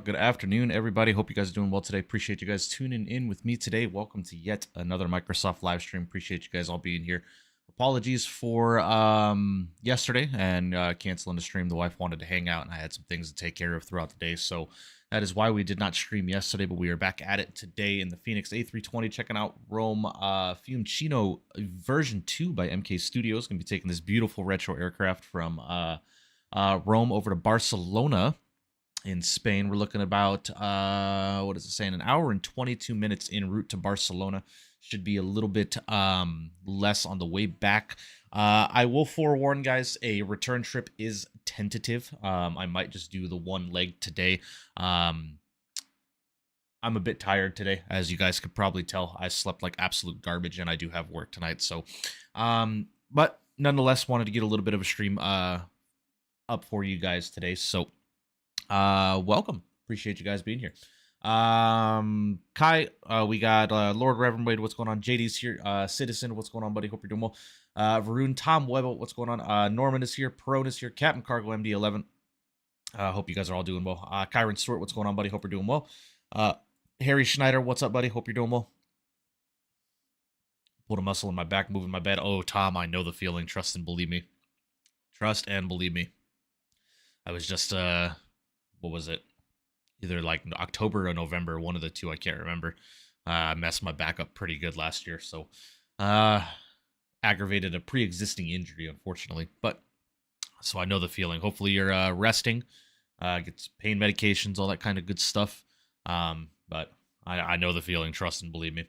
Good afternoon, everybody. Hope you guys are doing well today. Appreciate you guys tuning in with me today. Welcome to yet another Microsoft live stream. Appreciate you guys all being here. Apologies for yesterday and canceling the stream. The wife wanted to hang out, and I had some things to take care of throughout the day. So that is why we did not stream yesterday, but we are back at it today in the Fenix A320, checking out Rome Fiumicino version 2 by MK Studios. Going to be taking this beautiful retro aircraft from Rome over to Barcelona in Spain. We're looking about, what is it saying, an hour and 22 minutes en route to Barcelona. Should be a little bit less on the way back. I will forewarn, guys, a return trip is tentative. I might just do the one leg today. I'm a bit tired today, as you guys could probably tell. I slept like absolute garbage, and I do have work tonight. So, but nonetheless, wanted to get a little bit of a stream up for you guys today. So, welcome. Appreciate you guys being here. Kai, we got Lord Reverend Wade, what's going on? JD's here. Citizen, what's going on, buddy? Hope you're doing well. Varun, Tom Webb, what's going on? Norman is here. Perone is here. Captain Cargo MD11. Hope you guys are all doing well. Kyron Stewart, what's going on, buddy? Hope you're doing well. Harry Schneider, what's up, buddy? Hope you're doing well. Pulled a muscle in my back, moving my bed. Oh, Tom, I know the feeling. Trust and believe me. Trust and believe me. I was just, what was it? Either like October or November, one of the two, I can't remember. I messed my back up pretty good last year, so aggravated a pre-existing injury, unfortunately. But so I know the feeling. Hopefully you're resting, get pain medications, all that kind of good stuff. But I know the feeling. Trust and believe me.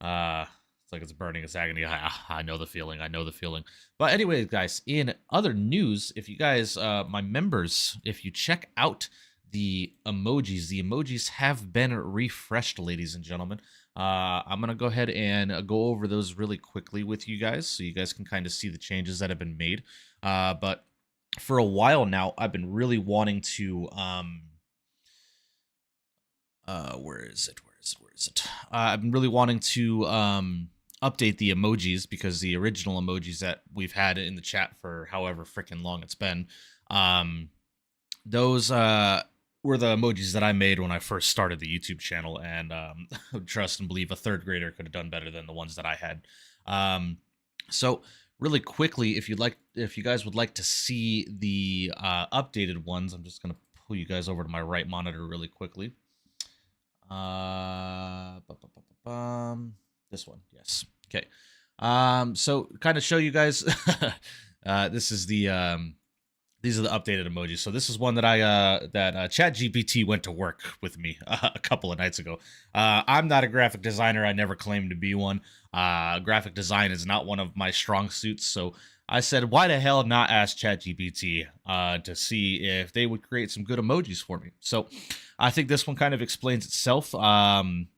It's like it's burning, it's agony. I know the feeling. I know the feeling. But anyways, guys, in other news, if you guys, my members, if you check out the emojis have been refreshed, ladies and gentlemen. I'm going to go ahead and go over those really quickly with you guys so you guys can kind of see the changes that have been made. But for a while now, I've been really wanting to, where is it? I've been really wanting to, update the emojis because the original emojis that we've had in the chat for however freaking long it's been, those, were the emojis that I made when I first started the YouTube channel, and trust and believe a third grader could have done better than the ones that I had. So really quickly, if you guys would like to see the updated ones, I'm just gonna pull you guys over to my right monitor really quickly. This one, yes. Okay. So kind of show you guys. This is the these are the updated emojis. So this is one that ChatGPT went to work with me a couple of nights ago. I'm not a graphic designer. I never claimed to be one. Graphic design is not one of my strong suits. So I said, why the hell not ask ChatGPT to see if they would create some good emojis for me? So I think this one kind of explains itself.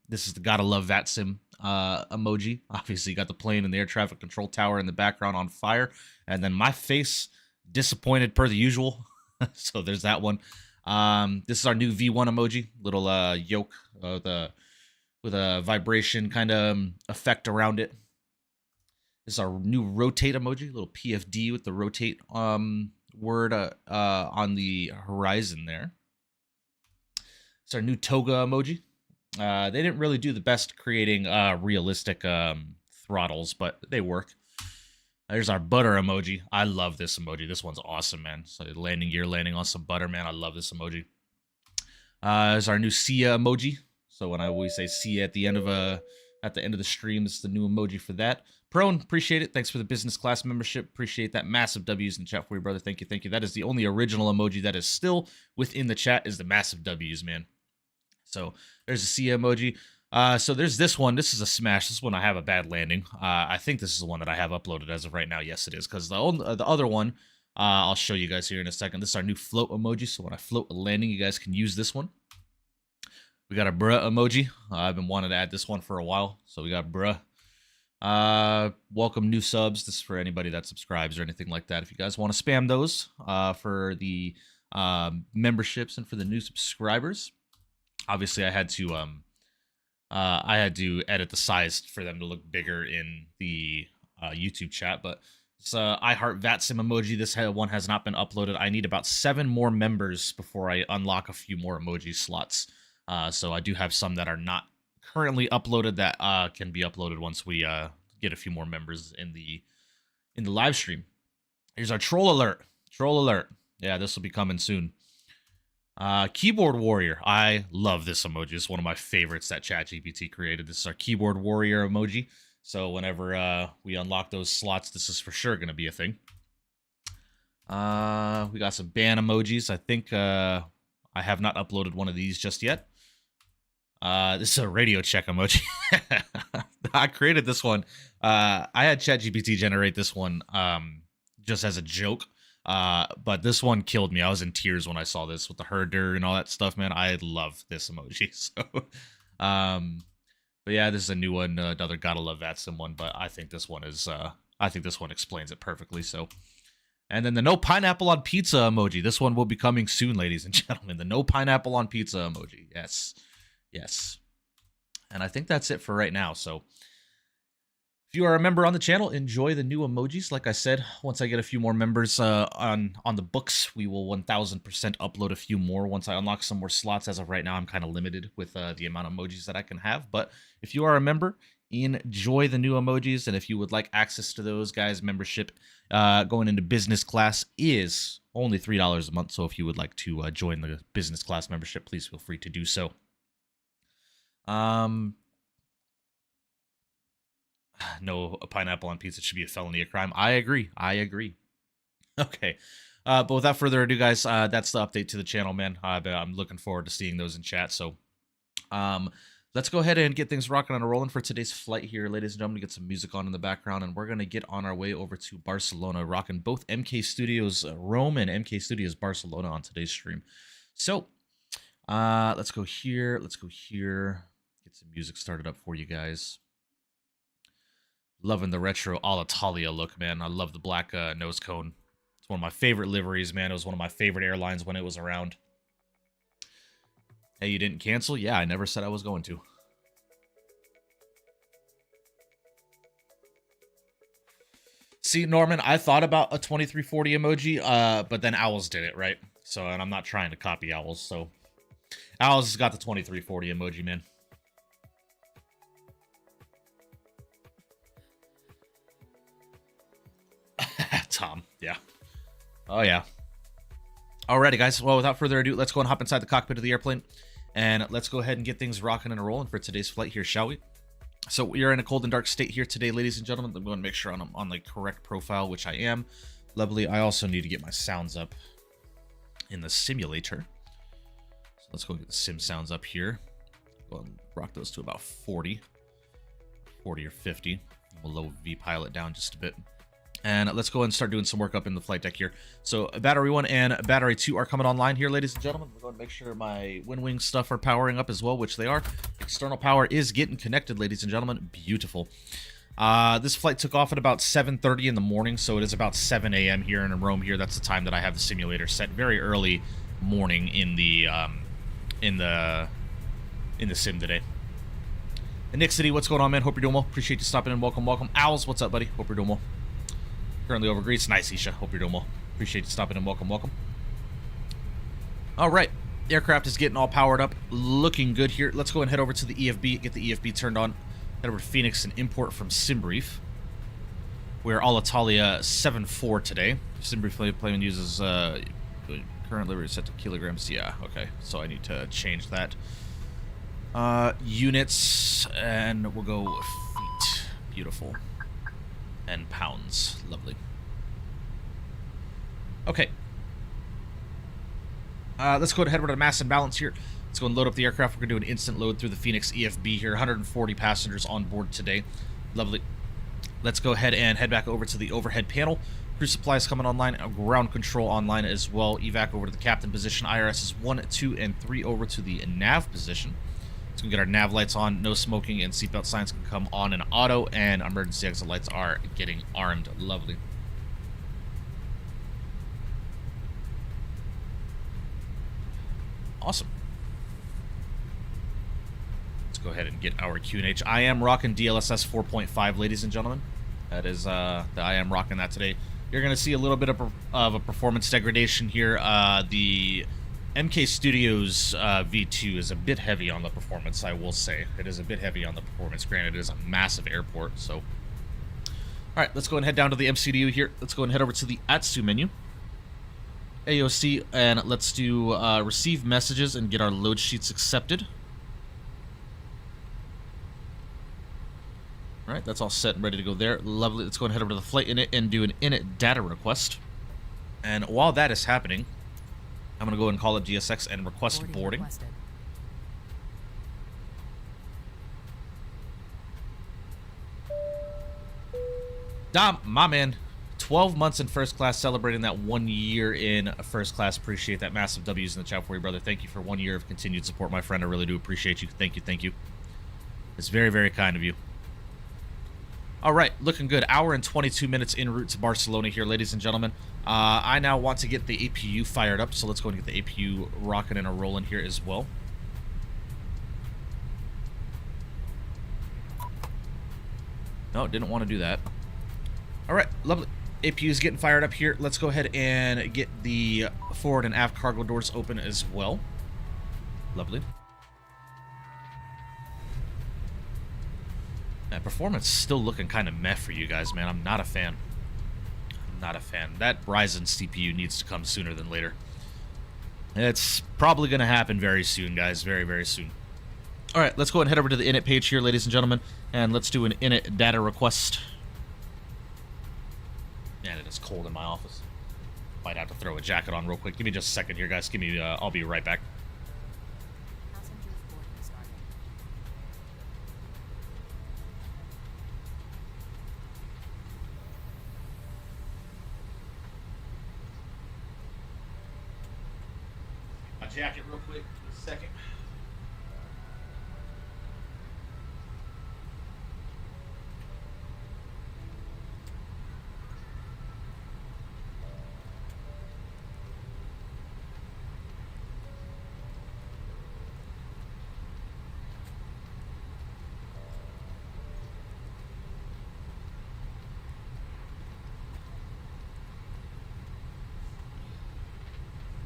This is the gotta love that sim emoji. Obviously, you got the plane and the air traffic control tower in the background on fire. And then my face, disappointed per the usual. So there's that one. This is our new V1 emoji, little yoke with a vibration kind of effect around it. This is our new rotate emoji, little PFD with the rotate word on the horizon there. It's our new toga emoji. They didn't really do the best creating realistic throttles, but they work. There's our butter emoji. I love this emoji. This one's awesome, man. So landing gear, landing on some butter, man. I love this emoji. There's our new see ya emoji. So when I always say see ya at the end of the stream, this is the new emoji for that. Prone, appreciate it. Thanks for the business class membership. Appreciate that. Massive W's in the chat for you, brother. Thank you, thank you. That is the only original emoji that is still within the chat is the massive W's, man. So there's a see ya emoji. So there's this one. This is a smash. This one I have a bad landing. I think this is the one that I have uploaded as of right now. Yes, it is. Because the other one, I'll show you guys here in a second. This is our new float emoji. So when I float a landing, you guys can use this one. We got a bruh emoji. I've been wanting to add this one for a while. So we got bruh. Welcome new subs. This is for anybody that subscribes or anything like that. If you guys want to spam those for the memberships and for the new subscribers. Obviously, I had to edit the size for them to look bigger in the YouTube chat, but It's I Heart VATSIM emoji. This one has not been uploaded. I need about 7 more members before I unlock a few more emoji slots. So I do have some that are not currently uploaded that can be uploaded once we get a few more members in the live stream. Here's our troll alert. Troll alert. Yeah, this will be coming soon. Keyboard Warrior. I love this emoji. It's one of my favorites that ChatGPT created. This is our Keyboard Warrior emoji. So whenever we unlock those slots, this is for sure going to be a thing. We got some ban emojis. I think I have not uploaded one of these just yet. This is a radio check emoji. I created this one. I had ChatGPT generate this one just as a joke. But this one killed me. I was in tears when I saw this with the herder and all that stuff, man. I love this emoji. So, but yeah, this is a new one. Another gotta love VATSIM one, but I think this one is, I think this one explains it perfectly. So, and then the no pineapple on pizza emoji. This one will be coming soon, ladies and gentlemen. The no pineapple on pizza emoji. Yes, yes. And I think that's it for right now. So, if you are a member on the channel, enjoy the new emojis. Like I said, once I get a few more members on the books, we will 1000% upload a few more once I unlock some more slots. As of right now, I'm kind of limited with the amount of emojis that I can have. But if you are a member, enjoy the new emojis. And if you would like access to those, guys, membership going into business class is only $3 a month. So if you would like to join the business class membership, please feel free to do so. No, a pineapple on pizza should be a felony, a crime. I agree. I agree. Okay. But without further ado, guys, that's the update to the channel, man. I'm looking forward to seeing those in chat. So let's go ahead and get things rocking and rolling for today's flight here, ladies and gentlemen. Get some music on in the background, and we're going to get on our way over to Barcelona, rocking both MK Studios Rome and MK Studios Barcelona on today's stream. So let's go here. Let's go here. Get some music started up for you guys. Loving the retro Alitalia look, man. I love the black nose cone. It's one of my favorite liveries, man. It was one of my favorite airlines when it was around. Hey, you didn't cancel? Yeah, I never said I was going to. See, Norman, I thought about a 2340 emoji, but then Owls did it, right? So, and I'm not trying to copy Owls, so... Owls has got the 2340 emoji, man. Tom, yeah. Oh, yeah. Alrighty, guys. Well, without further ado, let's go and hop inside the cockpit of the airplane. And let's go ahead and get things rocking and rolling for today's flight here, shall we? So we are in a cold and dark state here today, ladies and gentlemen. I'm going to make sure I'm on the correct profile, which I am. Lovely. I also need to get my sounds up in the simulator. So let's go get the sim sounds up here. Go and rock those to about 40 or 50. We'll low V-pilot down just a bit. And let's go ahead and start doing some work up in the flight deck here. So battery 1 and battery 2 are coming online here, ladies and gentlemen. We're going to make sure my Winwing stuff are powering up as well, which they are. External power is getting connected, ladies and gentlemen. Beautiful. This flight took off at about 7:30 in the morning, so it is about 7 a.m. here in Rome here. That's the time that I have the simulator set. Very early morning in the sim today. And Nick City, what's going on, man? Hope you're doing well. Appreciate you stopping in. Welcome, welcome. Owls, what's up, buddy? Hope you're doing well. Currently over Greece. Nice, Isha. Hope you're doing well. Appreciate you stopping in. Welcome, welcome. All right. Aircraft is getting all powered up. Looking good here. Let's go and head over to the EFB. Get the EFB turned on. Head over to Phoenix and import from SimBrief. We're Alitalia 7-4 today. SimBrief plane uses current livery set to kilograms. Yeah, okay. So I need to change that. Units, and we'll go feet. Beautiful. And pounds. Lovely. Okay. Let's go ahead over to mass and balance here. Let's go and load up the aircraft. We're going to do an instant load through the Phoenix EFB here. 140 passengers on board today. Lovely. Let's go ahead and head back over to the overhead panel. Crew supplies coming online. Ground control online as well. Evac over to the captain position. IRS is 1, 2, and 3 over to the nav position. Let's go get our nav lights on. No smoking, and seatbelt signs can come on in auto, and emergency exit lights are getting armed. Lovely. Awesome. Let's go ahead and get our QNH. I am rocking DLSS 4.5, ladies and gentlemen. That is, I am rocking that today. You're going to see a little bit of a performance degradation here. The MK Studios V2 is a bit heavy on the performance, I will say. It is a bit heavy on the performance. Granted, it is a massive airport, so... Alright, let's go and head down to the MCDU here. Let's go and head over to the ATSU menu. AOC, and let's do receive messages and get our load sheets accepted. Alright, that's all set and ready to go there. Lovely. Let's go and head over to the flight init and do an init data request. And while that is happening, I'm going to go and call up GSX and request boarding. Dom, my man, 12 months in first class, celebrating that 1 year in first class. Appreciate that. Massive W's in the chat for you, brother. Thank you for 1 year of continued support, my friend. I really do appreciate you. Thank you, thank you. It's very, very kind of you. All right, looking good. Hour and 22 minutes en route to Barcelona here, ladies and gentlemen. I now want to get the APU fired up, so let's go and get the APU rocking and a rolling here as well. No, didn't want to do that. All right, lovely. APU is getting fired up here. Let's go ahead and get the forward and aft cargo doors open as well. Lovely. That performance still looking kind of meh for you guys, man. I'm not a fan. I'm not a fan. That Ryzen CPU needs to come sooner than later. It's probably going to happen very soon, guys. Very, very soon. All right, let's go and head over to the init page here, ladies and gentlemen, and let's do an init data request. Man, it is cold in my office. Might have to throw a jacket on real quick. Give me just a second here, guys. Give me, I'll be right back. My jacket real quick. Just a second.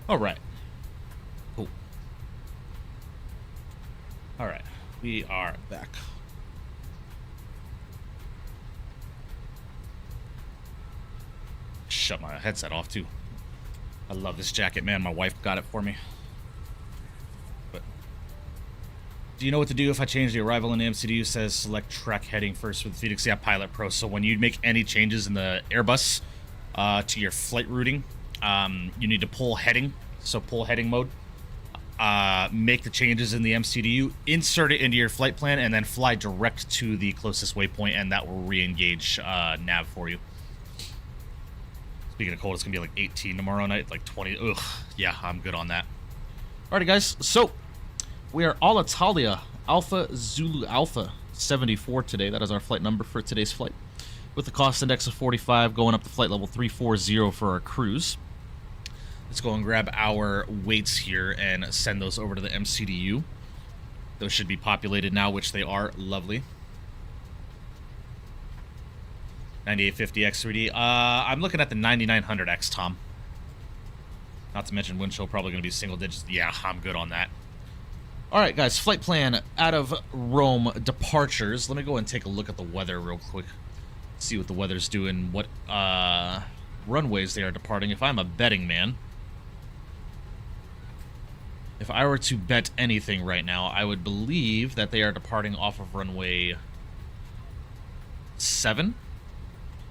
All right. Cool. All right. We are back. Shut my headset off, too. I love this jacket, man. My wife got it for me. But do you know what to do if I change the arrival in the MCDU? Says select track heading first with Fenix. Yeah, Pilot Pro. So when you make any changes in the Airbus to your flight routing, you need to pull heading, so pull heading mode, make the changes in the MCDU, insert it into your flight plan, and then fly direct to the closest waypoint, and that will re-engage nav for you. Speaking of cold, it's gonna be like 18 tomorrow night, like 20. Ugh, yeah, I'm good on that. Alrighty, guys, so we are Alitalia Alpha Zulu Alpha 74 today. That is our flight number for today's flight, with the cost index of 45, going up to flight level 340 for our cruise. Let's go and grab our weights here and send those over to the MCDU. Those should be populated now, which they are. Lovely. 9850X3D. I'm looking at the 9900X, Tom. Not to mention wind chill, probably going to be single digits. Yeah, I'm good on that. All right, guys, flight plan out of Rome departures. Let me go and take a look at the weather real quick. See what the weather's doing, what runways they are departing. If I'm a betting man, if I were to bet anything right now, I would believe that they are departing off of runway 7,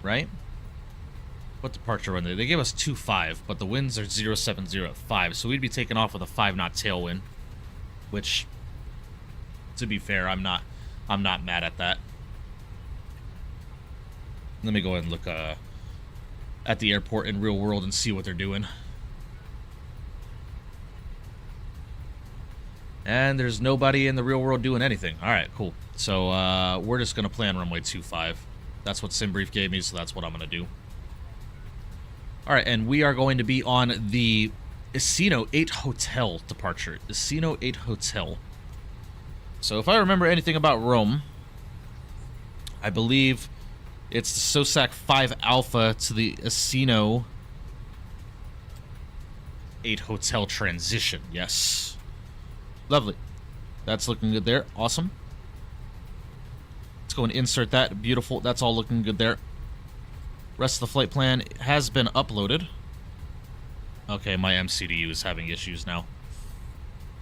right? What departure runway? They gave us 25, but the winds are 070 at 5, so we'd be taking off with a 5-knot tailwind, which, to be fair, I'm not mad at that. Let me go ahead and look at the airport in real world and see what they're doing. And there's nobody in the real world doing anything. All right, cool. So we're just going to plan runway 25. That's what SimBrief gave me, so that's what I'm going to do. All right, and we are going to be on the Isino 8 Hotel departure. Isino 8 Hotel. So if I remember anything about Rome, I believe It's the SOSAC 5 Alpha to the Asino 8 Hotel transition. Yes. Lovely. That's looking good there. Awesome. Let's go and insert that. Beautiful. That's all looking good there. Rest of the flight plan has been uploaded. Okay, my MCDU is having issues now.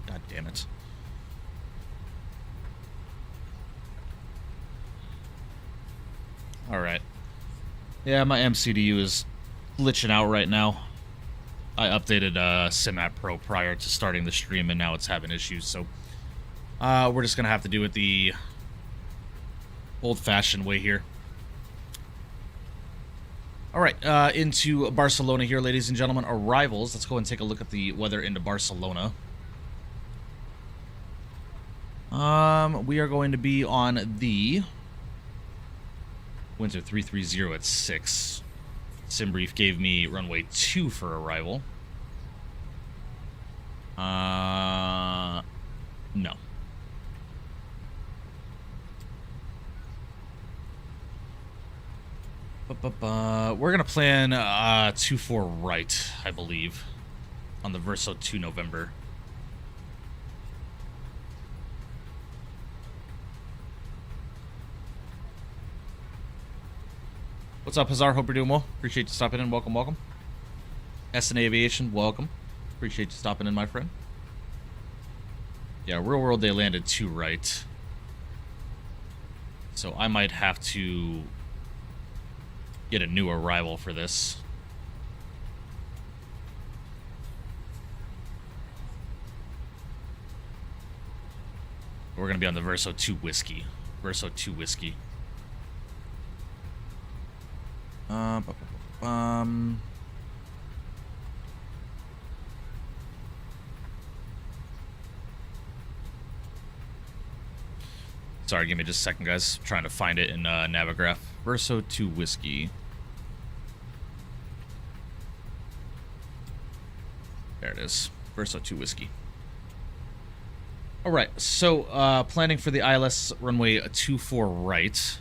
God damn it. Alright. Yeah, my MCDU is glitching out right now. I updated SimApp Pro prior to starting the stream, and now it's having issues, so we're just going to have to do it the old-fashioned way here. Alright, into Barcelona here, ladies and gentlemen. Arrivals. Let's go and take a look at the weather into Barcelona. We are going to be on the Winter 330 at 6. SimBrief gave me runway 2 for arrival. No. We're gonna plan 2-4 right, I believe, on the Verso 2 November. What's up, Hazar? Hope you're doing well. Appreciate you stopping in. Welcome, welcome. SN Aviation, welcome. Appreciate you stopping in, my friend. Yeah, real world, they landed 2 right. So I might have to get a new arrival for this. We're going to be on the Verso 2 Whiskey. Verso 2 Whiskey. Sorry, give me just a second, guys. I'm trying to find it in Navigraph. Verso 2 Whiskey. There it is. Verso 2 Whiskey. Alright, so planning for the ILS runway 24 right.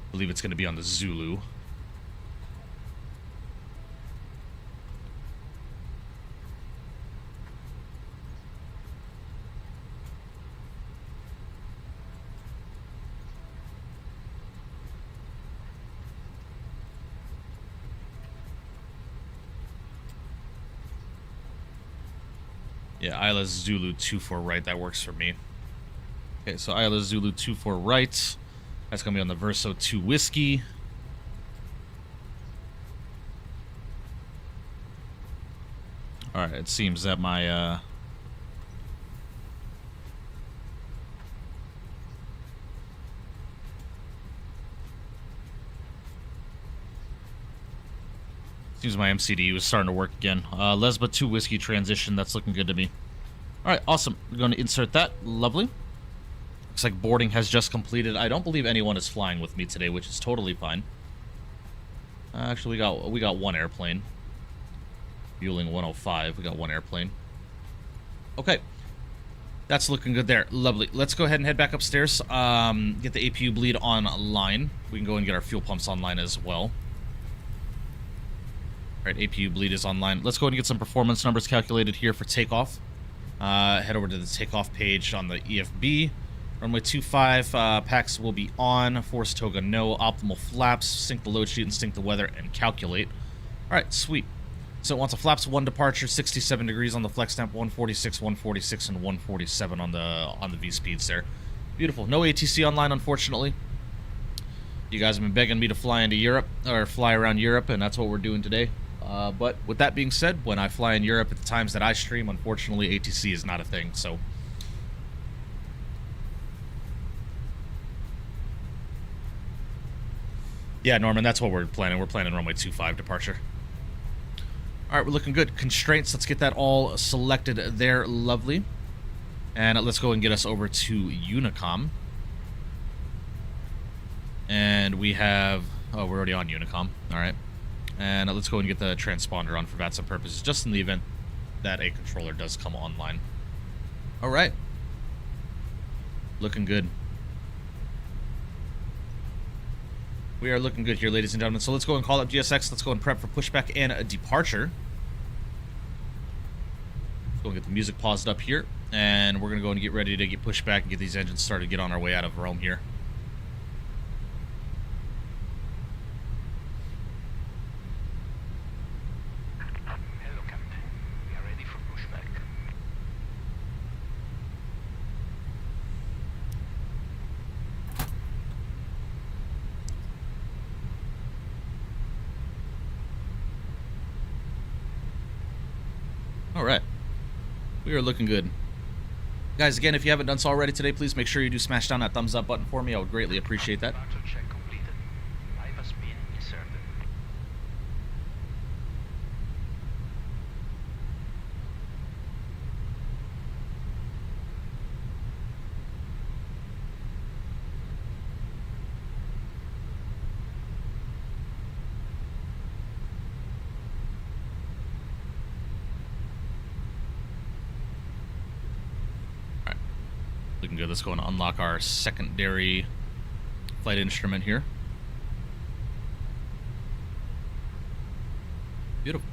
I believe it's going to be on the Zulu. Yeah, ILS Zulu 24 right, that works for me. Okay, so ILS Zulu 24 right. That's going to be on the Verso 2 Whiskey. Alright, it seems that my... Seems my MCD was starting to work again. Lesba 2 Whiskey transition, that's looking good to me. Alright, awesome. We're going to insert that. Lovely. Looks like boarding has just completed. I don't believe anyone is flying with me today, which is totally fine. Actually, we got one airplane. Fueling 105. We got one airplane. Okay. That's looking good there. Lovely. Let's go ahead and head back upstairs. Get the APU bleed online. We can go and get our fuel pumps online as well. Alright, APU bleed is online. Let's go ahead and get some performance numbers calculated here for takeoff. Head over to the takeoff page on the EFB. Runway 25, packs will be on. Force toga no. Optimal flaps. Sync the load sheet and sync the weather and calculate. Alright, sweet. So it wants a flaps 1 departure, 67 degrees on the flex temp, 146, 146, and 147 on the V speeds there. Beautiful. No ATC online, unfortunately. You guys have been begging me to fly into Europe, or fly around Europe, and that's what we're doing today. But with that being said, when I fly in Europe at the times that I stream, unfortunately, ATC is not a thing, so... Yeah, Norman, that's what we're planning. We're planning runway 25 departure. Alright, we're looking good. Constraints, let's get that all selected there. Lovely. And let's go and get us over to Unicom. And we have... Oh, we're already on Unicom. Alright. And let's go and get the transponder on for VATSA purposes, just in the event that a controller does come online. Alright. Looking good. We are looking good here, ladies and gentlemen. So let's go and call up GSX. Let's go and prep for pushback and a departure. Let's go and get the music paused up here. And we're going to go and get ready to get pushed back and get these engines started to get on our way out of Rome here. Hello, Captain. We are ready for pushback. All right. We are looking good. Guys, again, if you haven't done so already today, please make sure you do smash down that thumbs up button for me. I would greatly appreciate that. Departure check completed. Live has been inserted. Looking good. Let's go and unlock our secondary flight instrument here. Beautiful.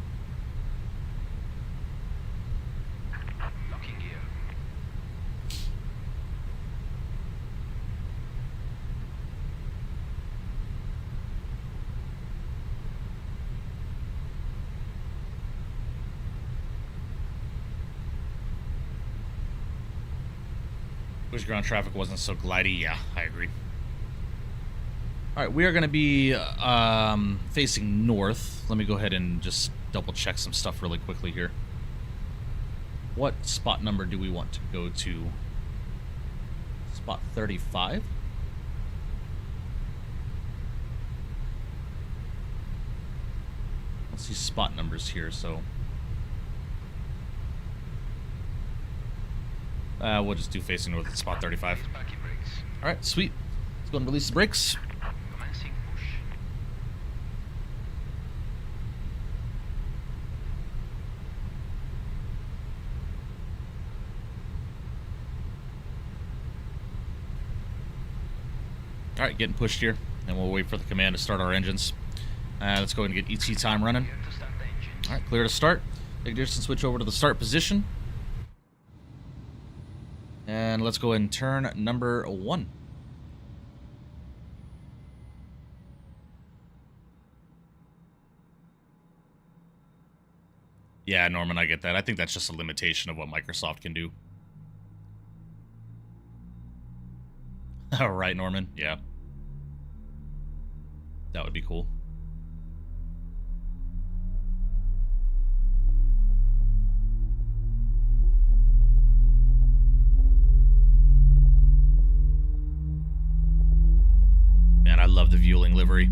Locking gear. Wish ground traffic wasn't so glidey. Yeah, I agree. All right, we are going to be facing north. Let me go ahead and just double check some stuff really quickly here. What spot number do we want to go to? Spot 35? Let's see spot numbers here, so... we'll just do facing north at spot 35. Alright, sweet. Let's go and release the brakes. Commencing push. Alright, getting pushed here. And we'll wait for the command to start our engines. Let's go ahead and get ET time running. Clear to start the engines. Alright, clear to start. Take distance, switch over to the start position. And let's go ahead and turn number 1. Yeah, Norman, I get that. I think that's just a limitation of what Microsoft can do. All right, Norman. Yeah. That would be cool. Man, I love the Vueling livery.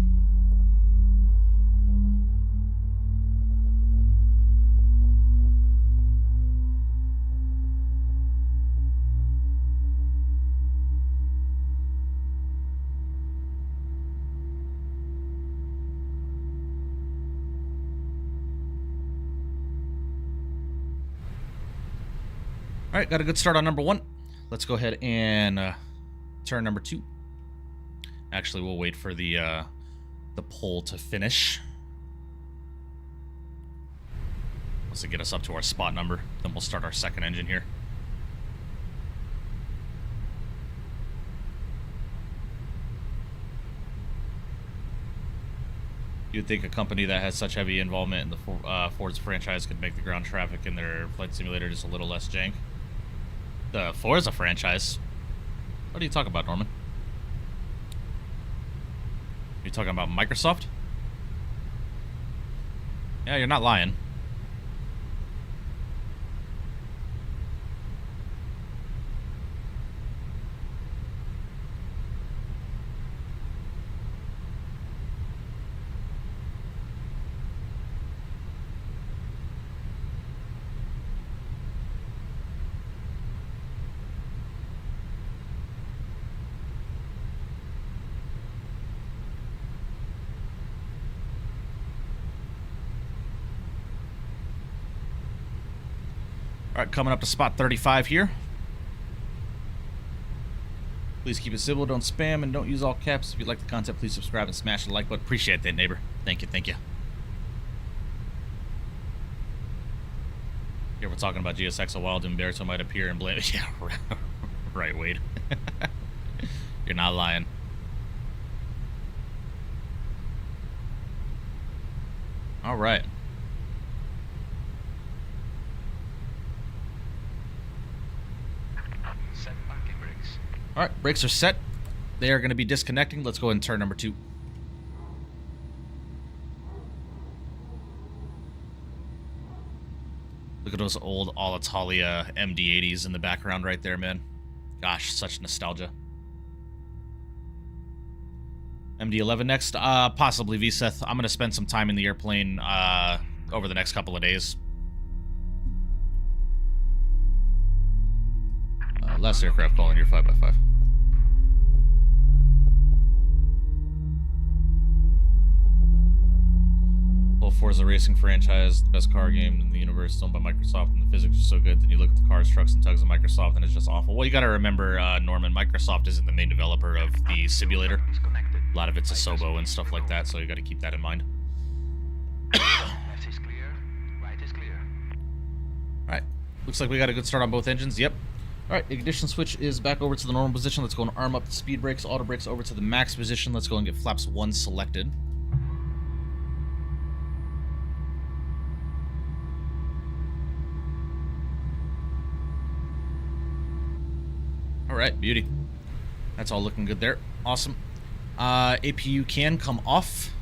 All right, got a good start on number 1. Let's go ahead and turn number 2. Actually, we'll wait for the pull to finish. Once they get us up to our spot number, then we'll start our second engine here. You'd think a company that has such heavy involvement in the Forza franchise could make the ground traffic in their flight simulator just a little less jank. The Forza franchise? What are you talking about, Norman? You talking about Microsoft? Yeah, you're not lying. All right, coming up to spot 35 here. Please keep it civil, don't spam, and don't use all caps. If you like the content, please subscribe and smash the like button. Appreciate that, neighbor. Thank you, thank you. Here we're talking about GSX a while, Dumberto might appear and blame it. Yeah, right, Wade. You're not lying. All right. Set parking brakes. All right, brakes are set. They are going to be disconnecting. Let's go ahead and turn number 2. Look at those old Alitalia MD-80s in the background right there, man. Gosh, such nostalgia. MD-11 next. Possibly VSETH. I'm going to spend some time in the airplane over the next couple of days. Last aircraft calling your 5x5. Whole Forza Racing franchise, the best car game in the universe, owned by Microsoft, and the physics are so good. Then you look at the cars, trucks, and tugs of Microsoft, and it's just awful. Well, you got to remember, Norman, Microsoft isn't the main developer of the simulator. A lot of it's Asobo and stuff like that, so you got to keep that in mind. Left is clear. Right is clear. All right, looks like we got a good start on both engines. Yep. All right, ignition switch is back over to the normal position. Let's go and arm up the speed brakes, auto brakes over to the max position. Let's go and get flaps 1 selected. All right, beauty. That's all looking good there. Awesome. APU can come off.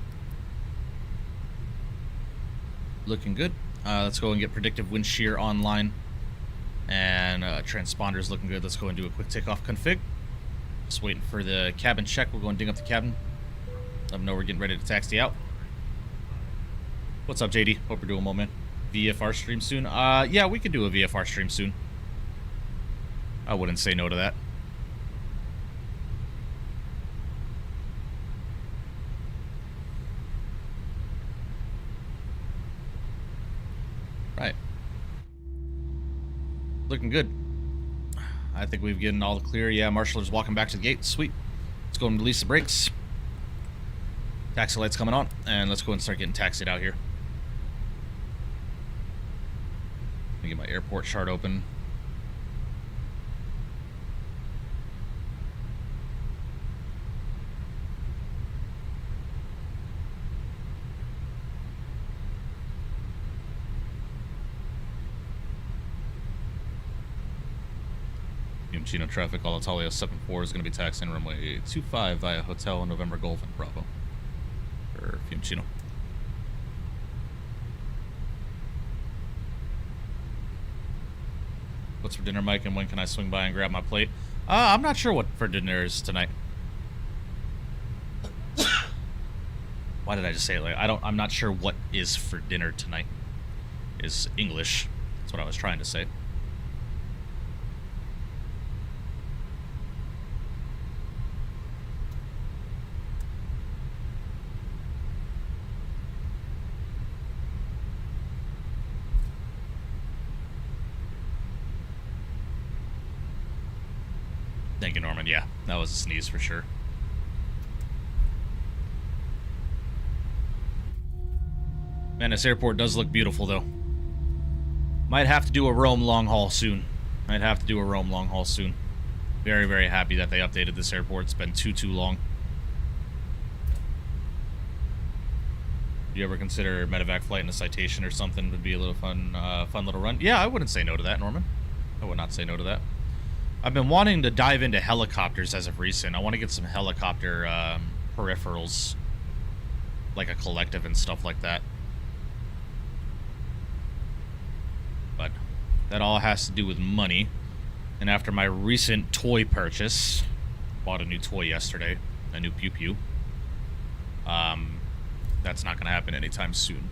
Looking good. Let's go and get predictive wind shear online. And transponder's looking good. Let's go and do a quick takeoff config. Just waiting for the cabin check. We'll go and ding up the cabin. Let them know we're getting ready to taxi out. What's up, JD? Hope you're doing well, man. VFR stream soon? Yeah, we could do a VFR stream soon. I wouldn't say no to that. Right. Looking good. I think we've gotten all the clear. Yeah, Marshaller's walking back to the gate. Sweet. Let's go and release the brakes. Taxi light's coming on. And let's go and start getting taxied out here. Let me get my airport chart open. Fiumicino traffic, Alitalia 74 is going to be taxiing runway 25 via Hotel November Golf and Bravo. For Fiumicino. What's for dinner, Mike, and when can I swing by and grab my plate? I'm not sure what for dinner is tonight. Why did I just say it like I'm not sure what is for dinner tonight. Is English. That's what I was trying to say. Thank you, Norman. Yeah, that was a sneeze for sure. Man, this airport does look beautiful, though. Might have to do a Rome long haul soon. Might have to do a Rome long haul soon. Very, very happy that they updated this airport. It's been too long. Do you ever consider medevac flight in a citation or something? Would be a little fun little run. Yeah, I wouldn't say no to that, Norman. I would not say no to that. I've been wanting to dive into helicopters as of recent. I want to get some helicopter peripherals, like a collective and stuff like that. But that all has to do with money. And after my recent toy purchase, bought a new toy yesterday, a new Pew Pew. That's not going to happen anytime soon.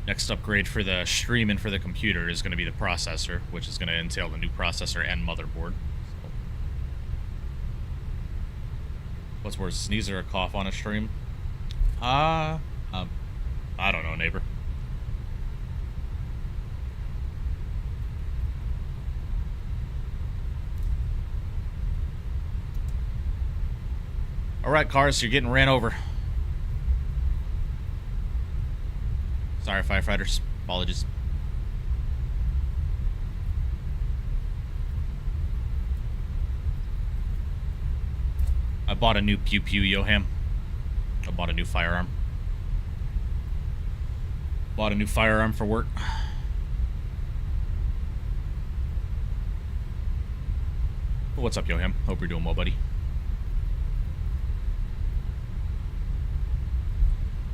Next upgrade for the stream and for the computer is going to be the processor, which is going to entail the new processor and motherboard. So. What's worse, sneeze or a cough on a stream? I don't know, neighbor. All right, cars, you're getting ran over. Sorry, firefighters. Apologies. I bought a new pew pew, Yoham. I bought a new firearm. Bought a new firearm for work. What's up, Yoham? Hope you're doing well, buddy.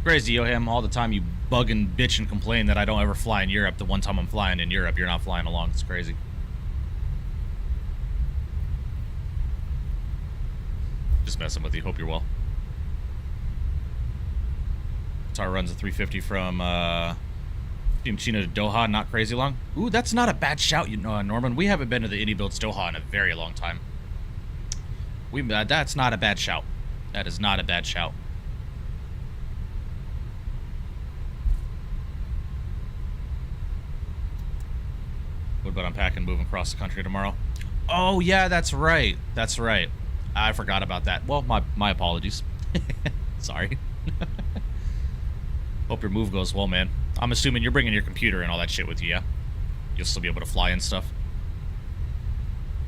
Crazy, Yoham. All the time you bug and bitch and complain that I don't ever fly in Europe. The one time I'm flying in Europe, you're not flying along. It's crazy. Just messing with you. Hope you're well. Tar runs a 350 from Fiumicino to Doha. Not crazy long. Ooh, that's not a bad shout, you know, Norman. We haven't been to the Indy Builds Doha in a very long time. That's not a bad shout. That is not a bad shout. What about unpacking and moving across the country tomorrow? Oh, yeah, that's right. That's right. I forgot about that. Well, my apologies. Sorry. Hope your move goes well, man. I'm assuming you're bringing your computer and all that shit with you, yeah? You'll still be able to fly and stuff.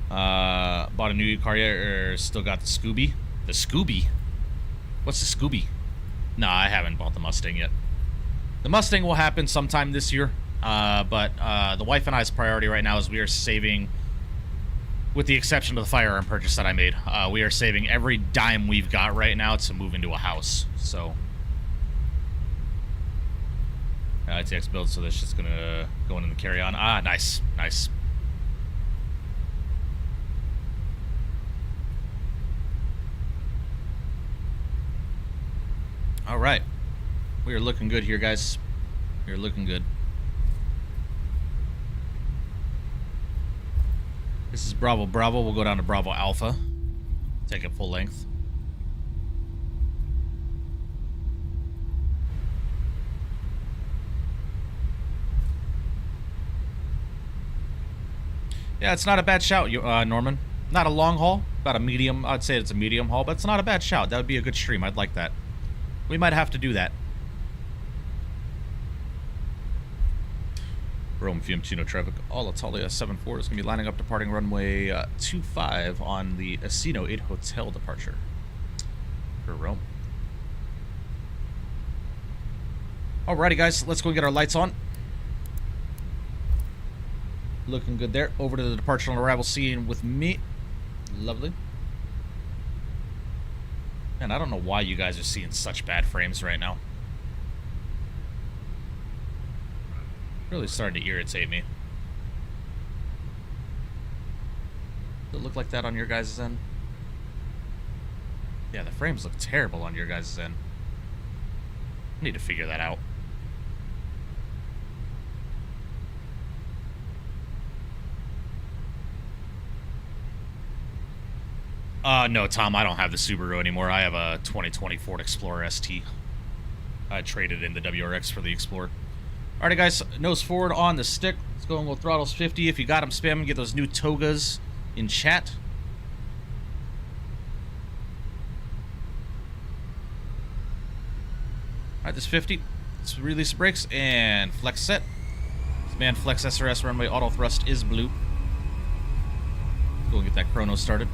Bought a new car yet, or still got the Scooby? The Scooby? What's the Scooby? Nah, I haven't bought the Mustang yet. The Mustang will happen sometime this year. But the wife and I's priority right now is we are saving, with the exception of the firearm purchase that I made, we are saving every dime we've got right now to move into a house. So, ITX build, so that's just gonna go in the carry-on. Ah, nice, nice. All right, we are looking good here, guys. We are looking good. This is Bravo Bravo. We'll go down to Bravo Alpha. Take it full length. Yeah, it's not a bad shout, Norman. Not a long haul. About a medium. I'd say it's a medium haul, but it's not a bad shout. That would be a good stream. I'd like that. We might have to do that. Rome Fiumicino traffic. Alitalia 74 is going to be lining up departing runway 25 on the Asino 8 hotel departure for Rome. Alrighty, guys, let's go and get our lights on. Looking good there. Over to the departure on arrival scene with me. Lovely. And I don't know why you guys are seeing such bad frames right now. Really starting to irritate me. Does it look like that on your guys' end? Yeah, the frames look terrible on your guys' end. I need to figure that out. No, Tom, I don't have the Subaru anymore. I have a 2020 Ford Explorer ST. I traded in the WRX for the Explorer. Alrighty, guys, nose forward on the stick. Let's go and go throttles 50. If you got them spamming, get those new togas in chat. Alright, this 50. Let's release the brakes and flex set. Man, flex SRS runway auto thrust is blue. Go and get that chrono started.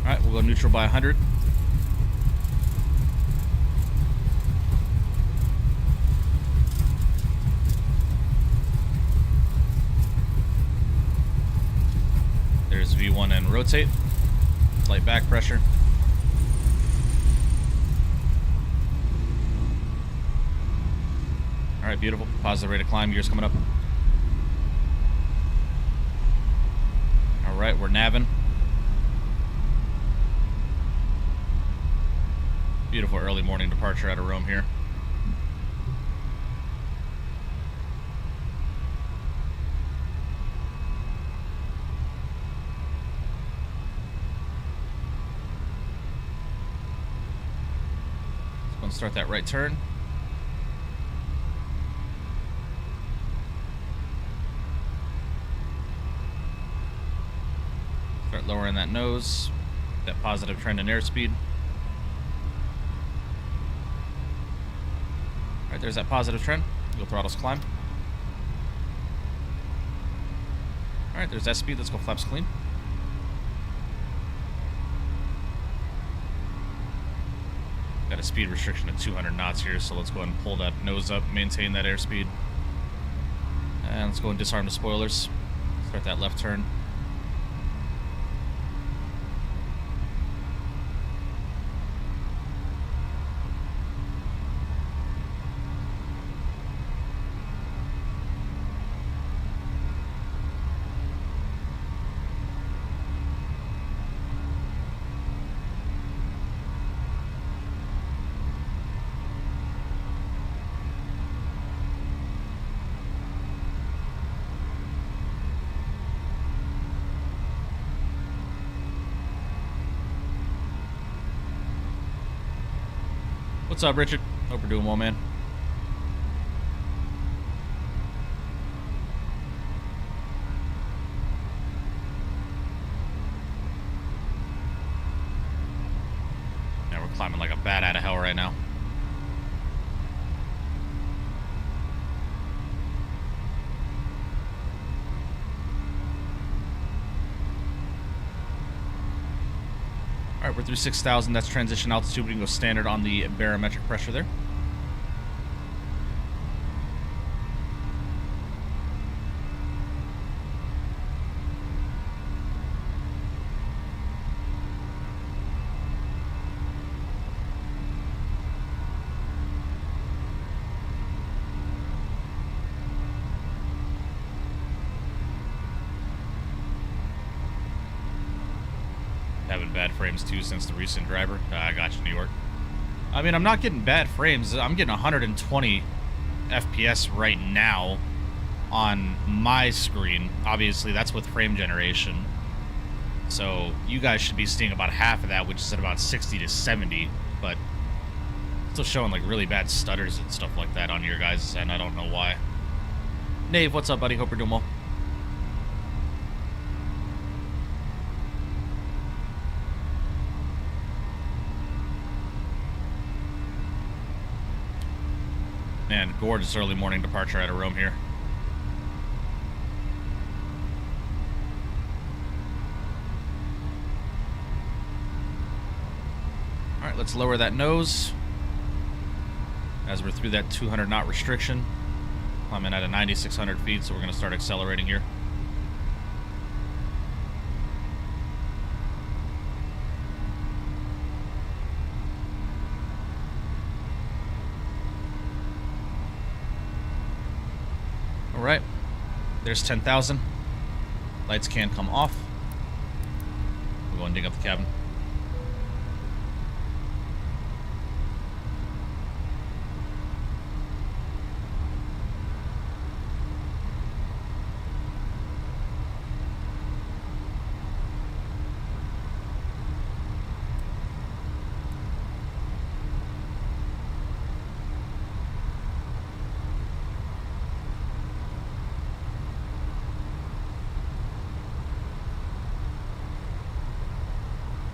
Alright, we'll go neutral by 100. There's V1 and rotate. Slight back pressure. Alright, beautiful. Positive rate of climb. Gears coming up. Alright, we're navving. Beautiful early morning departure out of Rome here. Let's go and start that right turn. Start lowering that nose. That positive trend in airspeed. Alright, there's that positive trend. Go throttles climb. Alright, there's that speed. Let's go flaps clean. Got a speed restriction of 200 knots here, so let's go ahead and pull that nose up, maintain that airspeed. And let's go and disarm the spoilers. Start that left turn. What's up, Richard? Hope we're doing well, man. Yeah, we're climbing like a bat out of hell right now. Alright, we're through 6,000. That's transition altitude. We can go standard on the barometric pressure there. Having bad frames too since the recent driver. I got you, New York. I mean, I'm not getting bad frames. I'm getting 120 FPS right now on my screen. Obviously, that's with frame generation. So you guys should be seeing about half of that, which is at about 60 to 70. But still showing like really bad stutters and stuff like that on your guys' end. I don't know why. Nave, what's up, buddy? Hope you're doing well. Man, gorgeous early morning departure out of Rome here. Alright, let's lower that nose. As we're through that 200 knot restriction. Climbing at a 9,600 feet, so we're going to start accelerating here. Alright, there's 10,000. Lights can come off. We'll go and dig up the cabin.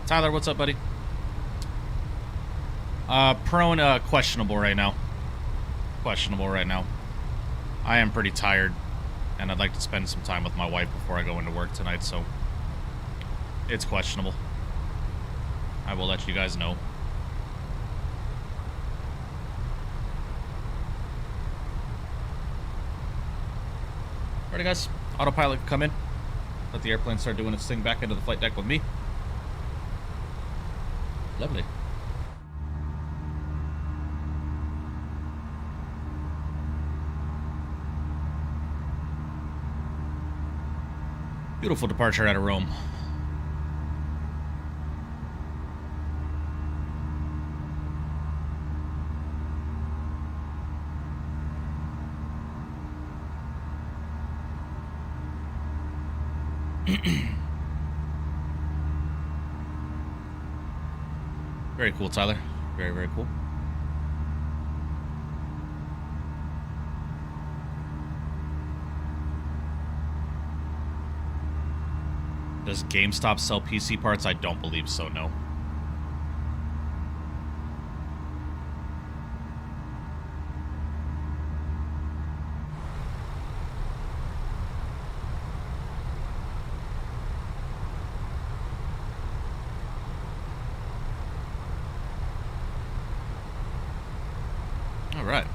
Tyler, what's up, buddy? Prone, questionable right now. Questionable right now. I am pretty tired, and I'd like to spend some time with my wife before I go into work tonight, so it's questionable. I will let you guys know. Alrighty, guys. Autopilot come in. Let the airplane start doing its thing back into the flight deck with me. Lovely. Beautiful departure out of Rome. Very cool, Tyler. Very, very cool. Does GameStop sell PC parts? I don't believe so, no. All right.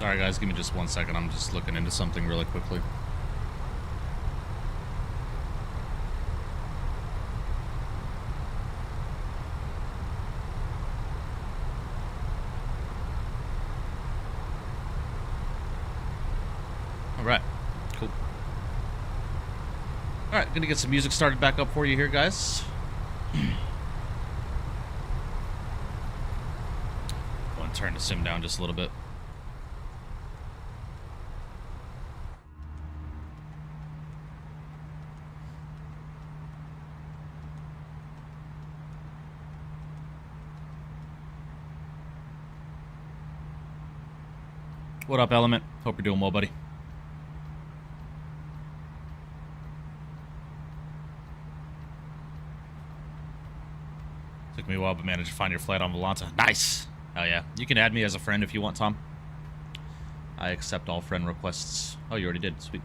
Sorry, guys. Give me just 1 second. I'm just looking into something really quickly. All right. Cool. All right. Gonna get some music started back up for you here, guys. Want to turn the sim down just a little bit. What up, Element? Hope you're doing well, buddy. Took me a while, but managed to find your flight on Volanta. Nice! Hell yeah. You can add me as a friend if you want, Tom. I accept all friend requests. Oh, you already did. Sweet.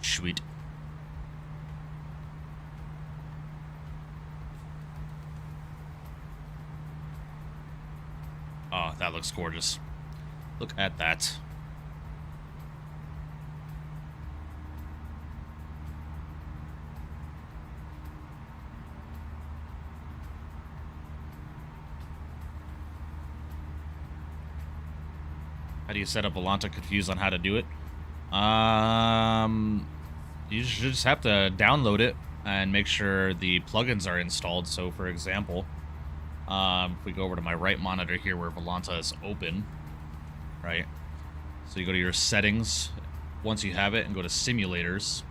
Sweet. Oh, that looks gorgeous. Look at that. How do you set up Volanta? Confused on how to do it? You should just have to download it and make sure the plugins are installed. So, for example, if we go over to my right monitor here where Volanta is open, right? So you go to your settings once you have it and go to simulators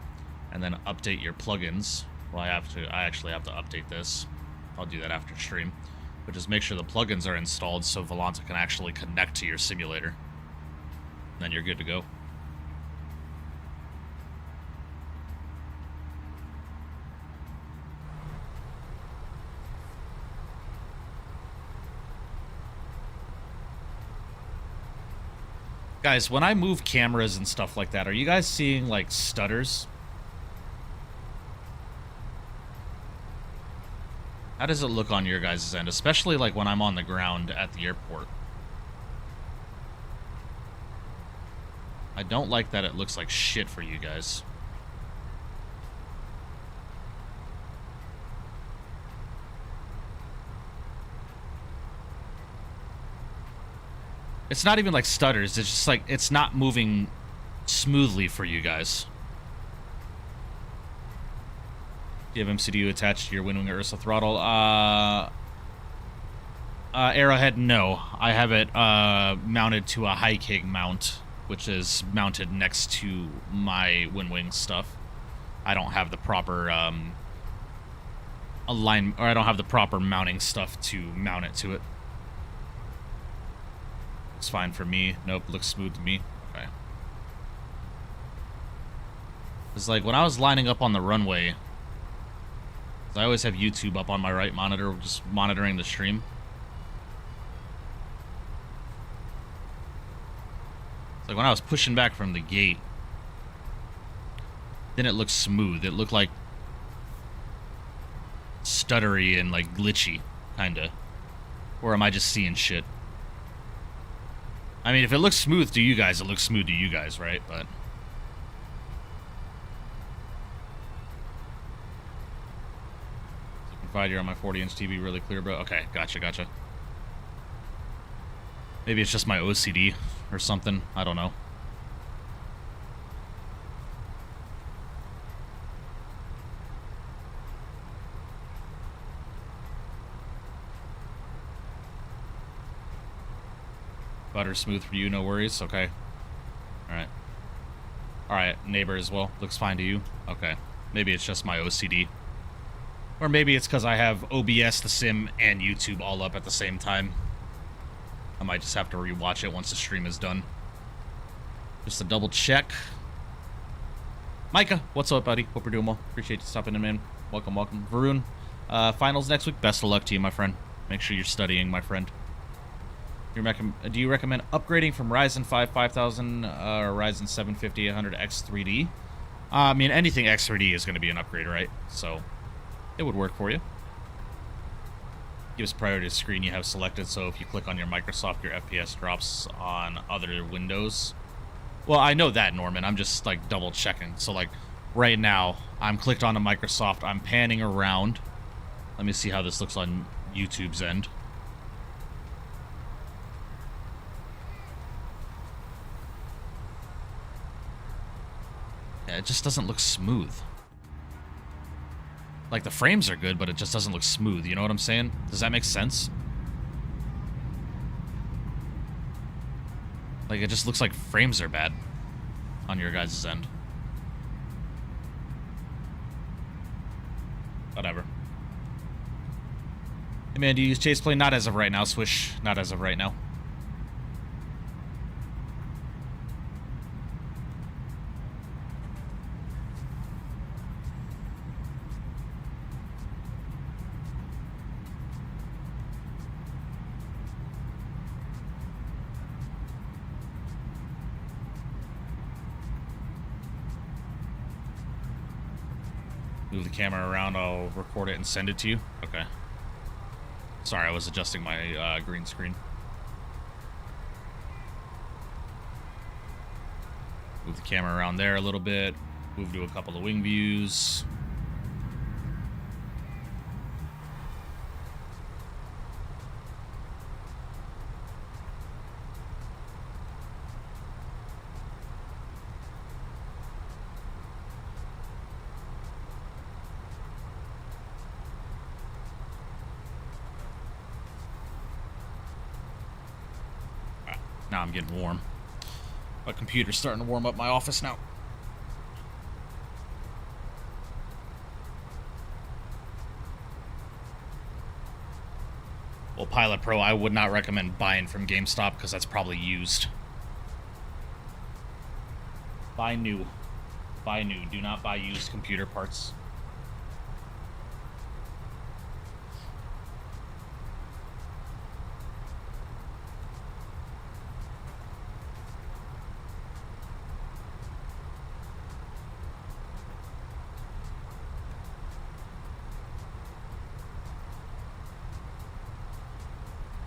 and then update your plugins. Well, I actually have to update this. I'll do that after stream. But just make sure the plugins are installed so Volanta can actually connect to your simulator. And then you're good to go. Guys, when I move cameras and stuff like that, are you guys seeing, like, stutters? How does it look on your guys' end? Especially, like, when I'm on the ground at the airport. I don't like that it looks like shit for you guys. It's not even like stutters. It's just like it's not moving smoothly for you guys. Do you have MCDU attached to your Winwing or Ursa throttle? Arrowhead, no. I have it mounted to a high kick mount which is mounted next to my Winwing stuff. I don't have the proper I don't have the proper mounting stuff to mount it to it. Looks fine for me. Nope, looks smooth to me. Okay. It's like when I was lining up on the runway, I always have YouTube up on my right monitor, just monitoring the stream. It's like when I was pushing back from the gate, then it looked smooth. It looked like stuttery and like glitchy, kinda. Or am I just seeing shit? I mean, if it looks smooth to you guys, it looks smooth to you guys, right? But so confide you're on my 40-inch TV, really clear, bro. Okay, gotcha. Maybe it's just my OCD or something. I don't know. Butter smooth for you, no worries. Okay. Alright, neighbor as well. Looks fine to you? Okay. Maybe it's just my OCD. Or maybe it's because I have OBS, the sim, and YouTube all up at the same time. I might just have to rewatch it once the stream is done. Just to double check. Micah, what's up, buddy? Hope you're doing well. Appreciate you stopping in, man. Welcome. Varun, finals next week. Best of luck to you, my friend. Make sure you're studying, my friend. Do you recommend upgrading from Ryzen 5 5000 or Ryzen 7 5800X 3D? I mean, anything X3D is going to be an upgrade, right? So it would work for you. Gives priority to screen you have selected, so if you click on your Microsoft, your FPS drops on other windows. Well, I know that, Norman. I'm just, like, double checking. So, like, right now, I'm clicked on a Microsoft. I'm panning around. Let me see how this looks on YouTube's end. Yeah, it just doesn't look smooth. Like, the frames are good, but it just doesn't look smooth. You know what I'm saying? Does that make sense? Like, it just looks like frames are bad on your guys' end. Whatever. Hey, man, do you use Chase Play? Not as of right now, Swish. Not as of right now. Move the camera around, I'll record it and send it to you. Okay. Sorry, I was adjusting my green screen. Move the camera around there a little bit. Move to a couple of wing views. Now I'm getting warm. My computer's starting to warm up my office now. Well, Pilot Pro, I would not recommend buying from GameStop because that's probably used. Buy new. Buy new. Do not buy used computer parts.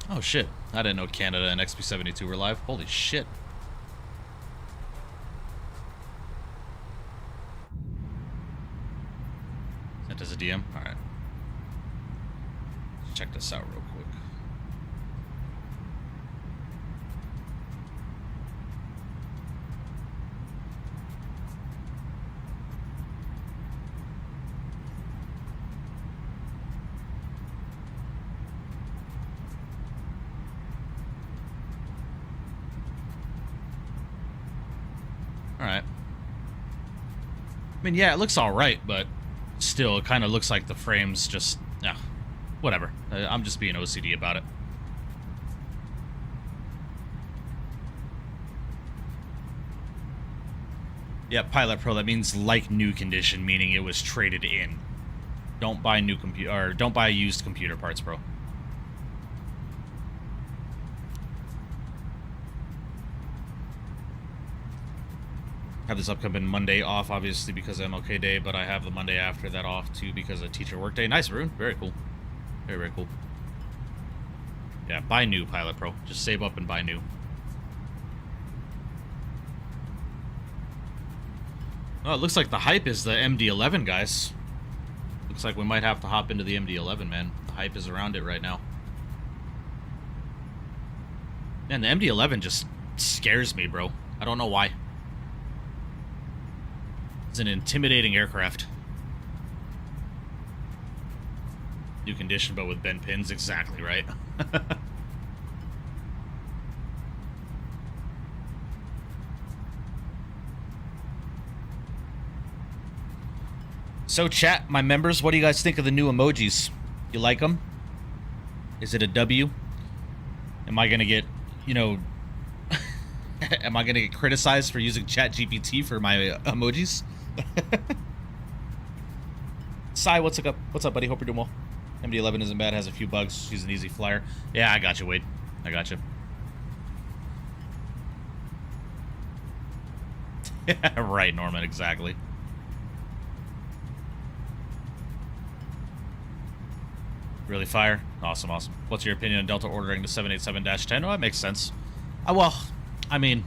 Oh shit, I didn't know Canada and XP72 were live. Holy shit. Sent as a DM? Alright. Check this out real quick. Alright. I mean, yeah, it looks alright, but still, it kind of looks like the frame's just... whatever. I'm just being OCD about it. Yeah, Pilot Pro, that means like new condition, meaning it was traded in. Don't buy new computer, or don't buy used computer parts, bro. Have this upcoming Monday off, obviously, because of MLK Day, but I have the Monday after that off, too, because of Teacher Work Day. Nice, Rune. Very cool. Very, very cool. Yeah, buy new, Pilot Pro. Just save up and buy new. Oh, it looks like the hype is the MD-11, guys. Looks like we might have to hop into the MD-11, man. The hype is around it right now. Man, the MD-11 just scares me, bro. I don't know why. It's an intimidating aircraft. New condition, but with bent pins. Exactly right. So, chat, my members, what do you guys think of the new emojis? You like them? Is it a W? Am I going to get, you know... am I going to get criticized for using ChatGPT for my emojis? Sai, what's up? What's up, buddy? Hope you're doing well. MD-11 isn't bad, has a few bugs. She's an easy flyer. Yeah, I got you, Wade. I got you. Right, Norman, exactly. Really fire? Awesome, awesome. What's your opinion on Delta ordering the 787-10? Oh, that makes sense. Well, I mean,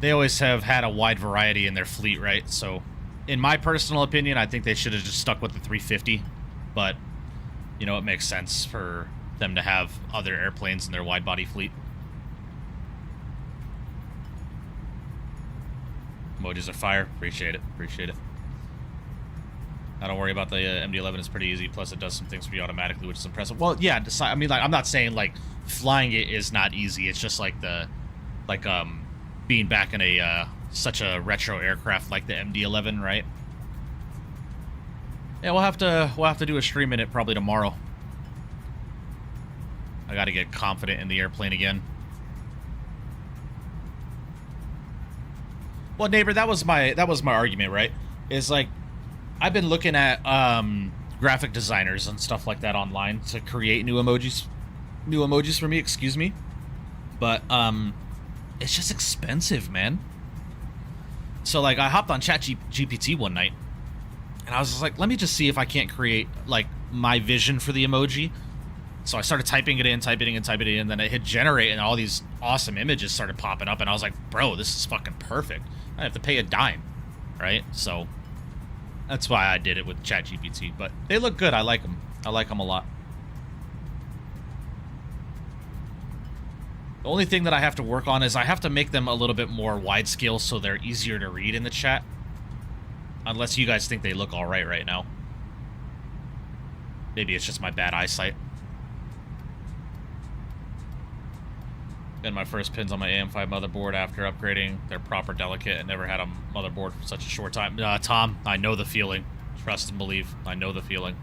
they always have had a wide variety in their fleet, right? So, in my personal opinion, I think they should have just stuck with the 350. But, you know, it makes sense for them to have other airplanes in their wide-body fleet. Emojis are fire. Appreciate it. Appreciate it. I don't worry about the MD-11. It's pretty easy. Plus, it does some things for you automatically, which is impressive. Well, yeah. I mean, like, I'm not saying like flying it is not easy. It's just like being back in a such a retro aircraft like the MD-11, right? Yeah, we'll have to do a stream in it probably tomorrow. I got to get confident in the airplane again. Well, neighbor, that was my argument, right? Is like, I've been looking at graphic designers and stuff like that online to create new emojis for me, excuse me. But it's just expensive, man. So like, I hopped on ChatGPT one night, and I was just like, let me just see if I can't create like my vision for the emoji. So I started typing it in, and then I hit generate, and all these awesome images started popping up, and I was like, bro, this is fucking perfect. I have to pay a dime, right? So that's why I did it with ChatGPT. But they look good. I like them. I like them a lot. The only thing that I have to work on is I have to make them a little bit more wide scale so they're easier to read in the chat. Unless you guys think they look alright right now. Maybe it's just my bad eyesight. Got my first pins on my AM5 motherboard after upgrading. They're proper delicate and never had a motherboard for such a short time. Tom, I know the feeling. Trust and believe. I know the feeling.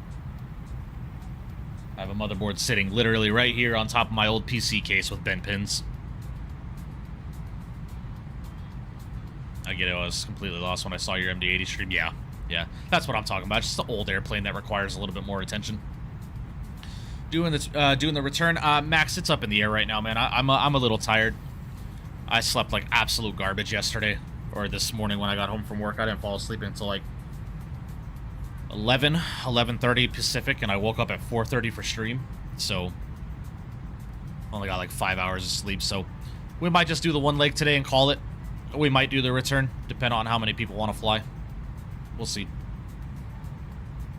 I have a motherboard sitting literally right here on top of my old PC case with bent pins. I get it. I was completely lost when I saw your MD-80 stream. Yeah. That's what I'm talking about. Just the old airplane that requires a little bit more attention. Doing the return. Max, it's up in the air right now, man. I'm a little tired. I slept like absolute garbage yesterday, or this morning when I got home from work. I didn't fall asleep until like 11:30 Pacific, and I woke up at 4:30 for stream. So only got like 5 hours of sleep. So we might just do the one leg today and call it. We might do the return, depending on how many people want to fly. We'll see.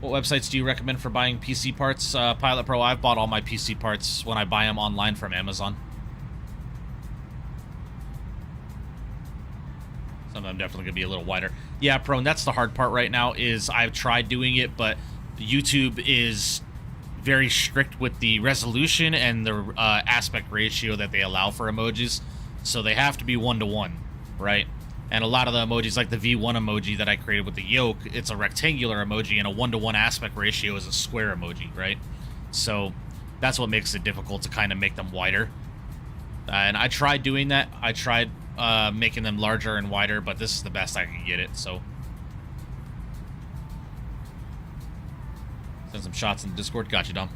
What websites do you recommend for buying PC parts? Pilot Pro, I've bought all my PC parts when I buy them online from Amazon. Some of them definitely going to be a little wider. Yeah, Prone, that's the hard part right now, is I've tried doing it, but YouTube is very strict with the resolution and the aspect ratio that they allow for emojis. So they have to be 1:1, right? And a lot of the emojis, like the V1 emoji that I created with the yoke, it's a rectangular emoji, and a 1-to-1 aspect ratio is a square emoji, right? So that's what makes it difficult to kind of make them wider. And I tried doing that. I tried making them larger and wider, but this is the best I could get it, so. Send some shots in the Discord. Got you, Dom.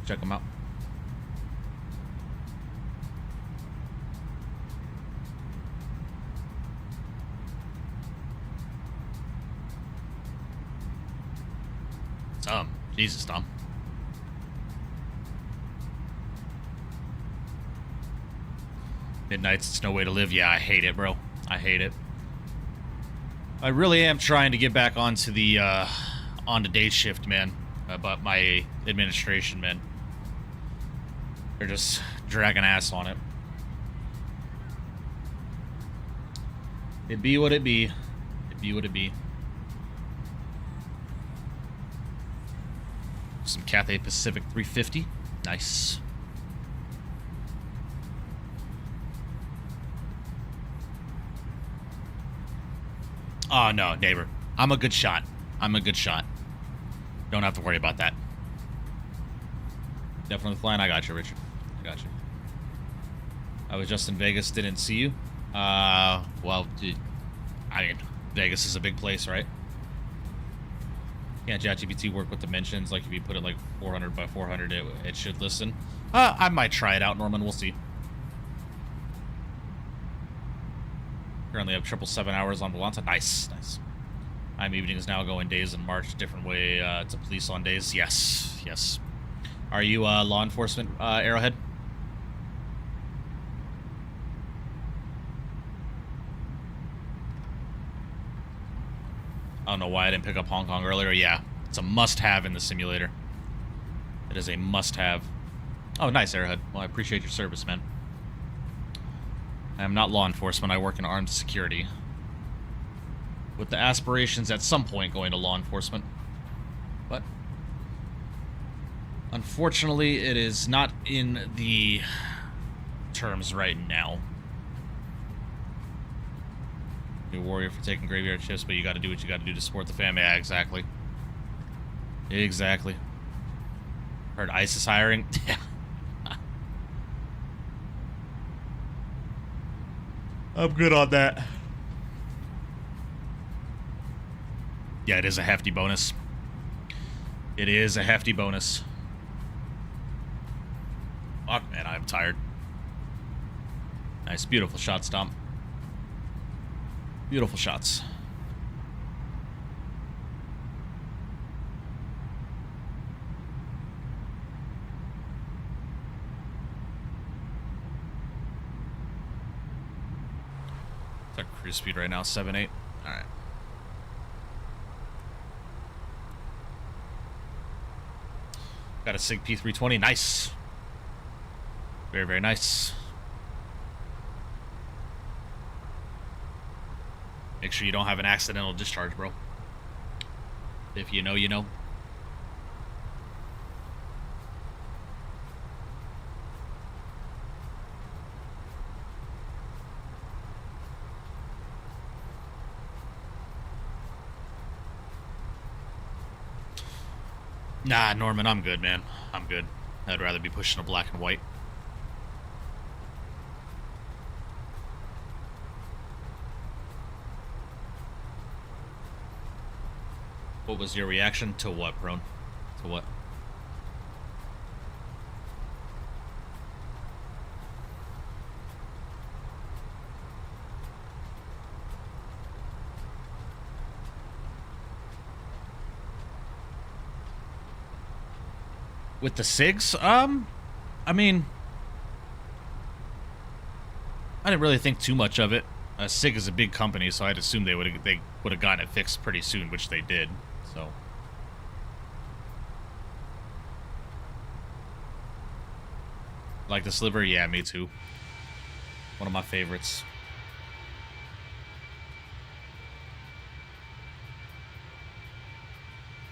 Check them out. Jesus, Dom. Midnight's it's no way to live. Yeah, I hate it, bro. I hate it. I really am trying to get back onto the onto day shift, man. But my administration, man, they're just dragging ass on it. It be what it be. It be what it be. Some Cathay Pacific 350. Nice. Oh, no, neighbor. I'm a good shot. I'm a good shot. Don't have to worry about that. Definitely flying. I got you, Richard. I got you. I was just in Vegas. Didn't see you. Well, I mean, Vegas is a big place, right? Can't ChatGPT work with dimensions? Like if you put it like 400 by 400, it should listen. I might try it out, Norman. We'll see. Currently have 777 hours on Volanta. Nice, nice. I'm evenings now, going days in March. Different way to police on days. Yes, yes. Are you law enforcement, Arrowhead? I don't know why I didn't pick up Hong Kong earlier. Yeah, it's a must-have in the simulator. It is a must-have. Oh, nice, Arrowhead. Well, I appreciate your service, man. I am not law enforcement. I work in armed security. With the aspirations at some point going to law enforcement. But unfortunately, it is not in the terms right now. New warrior for taking graveyard shifts, but you got to do what you got to do to support the family. Yeah, exactly. Exactly. Heard ISIS hiring. Yeah. I'm good on that. Yeah, it is a hefty bonus. It is a hefty bonus. Fuck, man, I'm tired. Nice, beautiful shot, Stomp. Beautiful shots. What's our cruise speed right now? 7.8. All right. Got a SIG P320. Nice. Very, very nice. Make sure you don't have an accidental discharge, bro. If you know, you know. Nah, Norman, I'm good, man. I'm good. I'd rather be pushing a black and white. What was your reaction to what, Prone? To what? With the SIGs? I mean, I didn't really think too much of it. SIG is a big company, so I'd assume they would have gotten it fixed pretty soon, which they did. So, like the sliver, yeah, me too. One of my favorites.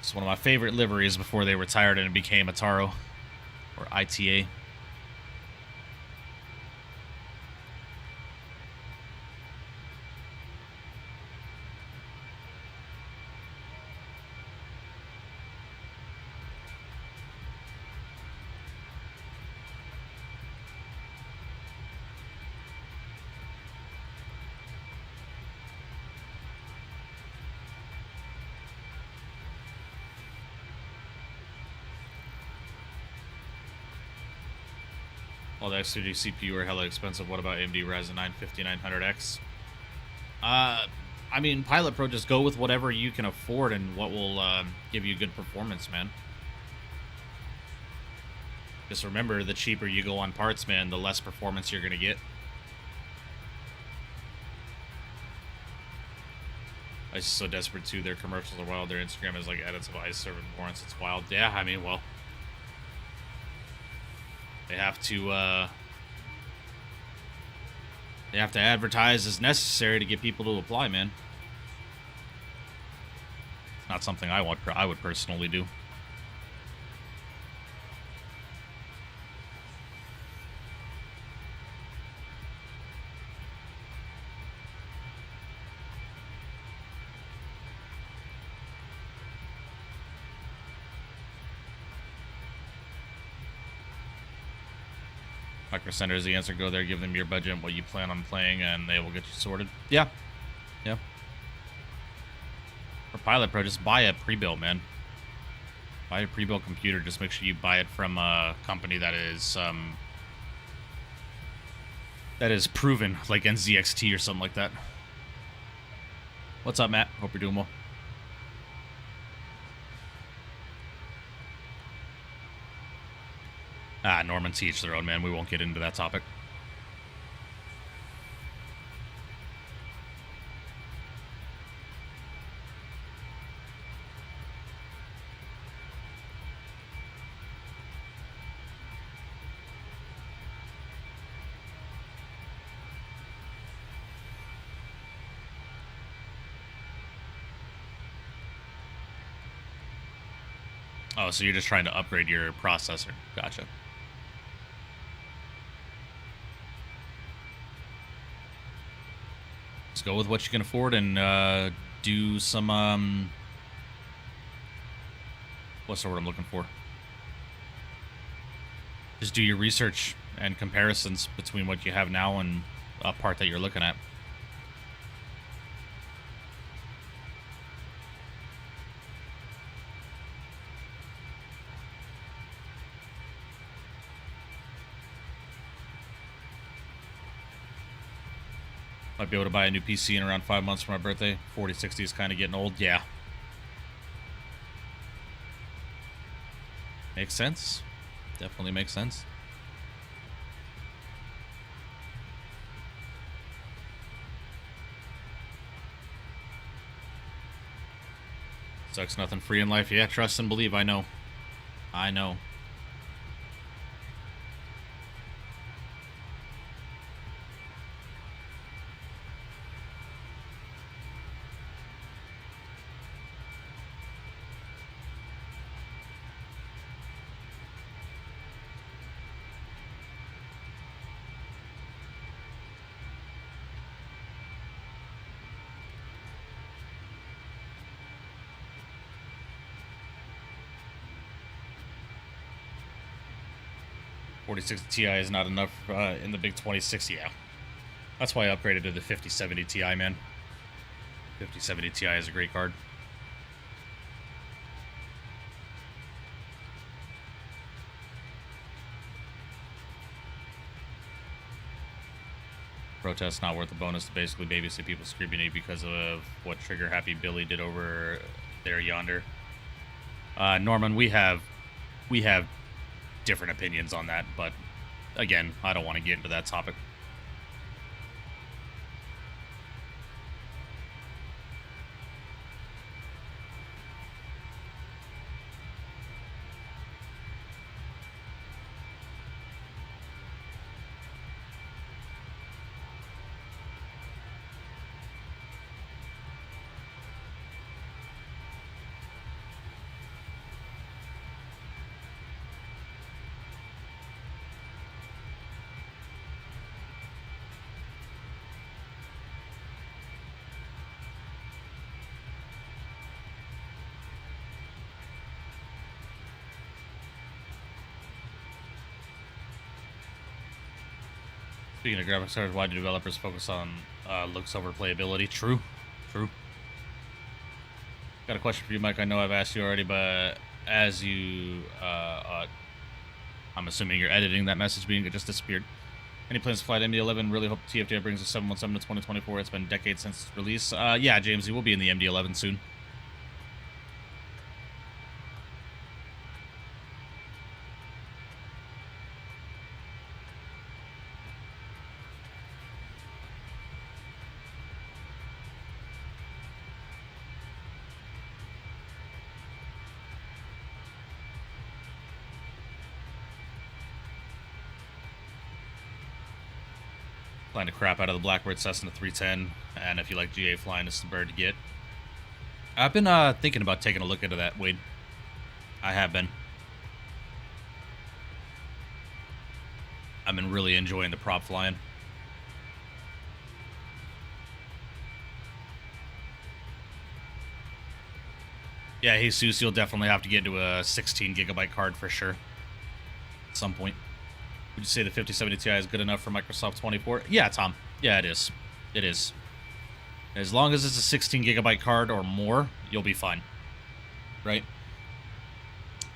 It's one of my favorite liveries before they retired and it became a Taro or ITA. All the X3D CPU are hella expensive. What about AMD Ryzen 9 5900X? I mean, Pilot Pro, just go with whatever you can afford and what will give you good performance, man. Just remember, the cheaper you go on parts, man, the less performance you're going to get. I'm just so desperate too. Their commercials are wild. Their Instagram is like edits of ice serving warrants. It's wild. Yeah, I mean, well, they have to advertise as necessary to get people to apply, man. It's not something I would personally do. Micro Center is the answer. Go there, give them your budget and what you plan on playing, and they will get you sorted. Yeah. Yeah. For Pilot Pro, just buy a pre-built, man. Buy a pre-built computer. Just make sure you buy it from a company that is proven, like NZXT or something like that. What's up, Matt? Hope you're doing well. Norman, to each their own, man. We won't get into that topic. Oh, so you're just trying to upgrade your processor. Gotcha. Just go with what you can afford and do some, what's the word I'm looking for? Just do your research and comparisons between what you have now and a part that you're looking at. Might be able to buy a new PC in around 5 months for my birthday. 4060 is kind of getting old. Yeah. Makes sense. Definitely makes sense. Sucks nothing free in life. Yeah, trust and believe. I know. I know. Ti is not enough in the big 2060. Yeah, that's why I upgraded to the 5070 Ti, man. 5070 Ti is a great card. Protest not worth the bonus to basically babysit people screaming at you because of what Trigger Happy Billy did over there yonder. Norman, we have different opinions on that, but again, I don't want to get into that topic. Speaking of graphics cards, why do developers focus on looks over playability? True. True. Got a question for you, Mike. I know I've asked you already, but as you I'm assuming you're editing that message being it just disappeared. Any plans to fly to MD-11? Really hope TFDI brings the 717 to 2024. It's been decades since its release. Yeah, James, we'll be in the MD-11 soon. Flying the crap out of the Blackbird Cessna 310, and if you like GA flying, it's the bird to get. I've been thinking about taking a look into that, Wade. I have been. I've been really enjoying the prop flying. Yeah, Jesus, you'll definitely have to get into a 16 gigabyte card for sure. At some point. Would you say the 5070 Ti is good enough for Microsoft 24? Yeah, Tom. Yeah, it is. It is. As long as it's a 16 gigabyte card or more, you'll be fine. Right?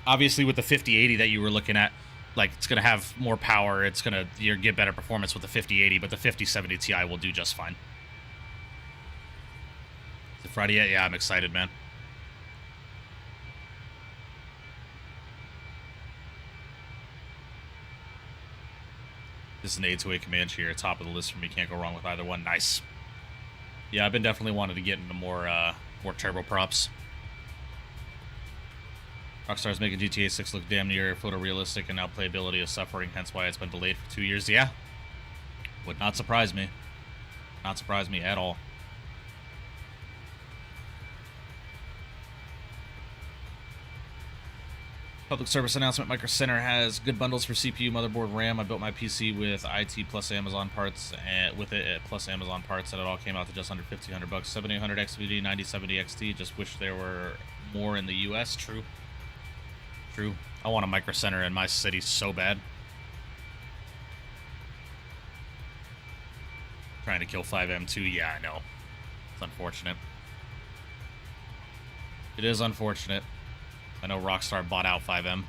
Obviously, with the 5080 that you were looking at, like, it's going to have more power. It's going to get better performance with the 5080, but the 5070 Ti will do just fine. Is it Friday yet? Yeah, I'm excited, man. This is an A2A Comanche here, top of the list for me. Can't go wrong with either one. Nice. Yeah, I've been definitely wanting to get into more turboprops. Rockstar's making GTA 6 look damn near photorealistic, and now playability is suffering, hence why it's been delayed for 2 years. Yeah. Would not surprise me. Not surprise me at all. Public service announcement, Micro Center has good bundles for CPU, motherboard, RAM. I built my PC with IT plus Amazon parts, and with it plus Amazon parts, and it all came out to just under $1,500. 7800 XVD, 9070 XT. Just wish there were more in the US. True. True. I want a Micro Center in my city so bad. Trying to kill 5M2. Yeah, I know. It's unfortunate. It is unfortunate. I know Rockstar bought out 5M.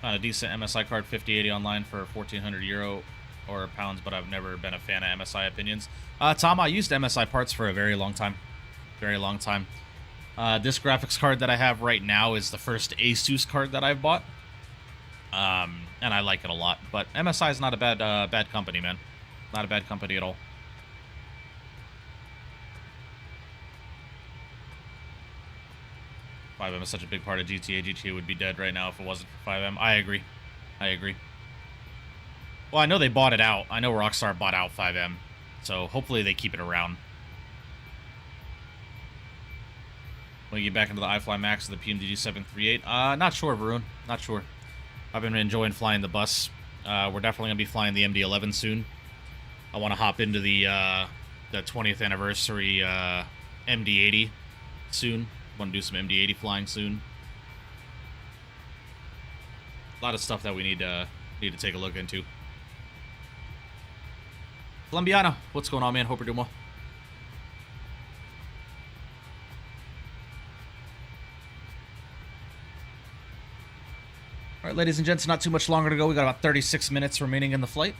Found a decent MSI card, 5080 online for 1,400 euro or pounds, but I've never been a fan of MSI opinions. Tom, I used MSI parts for a very long time. Very long time. This graphics card that I have right now is the first Asus card that I've bought. And I like it a lot. But MSI is not a bad company, man. Not a bad company at all. 5M is such a big part of GTA. GTA would be dead right now if it wasn't for 5M. I agree. I agree. Well, I know they bought it out. I know Rockstar bought out 5M. So hopefully they keep it around. When you get back into the iFly Max or the PMDG 738? Not sure, Varun. Not sure. I've been enjoying flying the bus. We're definitely going to be flying the MD-11 soon. I want to hop into the 20th anniversary MD-80 soon. Want to do some MD-80 flying soon. A lot of stuff that we need to take a look into. Colombiana, what's going on, man? Hope you're doing well. All right, ladies and gents, not too much longer to go. We got about 36 minutes remaining in the flight.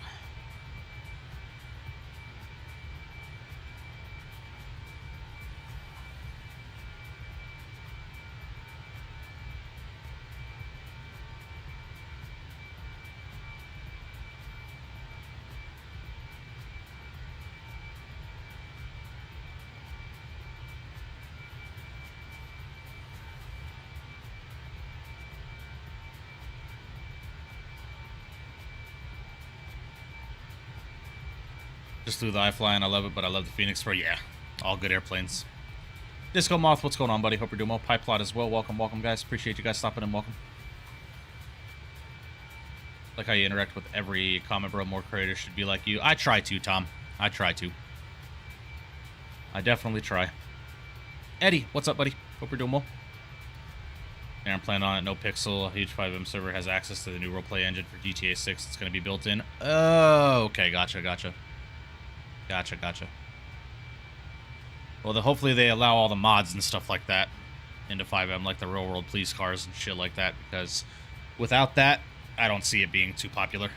Just through the iFly and I love it, but I love the Fenix for, yeah, all good airplanes. Disco Moth, what's going on, buddy? Hope you're doing well. Pipeplot as well. Welcome, welcome, guys. Appreciate you guys stopping in. Welcome. Like how you interact with every comment, bro. More creators should be like you. I try to, Tom. I try to. I definitely try. Eddie, what's up, buddy? Hope you're doing well. Yeah, I'm planning on it. No Pixel. A huge 5M server has access to the new roleplay engine for GTA 6. It's going to be built in. Oh, okay. Gotcha, gotcha. Gotcha, gotcha. Well, hopefully they allow all the mods and stuff like that into 5M, like the real world police cars and shit like that, because without that, I don't see it being too popular.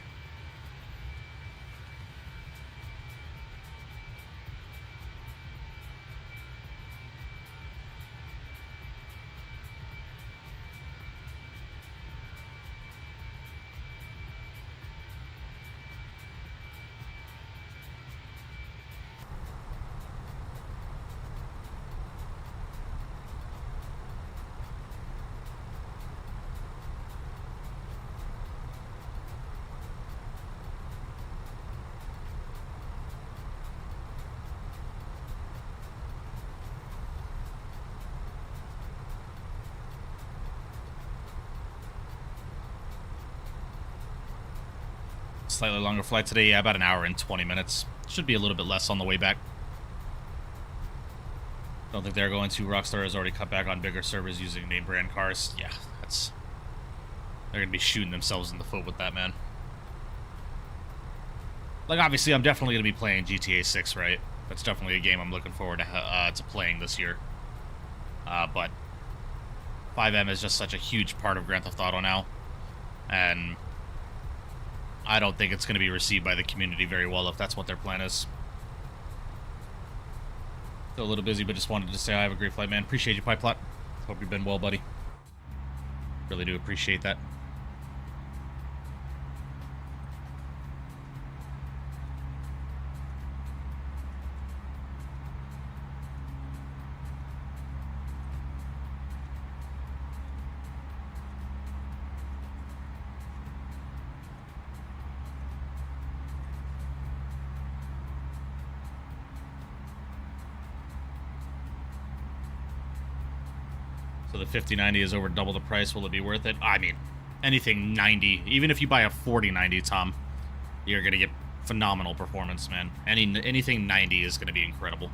Slightly longer flight today, yeah, about an hour and 20 minutes. Should be a little bit less on the way back. Don't think they're going to. Rockstar has already cut back on bigger servers using name brand cars. Yeah, that's... They're going to be shooting themselves in the foot with that, man. Like, obviously, I'm definitely going to be playing GTA 6, right? That's definitely a game I'm looking forward to playing this year. But 5M is just such a huge part of Grand Theft Auto now. And I don't think it's going to be received by the community very well if that's what their plan is. Still a little busy, but just wanted to say I have a great flight, man. Appreciate you, Pipe Plot. Hope you've been well, buddy. Really do appreciate that. So the 5090 is over double the price. Will it be worth it? I mean, anything 90, even if you buy a 4090, Tom, you're gonna get phenomenal performance, man. Anything 90 is gonna be incredible.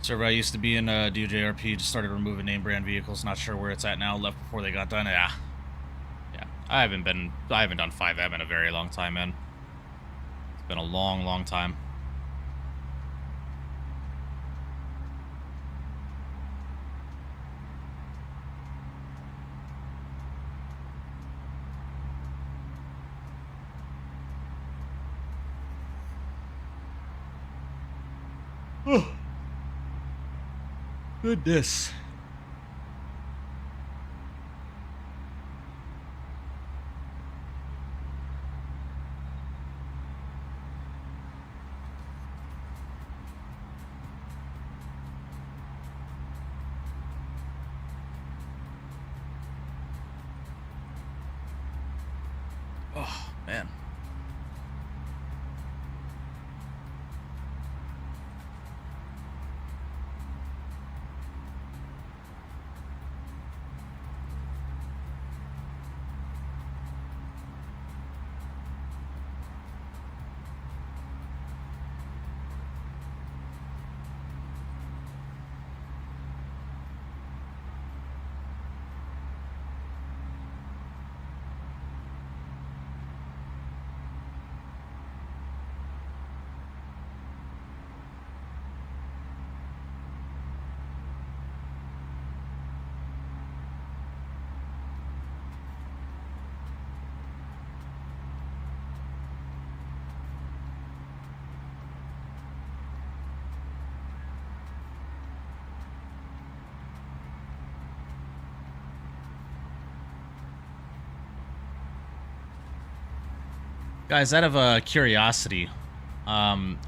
Server I used to be in DJRP just started removing name brand vehicles. Not sure where it's at now. Left before they got done. Yeah. I haven't done 5M in a very long time, man. It's been a long, long time. Goodness. Oh, man. Guys, out of curiosity,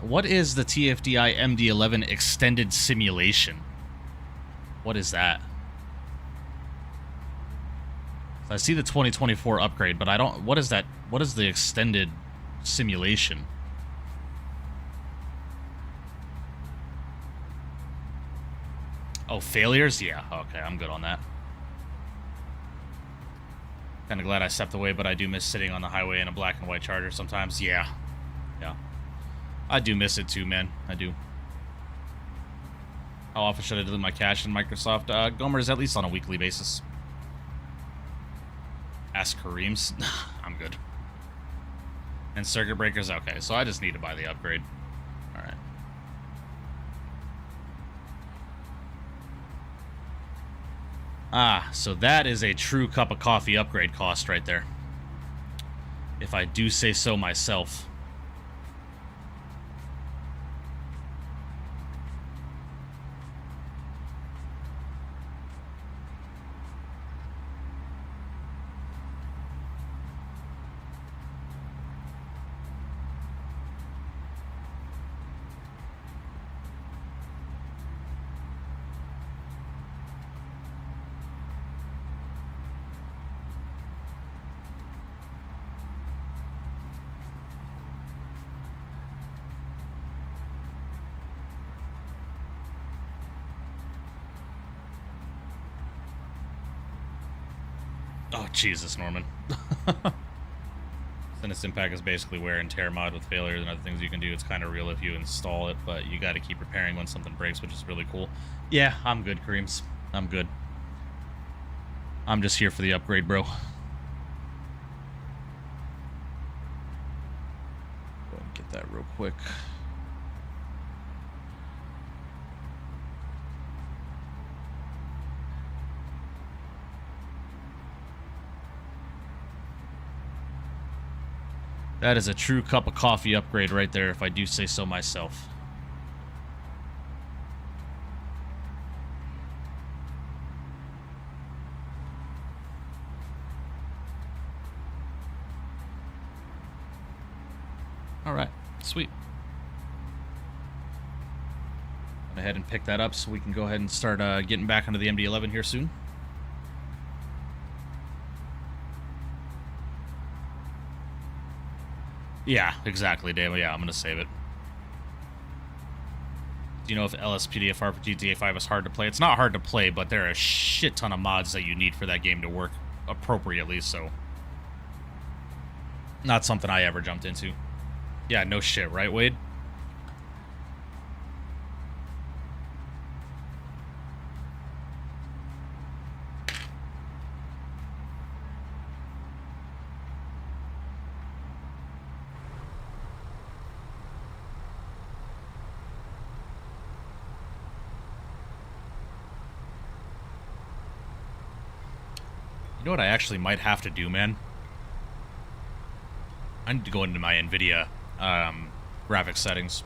what is the TFDI MD-11 extended simulation? What is that? I see the 2024 upgrade, but I don't... What is that? What is the extended simulation? Oh, failures? Yeah, okay, I'm good on that. Kind of glad I stepped away, but I do miss sitting on the highway in a black and white Charger sometimes. Yeah. I do miss it too, man. I do. How often should I delete my cache in Microsoft? Gomer's at least on a weekly basis. Ask Kareem's. I'm good. And circuit breakers? Okay, so I just need to buy the upgrade. Alright. Ah, so that is a true cup of coffee upgrade cost right there. If I do say so myself. Oh, Jesus, Norman. Sinus Impact is basically wear and tear mod with failures and other things you can do. It's kind of real if you install it, but you got to keep repairing when something breaks, which is really cool. Yeah, I'm good, Kareems. I'm good. I'm just here for the upgrade, bro. Go ahead and get that real quick. That is a true cup of coffee upgrade right there, if I do say so myself. Alright, sweet. Go ahead and pick that up so we can go ahead and start getting back into the MD-11 here soon. Yeah, exactly, Dave. Yeah, I'm going to save it. Do you know if LSPDFR for GTA 5 is hard to play? It's not hard to play, but there are a shit ton of mods that you need for that game to work appropriately, so... Not something I ever jumped into. Yeah, no shit, right, Wade? You know what I actually might have to do, man? I need to go into my NVIDIA graphics settings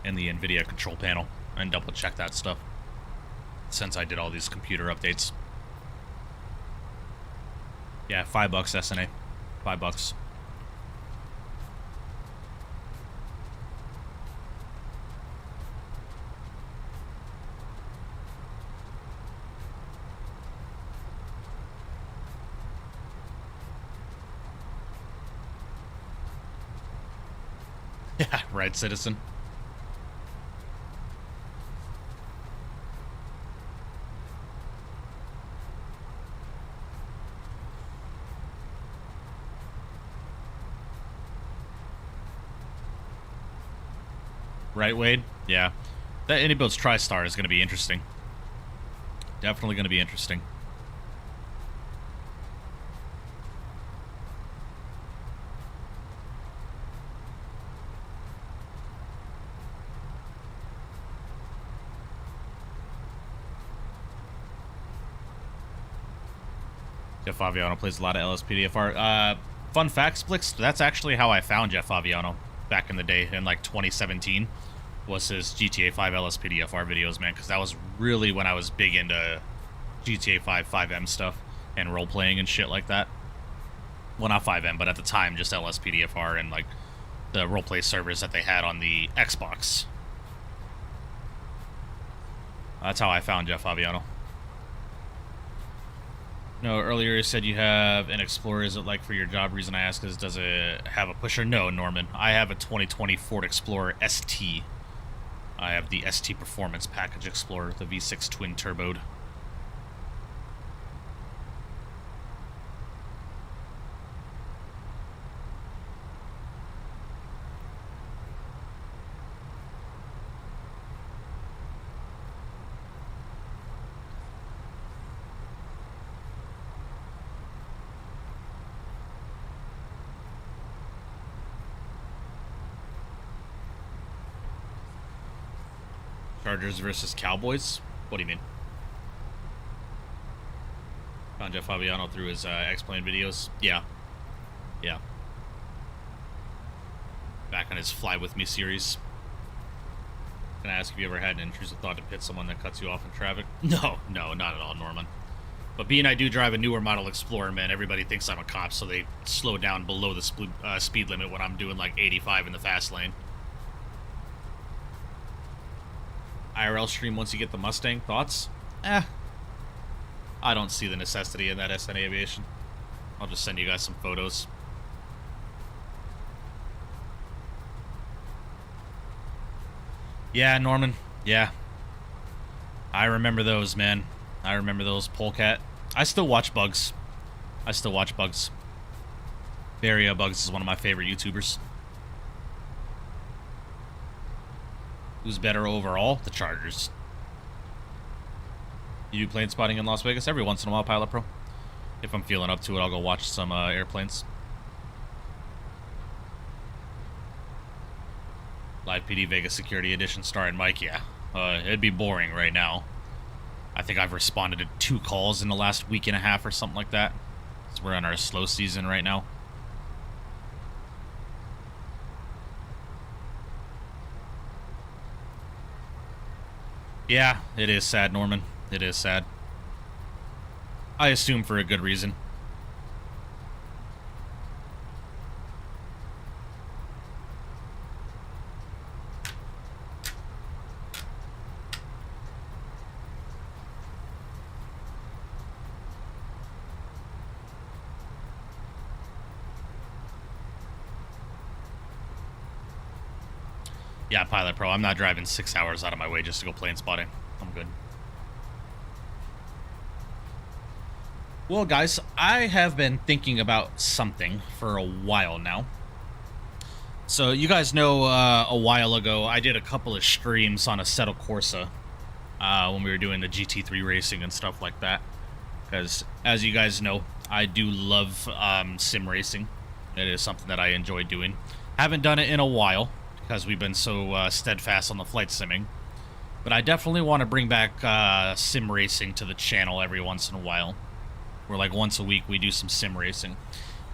in the NVIDIA control panel and double check that stuff since I did all these computer updates. Yeah, $5 SNA. $5. Yeah, right, citizen. Right, Wade? Yeah. That AnyBuilds TriStar is going to be interesting. Definitely going to be interesting. Jeff Faviano plays a lot of LSPDFR. Fun fact, Splix, that's actually how I found Jeff Faviano back in the day in like 2017. Was his GTA 5 LSPDFR videos, man, because that was really when I was big into GTA 5 5M stuff and role-playing and shit like that. Well, not 5M, but at the time, just LSPDFR and like the roleplay servers that they had on the Xbox. That's how I found Jeff Faviano. No, earlier you said you have an Explorer. Is it like for your job? Reason I ask is, does it have a pusher? No, Norman. I have a 2020 Ford Explorer ST. I have the ST Performance Package Explorer, the V6 twin turboed. Chargers versus Cowboys? What do you mean? Found Jeff Fabiano through his X-Plane videos. Yeah. Yeah. Back on his Fly With Me series. Can I ask if you ever had an intrusive thought to pit someone that cuts you off in traffic? No, not at all, Norman. But being I do drive a newer model Explorer, man, everybody thinks I'm a cop, so they slow down below the speed limit when I'm doing like 85 in the fast lane. IRL stream once you get the Mustang. Thoughts? I don't see the necessity in that SN Aviation. I'll just send you guys some photos. Yeah, Norman. Yeah. I remember those, man. I remember those. Polecat. I still watch Bugs. Barry Bugs is one of my favorite YouTubers. Who's better overall? The Chargers. You do plane spotting in Las Vegas? Every once in a while, Pilot Pro. If I'm feeling up to it, I'll go watch some airplanes. Live PD Vegas Security Edition starring Mike, yeah. It'd be boring right now. I think I've responded to 2 calls in the last week and a half or something like that. So we're on our slow season right now. Yeah, it is sad, Norman. It is sad. I assume for a good reason. Yeah, Pilot Pro, I'm not driving 6 hours out of my way just to go plane spotting. I'm good. Well, guys, I have been thinking about something for a while now. So, you guys know a while ago, I did a couple of streams on Assetto Corsa when we were doing the GT3 racing and stuff like that. Because, as you guys know, I do love sim racing. It is something that I enjoy doing. Haven't done it in a while, because we've been so steadfast on the flight simming. But I definitely want to bring back sim racing to the channel every once in a while. Where like once a week we do some sim racing.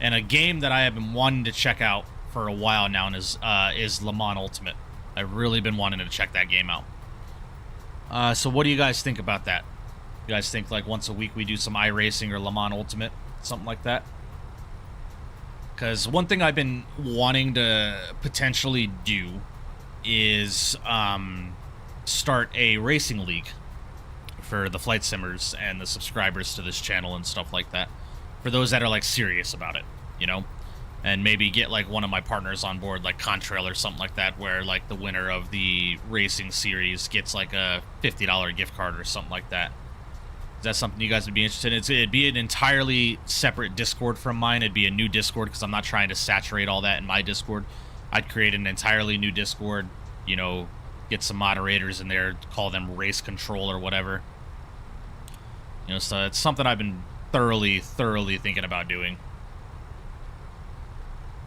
And a game that I have been wanting to check out for a while now is Le Mans Ultimate. I've really been wanting to check that game out. So what do you guys think about that? You guys think like once a week we do some iRacing or Le Mans Ultimate? Something like that? Because one thing I've been wanting to potentially do is start a racing league for the flight simmers and the subscribers to this channel and stuff like that. For those that are like serious about it, you know? And maybe get like one of my partners on board, like Contrail or something like that, where like the winner of the racing series gets like a $50 gift card or something like that. Is that something you guys would be interested in? It'd be an entirely separate Discord from mine. It'd be a new Discord because I'm not trying to saturate all that in my Discord. I'd create an entirely new Discord, you know, get some moderators in there, call them Race Control or whatever. You know, so it's something I've been thoroughly thinking about doing.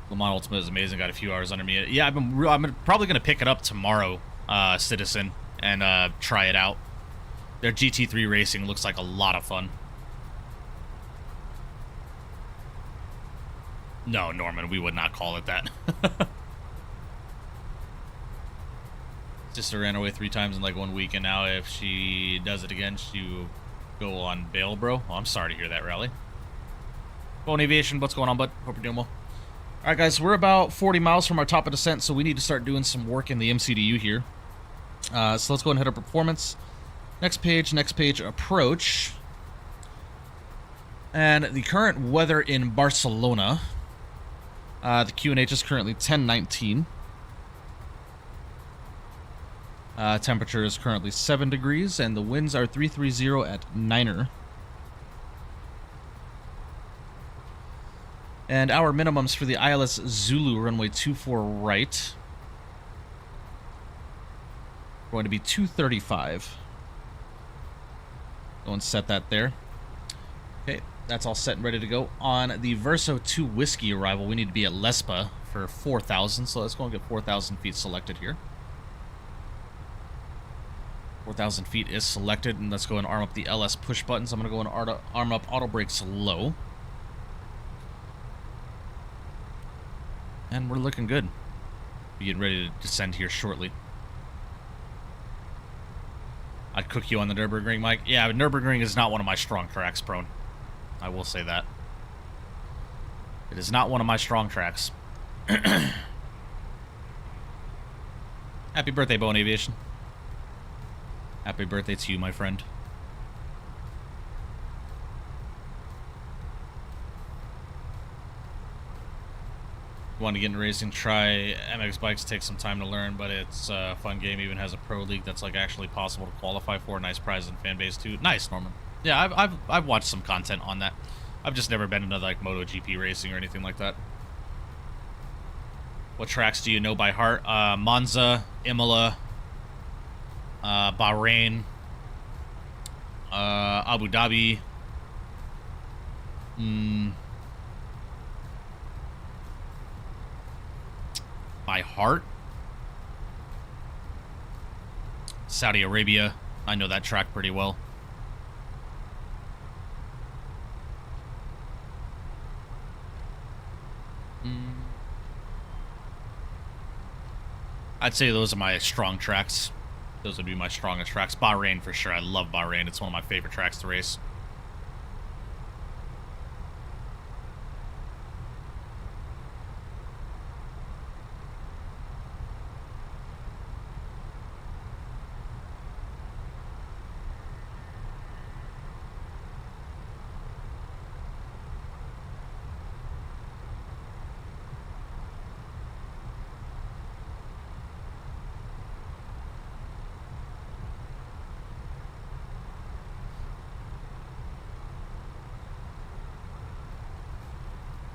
Le Mans Ultimate is amazing. Got a few hours under me. Yeah, I'm probably going to pick it up tomorrow, Citizen, and try it out. Their GT3 racing looks like a lot of fun. No, Norman, we would not call it that. Sister ran away 3 times in like 1 week, and now if she does it again, she will go on bail, bro. Oh, I'm sorry to hear that, Rally. Bone Aviation, what's going on, bud? Hope you're doing well. Alright, guys, we're about 40 miles from our top of descent, so we need to start doing some work in the MCDU here. So let's go ahead and hit our performance. Next page, approach. And the current weather in Barcelona. The QNH is currently 1019. Temperature is currently 7 degrees, and the winds are 330 at 9er. And our minimums for the ILS Zulu runway 24 right. Going to be 235. Go and set that there. Okay, that's all set and ready to go. On the Verso 2 Whiskey arrival, we need to be at Lespa for 4,000, so let's go and get 4,000 feet selected here. 4,000 feet is selected, and let's go and arm up the LS push buttons. I'm going to go and arm up auto brakes low. And we're looking good. We're getting ready to descend here shortly. I'd cook you on the Nürburgring, Mike. Yeah, but Nürburgring is not one of my strong tracks, Prone. I will say that. It is not one of my strong tracks. Happy birthday, Bone Aviation. Happy birthday to you, my friend. Want to get into racing, try MX Bikes. Take some time to learn, but it's a fun game. Even has a pro league that's like actually possible to qualify for. Nice prize and fan base too. Nice, Norman. Yeah, I've watched some content on that. I've just never been into like MotoGP racing or anything like that. What tracks do you know by heart? Monza, Imola, Bahrain, Abu Dhabi. By heart? Saudi Arabia. I know that track pretty well. I'd say those are my strong tracks. Those would be my strongest tracks. Bahrain for sure. I love Bahrain. It's one of my favorite tracks to race.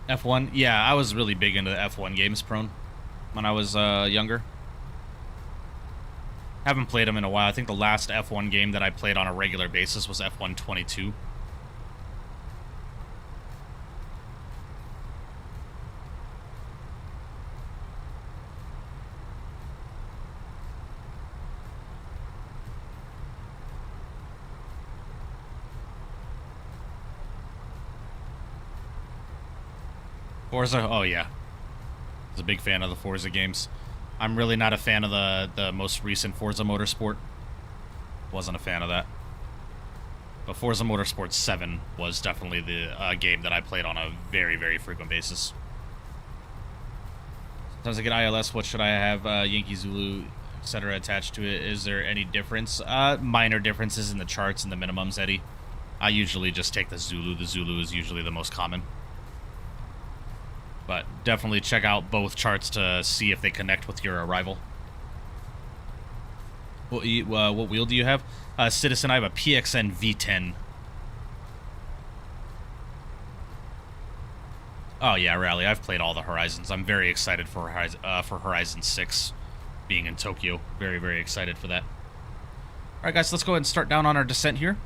F1? Yeah, I was really big into the F1 games, Prone, when I was younger. Haven't played them in a while. I think the last F1 game that I played on a regular basis was F1 22. Forza? Oh, yeah. I was a big fan of the Forza games. I'm really not a fan of the most recent Forza Motorsport. Wasn't a fan of that. But Forza Motorsport 7 was definitely the game that I played on a very, very frequent basis. Sometimes I get ILS. What should I have? Yankee, Zulu, etc. attached to it. Is there any difference? Minor differences in the charts and the minimums, Eddie. I usually just take the Zulu. The Zulu is usually the most common. But definitely check out both charts to see if they connect with your arrival. What wheel do you have? Citizen, I have a PXN V10. Oh yeah, Rally. I've played all the Horizons. I'm very excited for Horizon 6 being in Tokyo. Very, very excited for that. All right, guys, let's go ahead and start down on our descent here.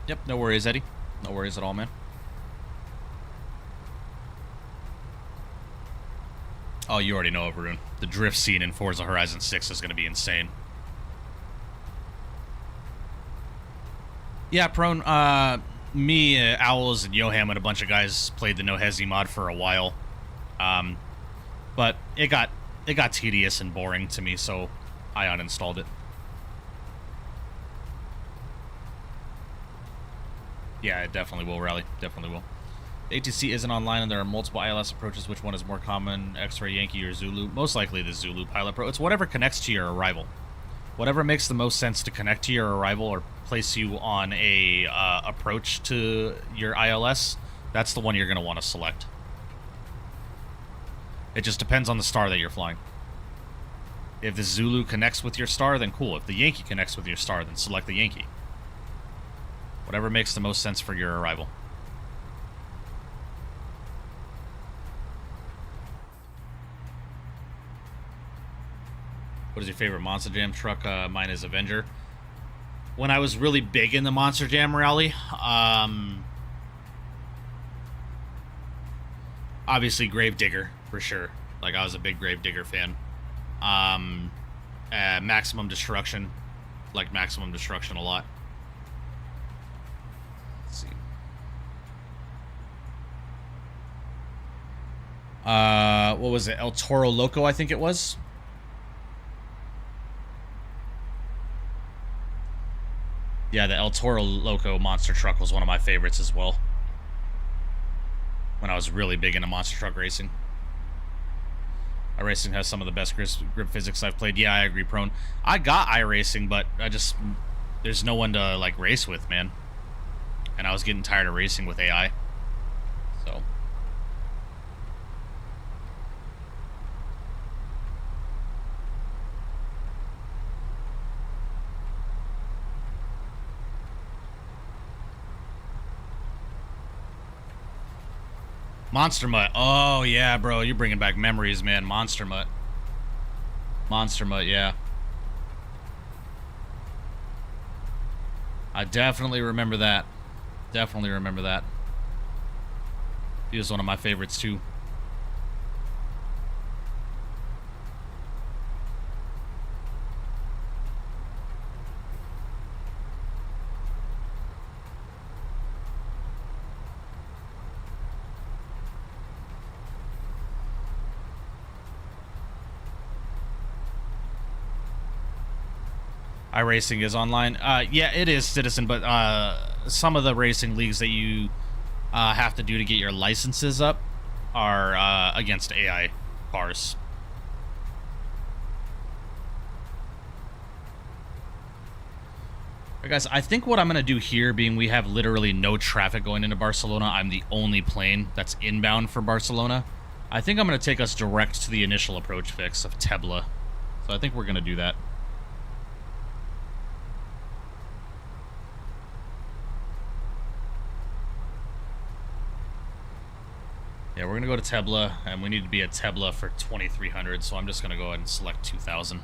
Yep, no worries, Eddie. No worries at all, man. Oh, you already know it, Varun. The drift scene in Forza Horizon 6 is going to be insane. Yeah, Prone, me, Owls, and Yoham and a bunch of guys played the No Hesi mod for a while. But it got tedious and boring to me, so I uninstalled it. Yeah, it definitely will, Rally. Definitely will. The ATC isn't online, and there are multiple ILS approaches. Which one is more common, X-Ray, Yankee, or Zulu? Most likely the Zulu Pilot Pro. It's whatever connects to your arrival. Whatever makes the most sense to connect to your arrival or place you on a approach to your ILS, that's the one you're going to want to select. It just depends on the star that you're flying. If the Zulu connects with your star, then cool. If the Yankee connects with your star, then select the Yankee. Whatever makes the most sense for your arrival. What is your favorite Monster Jam truck? Mine is Avenger. When I was really big in the Monster Jam rally, Obviously, Gravedigger for sure. Like I was a big Gravedigger fan. Maximum Destruction, like Maximum Destruction a lot. Let's see. What was it? El Toro Loco, I think it was. Yeah, the El Toro Loco monster truck was one of my favorites as well. When I was really big into monster truck racing. iRacing has some of the best grip physics I've played. Yeah, I agree, Prone. I got iRacing, but there's no one to, like, race with, man. And I was getting tired of racing with AI. So. Monster Mutt. Oh, yeah, bro. You're bringing back memories, man. Monster Mutt. Monster Mutt, yeah. I definitely remember that. Definitely remember that. He was one of my favorites, too. iRacing is online. Yeah, it is, Citizen, but some of the racing leagues that you have to do to get your licenses up are against AI cars. Right, guys, I think what I'm going to do here, being we have literally no traffic going into Barcelona, I'm the only plane that's inbound for Barcelona. I think I'm going to take us direct to the initial approach fix of Tebla. So I think we're going to do that. Yeah, we're going to go to Tebla, and we need to be at Tebla for 2300, so I'm just going to go ahead and select 2000.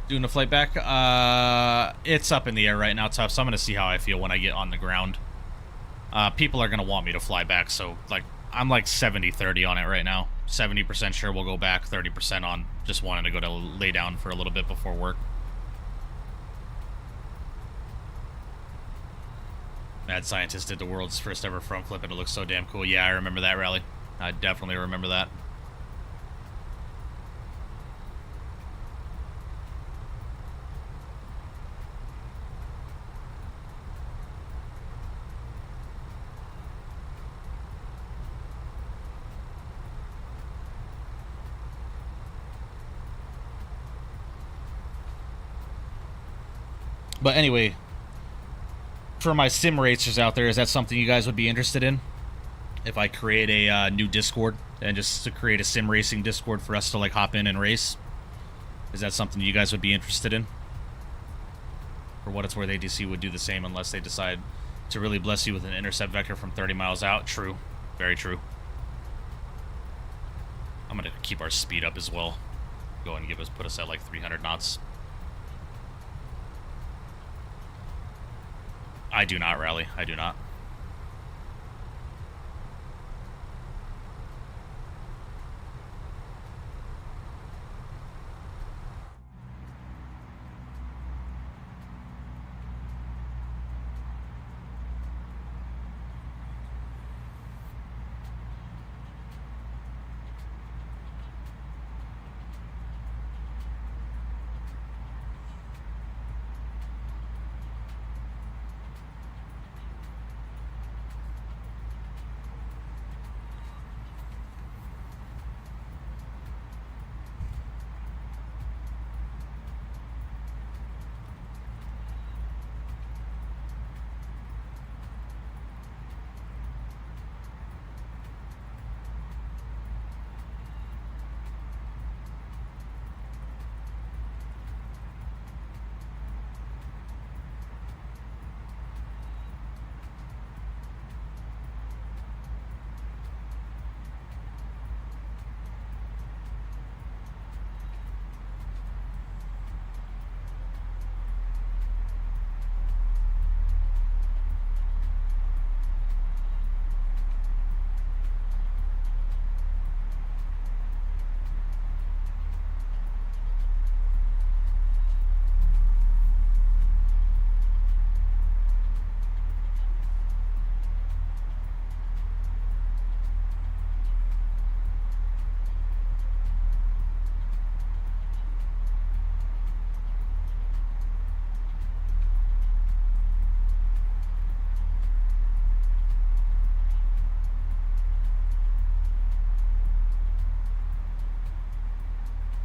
Doing a flight back? It's up in the air right now, tough, so I'm going to see how I feel when I get on the ground. People are going to want me to fly back, so like I'm like 70-30 on it right now. 70% sure we'll go back, 30% on just wanting to go to lay down for a little bit before work. Mad Scientist did the world's first ever front flip and it looks so damn cool. Yeah, I remember that rally. I definitely remember that. But anyway, for my sim racers out there, is that something you guys would be interested in? If I create a new Discord and just to create a sim racing Discord for us to like hop in and race, is that something you guys would be interested in? For what it's worth, ADC would do the same unless they decide to really bless you with an intercept vector from 30 miles out. True, very true. I'm gonna keep our speed up as well. Go and put us at like 300 knots. I do not rally. I do not.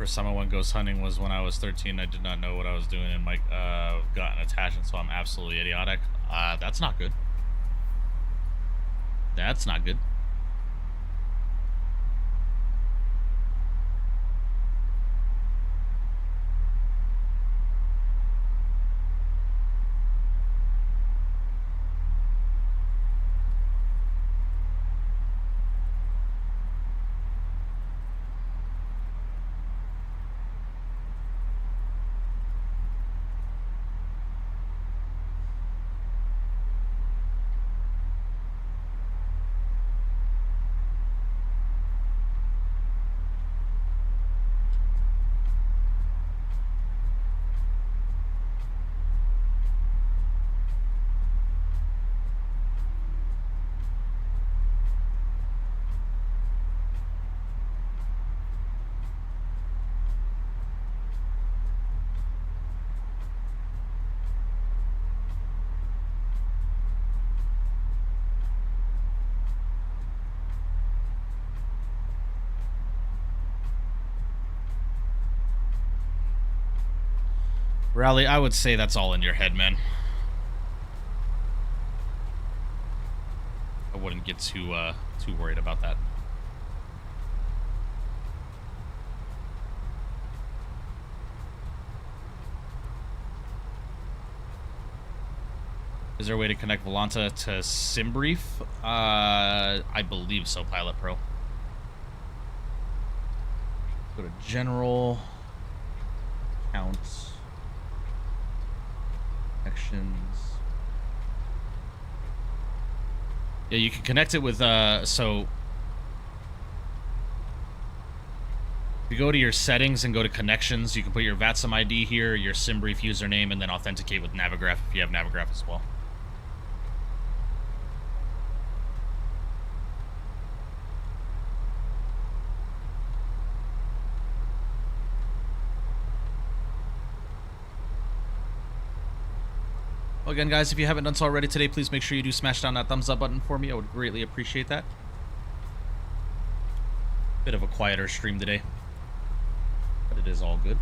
First time I went ghost hunting was when I was 13. I did not know what I was doing and Mike got an attachment, so I'm absolutely idiotic. That's not good. That's not good. Rally, I would say that's all in your head, man. I wouldn't get too worried about that. Is there a way to connect Volanta to SimBrief? I believe so, Pilot Pro. Go to General, Accounts, Connections. Yeah, you can connect it with, so if you go to your settings and go to connections, you can put your VATSIM ID here, your SimBrief username, and then authenticate with Navigraph if you have Navigraph as well. Well, again, guys, if you haven't done so already today, please make sure you do smash down that thumbs up button for me. I would greatly appreciate that. Bit of a quieter stream today, but it is all good.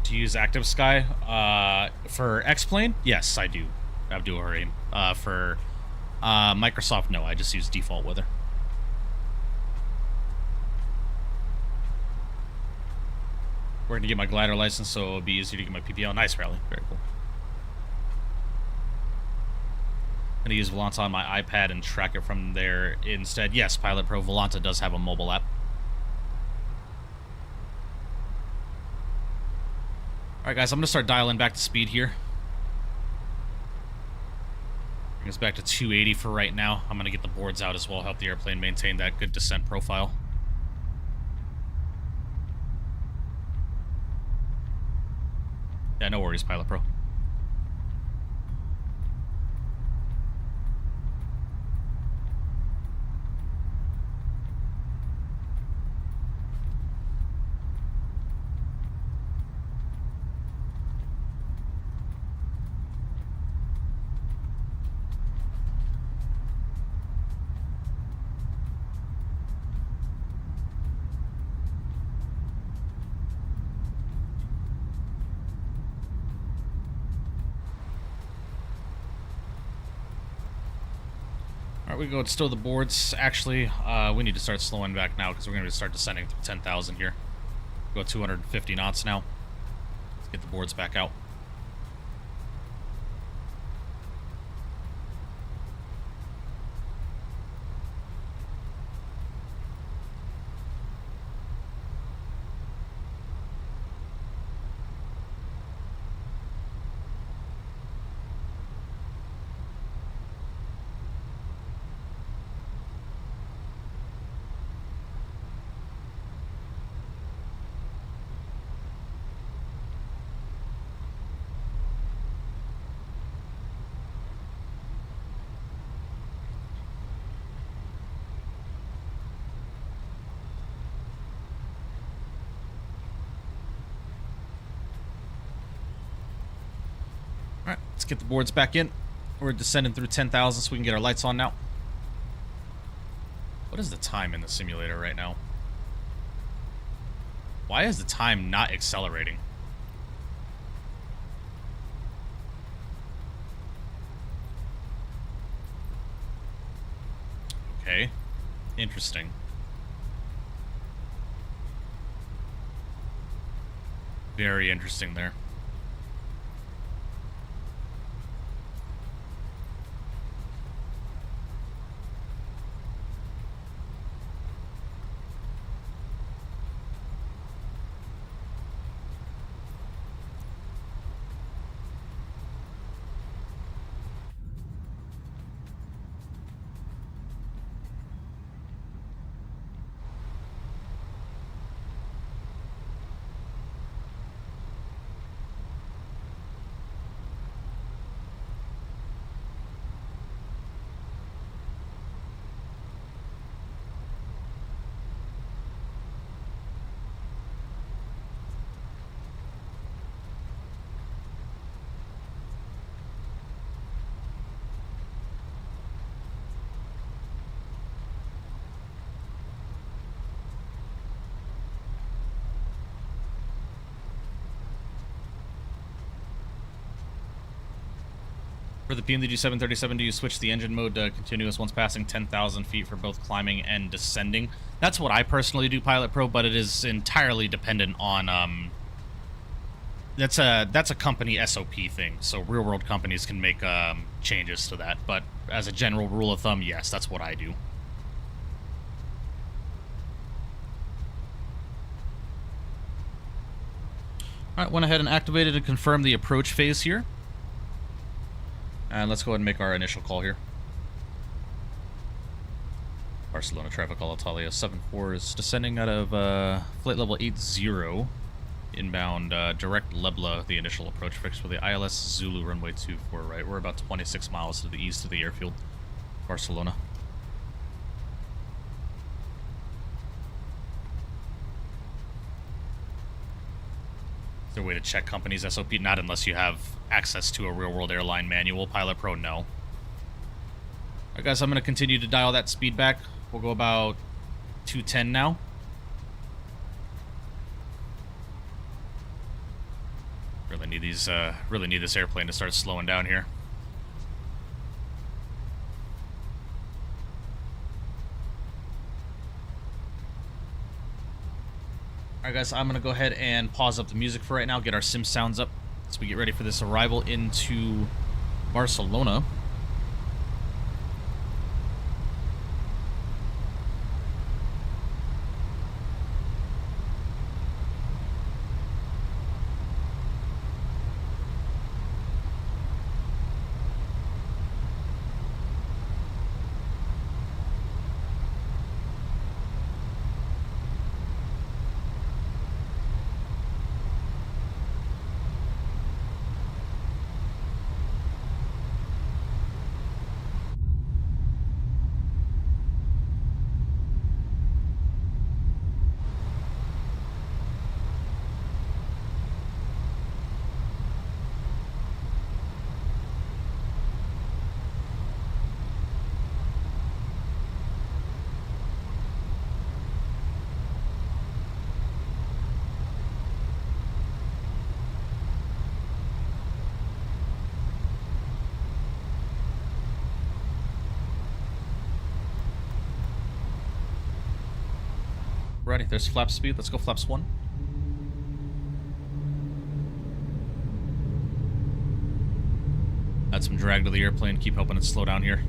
To use Active Sky for X-Plane? Yes, I do. Abdul-Harim. For Microsoft, no. I just use default weather. We're going to get my glider license, so it'll be easier to get my PPL. Nice, Rally. Very cool. I'm going to use Volanta on my iPad and track it from there instead. Yes, Pilot Pro Volanta does have a mobile app. Alright guys, I'm going to start dialing back the speed here. Bring us back to 280 for right now. I'm going to get the boards out as well, help the airplane maintain that good descent profile. Yeah, no worries, Pilot Pro. We go and stow the boards. Actually, we need to start slowing back now because we're going to start descending through 10,000 here. Go 250 knots now. Get the boards back out. Alright, let's get the boards back in. We're descending through 10,000 so we can get our lights on now. What is the time in the simulator right now? Why is the time not accelerating? Okay. Interesting. Very interesting there. For the PMDG 737, do you switch the engine mode to continuous once passing 10,000 feet for both climbing and descending? That's what I personally do, Pilot Pro, but it is entirely dependent on, that's a company SOP thing, so real-world companies can make changes to that, but as a general rule of thumb, yes, that's what I do. Alright, went ahead and activated and confirmed the approach phase here. And let's go ahead and make our initial call here. Barcelona traffic, Alitalia 74 is descending out of flight level 80, inbound direct Lebla, the initial approach fix for the ILS Zulu runway 24 right. We're about 26 miles to the east of the airfield, Barcelona. Is there a way to check companies' SOP? Not unless you have access to a real-world airline manual. Pilot Pro, no. Alright guys, I'm going to continue to dial that speed back. We'll go about 210 now. Really need this airplane to start slowing down here. Alright guys, I'm going to go ahead and pause up the music for right now, get our sim sounds up as we get ready for this arrival into Barcelona. Ready, there's flap speed. Let's go flaps 1. Add some drag to the airplane, keep helping it slow down here.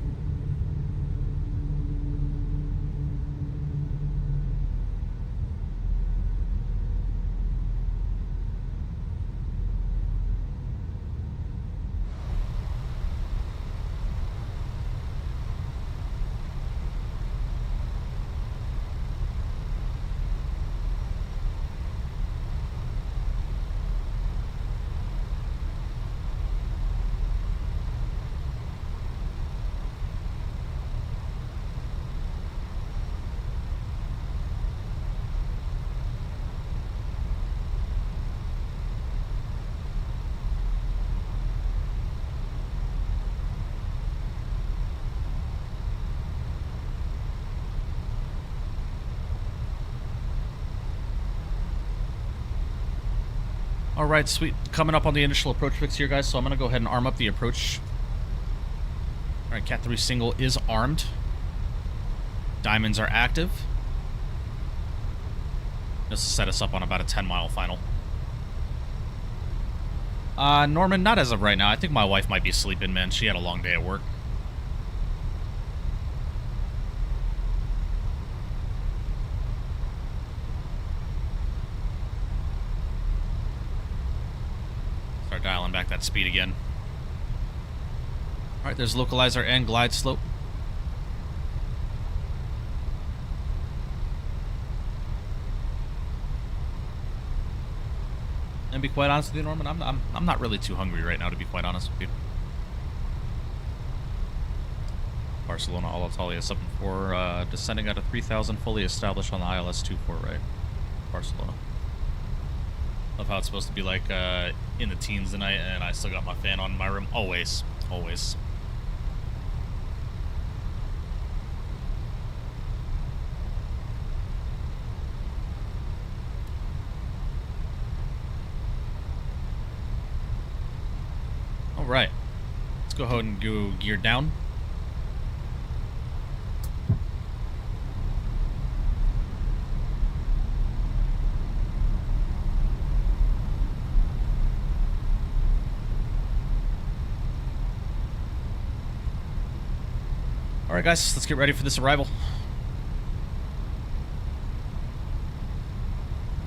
Alright, sweet. Coming up on the initial approach fix here, guys, so I'm going to go ahead and arm up the approach. Alright, Cat 3 single is armed. Diamonds are active. This will set us up on about a 10-mile final. Norman, not as of right now. I think my wife might be sleeping, man. She had a long day at work. Start dialing back that speed again. Alright, there's localizer and glide slope. And be quite honest with you, Norman, I'm not really too hungry right now, to be quite honest with you. Barcelona, Alitalia, 74, descending out of 3,000, fully established on the ILS 24, right? Barcelona. Love how it's supposed to be like in the teens tonight, and I still got my fan on in my room. Always, always. Alright, let's go ahead and go gear down. Alright guys, let's get ready for this arrival.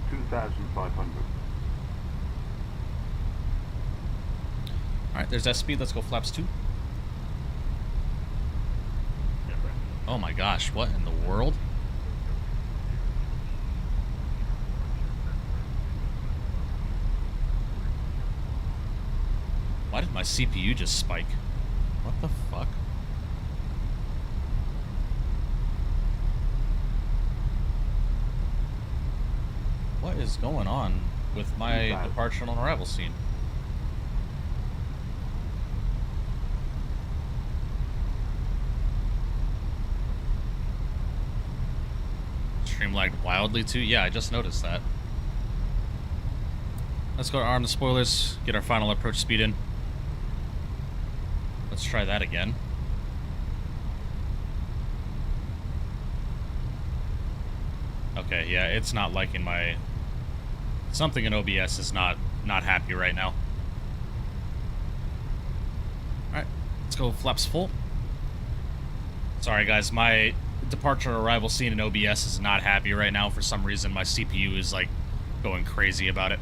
2,500. Alright, there's that speed. Let's go flaps 2. Oh my gosh, what in the world? Why did my CPU just spike? What the fuck? What is going on with my departure on arrival scene? Stream lagged wildly too? Yeah, I just noticed that. Let's go arm the spoilers, get our final approach speed in. Let's try that again. Okay, yeah, it's not liking my... Something in OBS is not happy right now. Alright, let's go flaps full. Sorry guys, my departure arrival scene in OBS is not happy right now. For some reason, my CPU is like going crazy about it.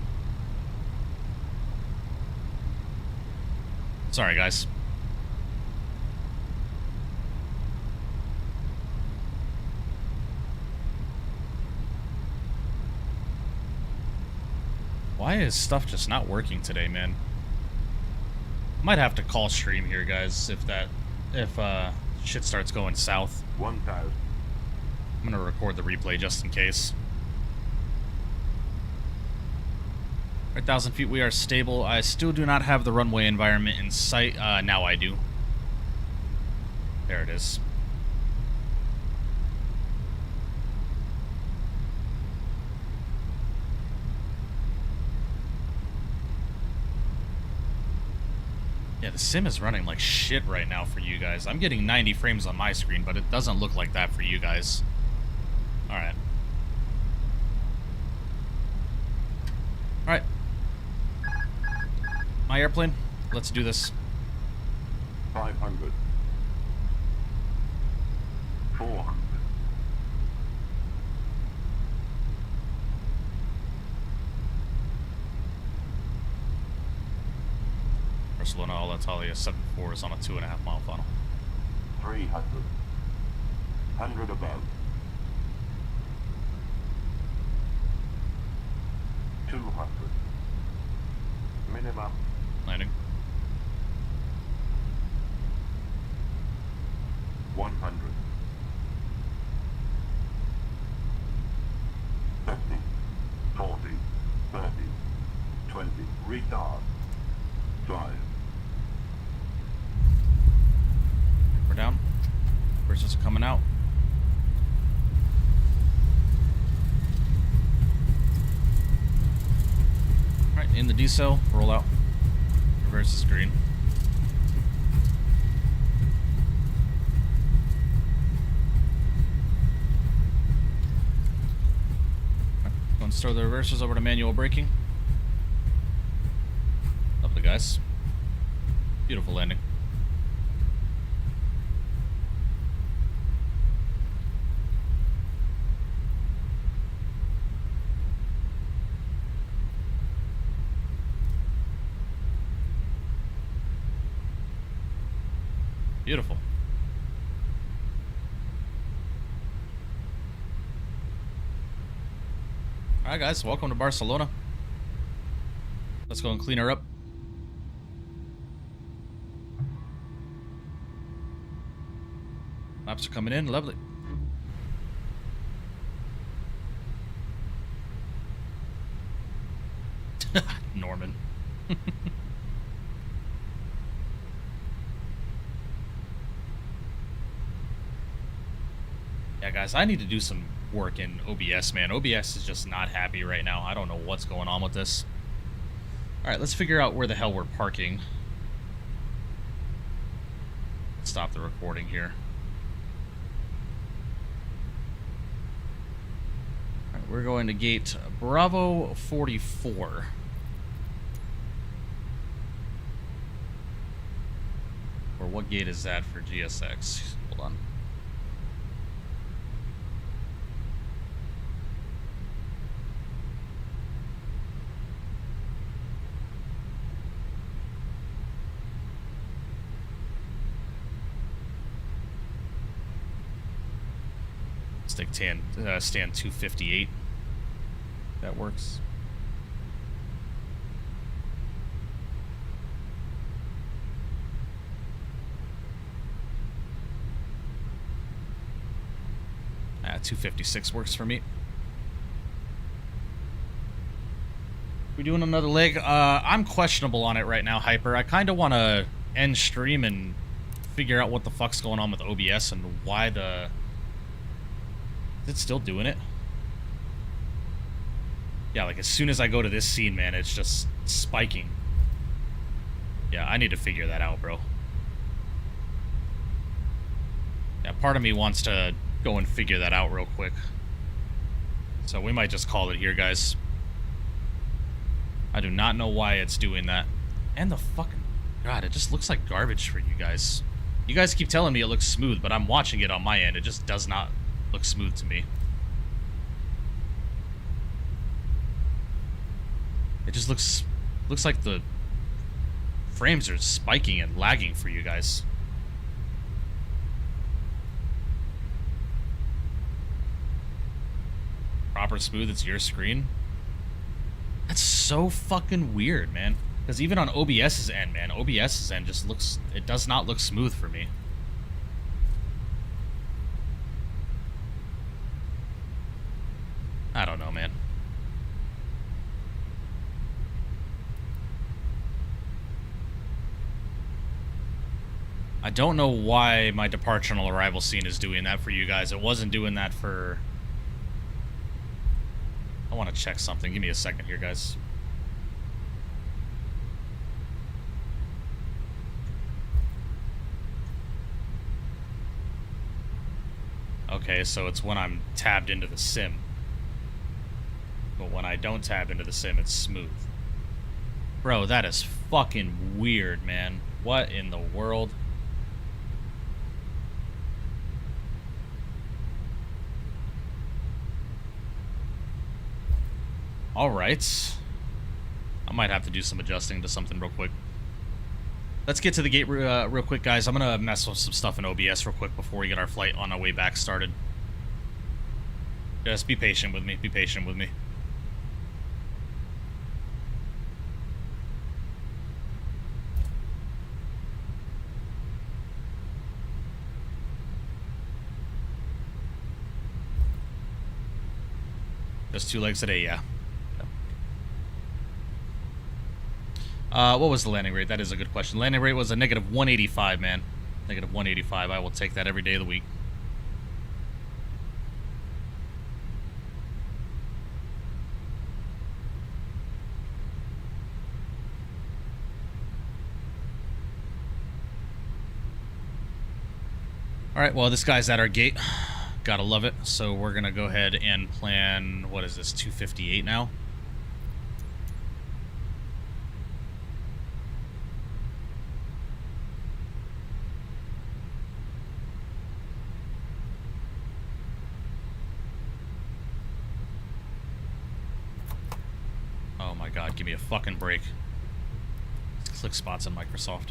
Sorry guys. Why is stuff just not working today, man? Might have to call stream here, guys, if shit starts going south. 1,000. I'm gonna record the replay just in case. 1,000 feet, we are stable. I still do not have the runway environment in sight. Now I do. There it is. Yeah, the sim is running like shit right now for you guys. I'm getting 90 frames on my screen, but it doesn't look like that for you guys. Alright. Alright. My airplane, let's do this. 500. 400. Barcelona, Alitalia 74 is on a 2.5 mile funnel. 300. 100 above. 200. Minimum. Landing. 100. 50. 40. 30. 20. Retard. 5. We're down. Persons are coming out. Alright, in the decel, roll out. Reverse is green. Right, go and throw the reversers over to manual braking. Lovely, guys. Beautiful landing. Beautiful. Alright guys, welcome to Barcelona. Let's go and clean her up. Maps are coming in, lovely. Norman. Yeah, guys, I need to do some work in OBS, man. OBS is just not happy right now. I don't know what's going on with this. Alright, let's figure out where the hell we're parking. Stop the recording here. Alright, we're going to gate Bravo 44. Or what gate is that for GSX? Hold on. Stick stand 258. That works. Ah, 256 works for me. We doing another leg? I'm questionable on it right now, Hyper. I kind of want to end stream and figure out what the fuck's going on with OBS and why the... Is it still doing it? Yeah, like as soon as I go to this scene, man, it's just spiking. Yeah, I need to figure that out, bro. Yeah, part of me wants to go and figure that out real quick. So we might just call it here, guys. I do not know why it's doing that. And the fucking... God, it just looks like garbage for you guys. You guys keep telling me it looks smooth, but I'm watching it on my end. It just does not look smooth to me. It just looks like the frames are spiking and lagging for you guys. Proper smooth, it's your screen. That's so fucking weird, man. Because even on OBS's end, man, OBS's end just looks... It does not look smooth for me. I don't know, man. I don't know why my departure and arrival scene is doing that for you guys. It wasn't doing that for... I want to check something. Give me a second here, guys. Okay, so it's when I'm tabbed into the sim. But when I don't tab into the sim, it's smooth. Bro, that is fucking weird, man. What in the world? All right. I might have to do some adjusting to something real quick. Let's get to the gate real quick, guys. I'm going to mess with some stuff in OBS real quick before we get our flight on our way back started. Just be patient with me. Be patient with me. Just 2 legs today, yeah. What was the landing rate? That is a good question. Landing rate was a negative 185, man. Negative 185. I will take that every day of the week. Alright, well, this guy's at our gate. Gotta love it. So we're gonna go ahead and plan, what is this, 258 now? Oh my god, give me a fucking break. Click spots in Microsoft.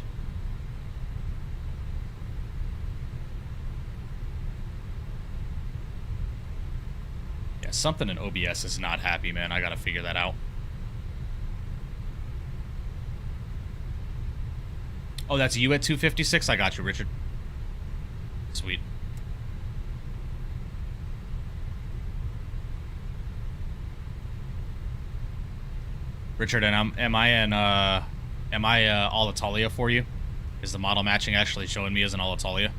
Something in OBS is not happy, man. I gotta figure that out. Oh, that's you at 256? I got you, Richard. Sweet. Richard, and am I Alitalia for you? Is the model matching actually showing me as an Alitalia?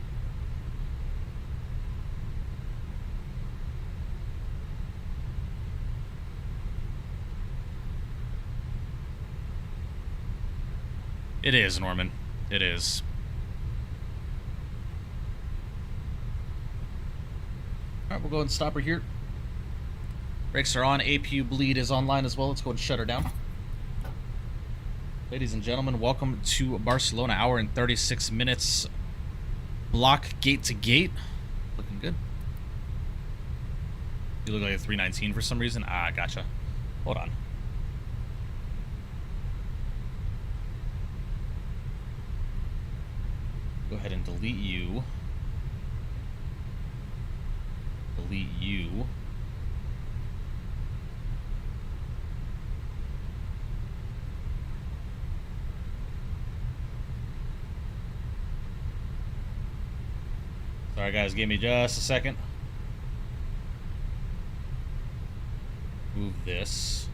It is, Norman. It is. Alright, we'll go and stop her here. Brakes are on. APU bleed is online as well. Let's go and shut her down. Ladies and gentlemen, welcome to Barcelona. Hour and 36 minutes. Block gate to gate. Looking good. You look like a 319 for some reason. Ah, gotcha. Hold on. Go ahead and delete you. Delete you. Sorry guys, give me just a second. Move this.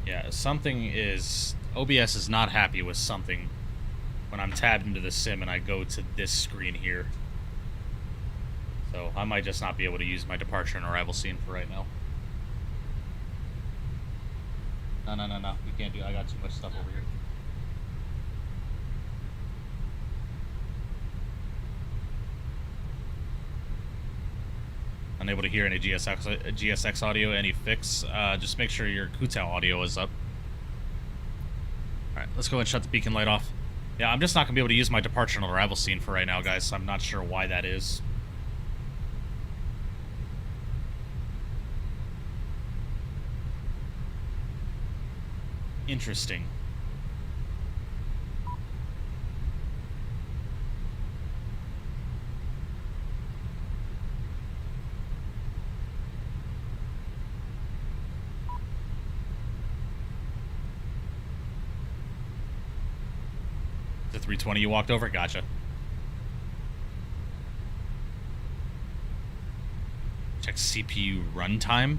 Yeah, something is... OBS is not happy with something when I'm tabbed into the sim and I go to this screen here. So I might just not be able to use my departure and arrival scene for right now. No. We can't do it. I got too much stuff over here. Unable to hear any GSX audio, any fix. Just make sure your Kutao audio is up. Alright, let's go and shut the beacon light off. Yeah, I'm just not going to be able to use my departure and arrival scene for right now, guys, so I'm not sure why that is. Interesting. The 320 you walked over? Gotcha. Check CPU runtime.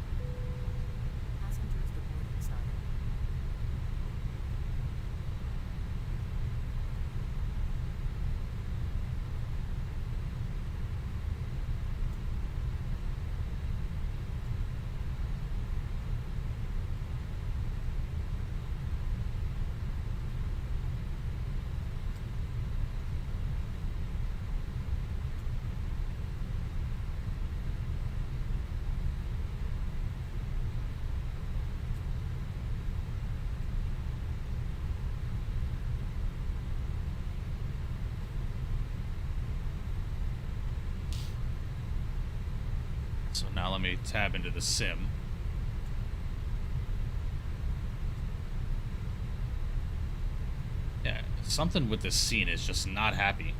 So now let me tab into the sim. Yeah, something with this scene is just not happy.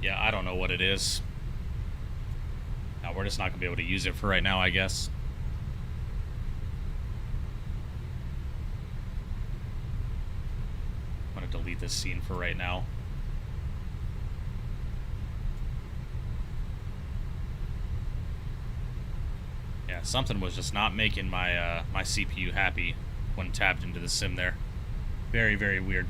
Yeah, I don't know what it is. Now, we're just not going to be able to use it for right now, I guess. I'm going to delete this scene for right now. Yeah, something was just not making my my CPU happy when tabbed into the sim there. Very, very weird.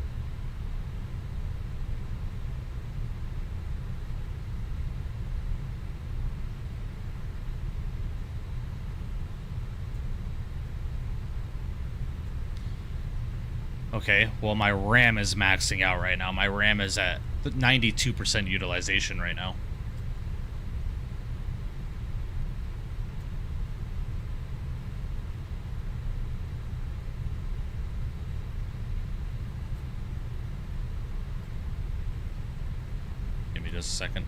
Okay, well, my RAM is maxing out right now. My RAM is at 92% utilization right now. Give me just a second.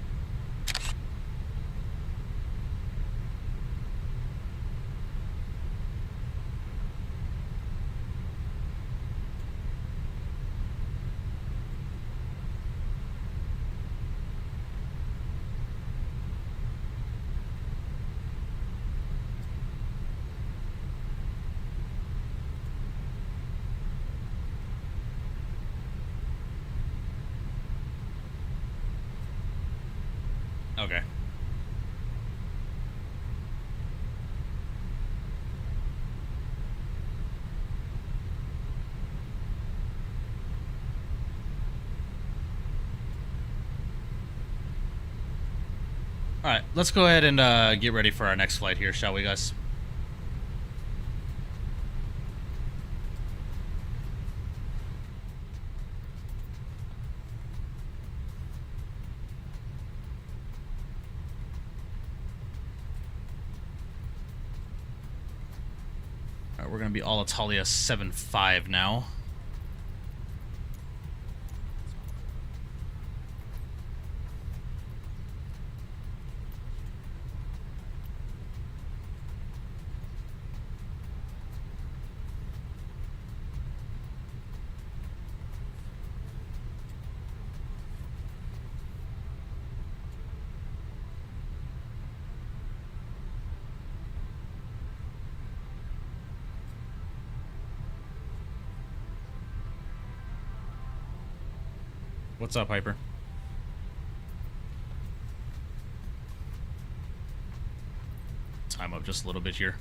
Okay. Alright, let's go ahead and get ready for our next flight here, shall we, guys? Alright, we're going to be Alitalia 7.5 now. What's up, Hyper? Time up just a little bit here.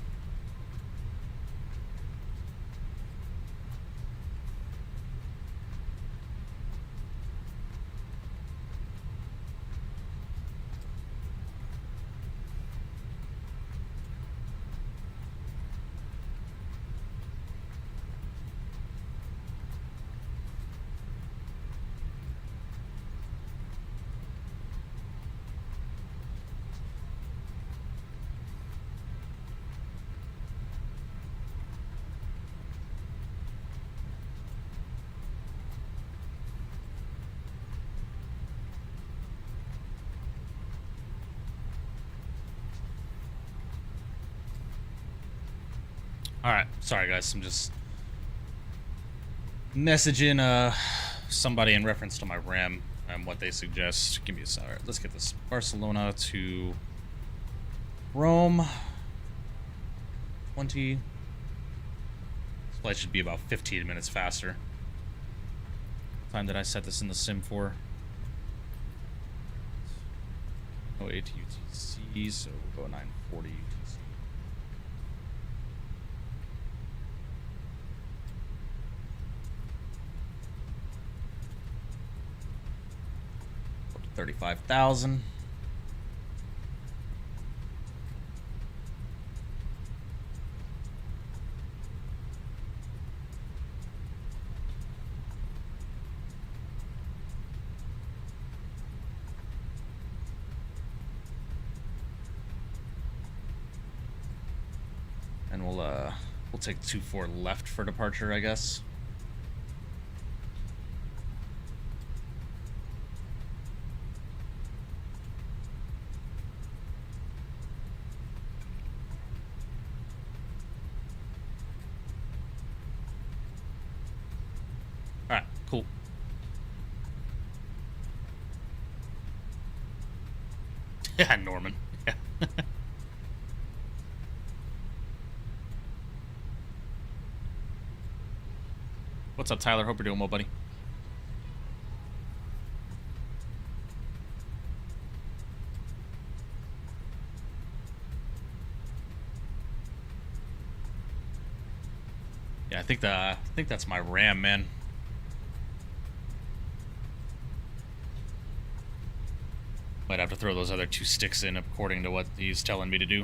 Alright, sorry guys, I'm just messaging somebody in reference to my RAM and what they suggest. Give me a second. Alright, let's get this. Barcelona to Rome. 20. This flight should be about 15 minutes faster. What time did I set this in the sim for? Oh, 8 UTC, so we'll go 940 UTC. Go to 35,000. And we'll take 24 left for departure, I guess. Alright, cool. Yeah, Norman. Yeah. What's up, Tyler? Hope you're doing well, buddy. Yeah, I think that's my RAM, man. Might have to throw those other 2 sticks in according to what he's telling me to do.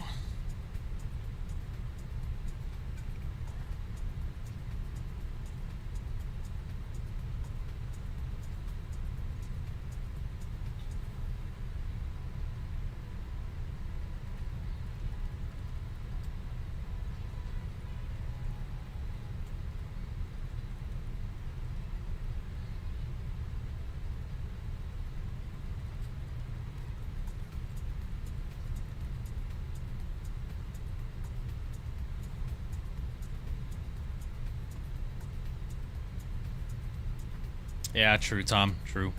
Yeah, true, Tom. True.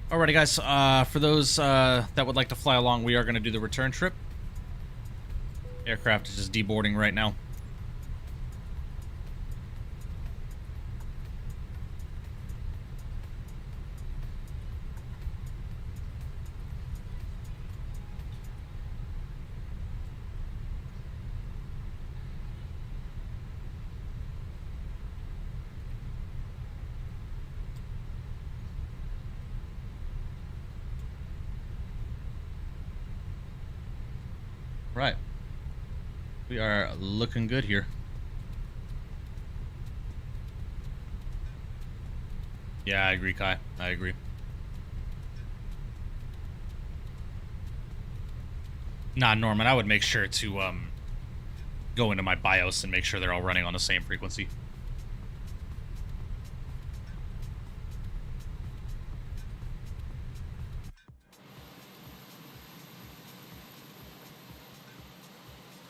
Alrighty, guys. For those that would like to fly along, we are going to do the return trip. Aircraft is just deboarding right now. Right. We are looking good here. Yeah, I agree, Kai. I agree. Nah, Norman, I would make sure to go into my BIOS and make sure they're all running on the same frequency.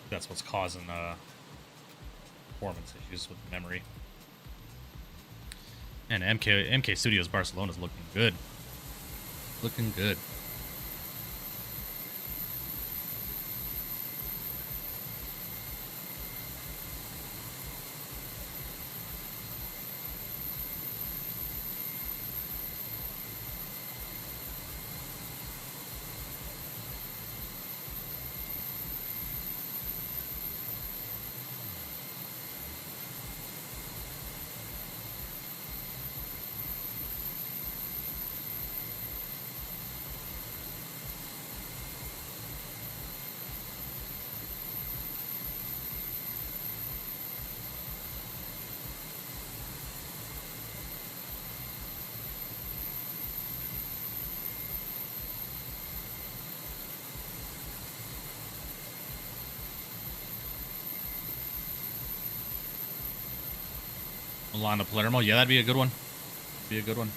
That's what's causing performance issues with memory. And MK Studios Barcelona is looking good. Looking good. Milano Palermo. Yeah, that'd be a good one. Be a good one.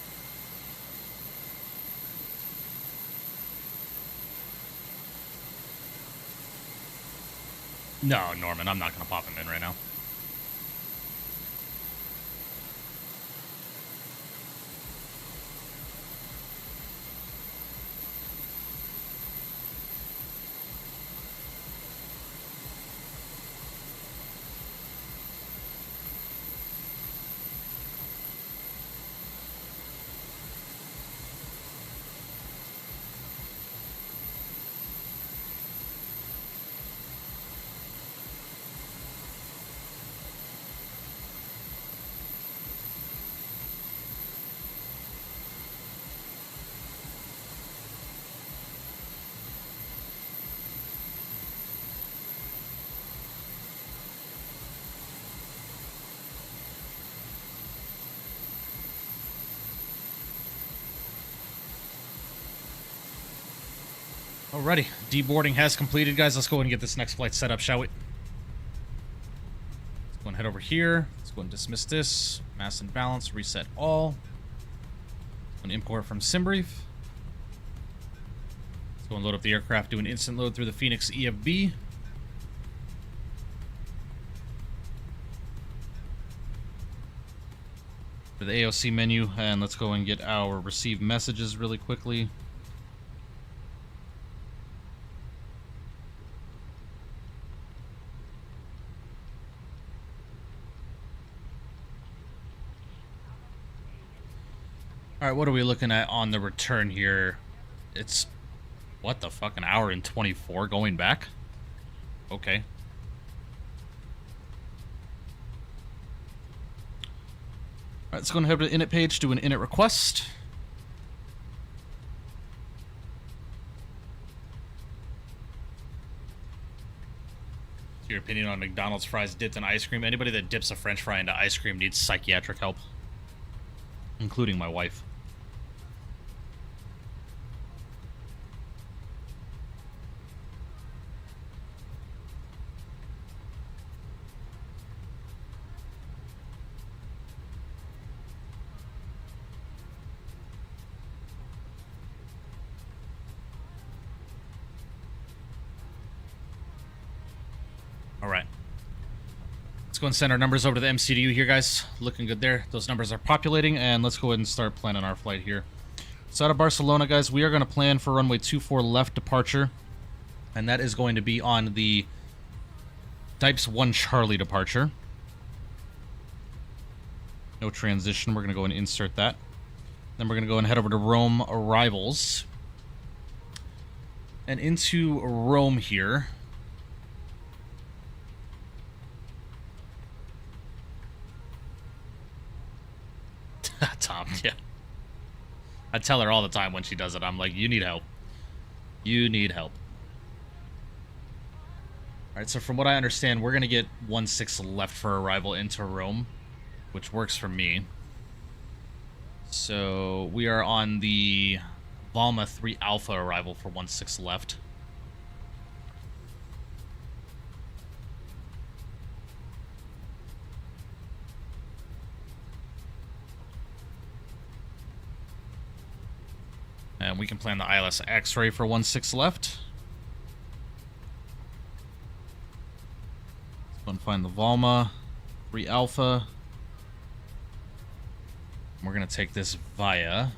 No, Norman, I'm not going to pop him in right now. Alrighty, deboarding has completed, guys. Let's go and get this next flight set up, shall we? Let's go and head over here. Let's go and dismiss this. Mass and balance, reset all. Let's go and import from SimBrief. Let's go and load up the aircraft, do an instant load through the Fenix EFB. To the AOC menu, and let's go and get our received messages really quickly. Alright, what are we looking at on the return here? It's, what the fuck, an hour and 24 going back? Okay. Alright, let's go and head to the init page, do an init request. What's your opinion on McDonald's fries dipped in ice cream? Anybody that dips a french fry into ice cream needs psychiatric help. Including my wife. Alright. Let's go and send our numbers over to the MCDU here, guys. Looking good there. Those numbers are populating, and let's go ahead and start planning our flight here. So out of Barcelona, guys, we are going to plan for runway 24 left departure. And that is going to be on the Dipes 1 Charlie departure. No transition. We're going to go and insert that. Then we're going to go and head over to Rome arrivals. And into Rome here. Tom, yeah. I tell her all the time when she does it. I'm like, you need help. You need help. Alright, so from what I understand, we're going to get 1-6 left for arrival into Rome, which works for me. So we are on the Valma 3 Alpha arrival for 1-6 left. And we can plan the ILS X-ray for 1-6 left. Let's go and find the Valma 3 Alpha. We're going to take this via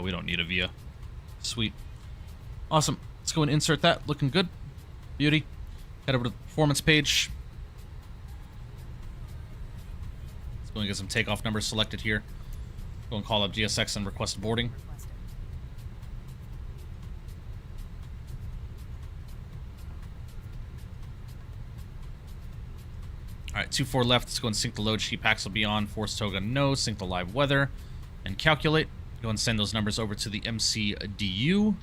we don't need a via. Sweet. Awesome. Let's go and insert that. Looking good. Beauty. Head over to the performance page. Let's go and get some takeoff numbers selected here. Go and call up GSX and request boarding. Alright, 2-4 left. Let's go and sync the load sheet. Packs will be on. Force toga no. Sync the live weather. And calculate. Go and send those numbers over to the MCDU.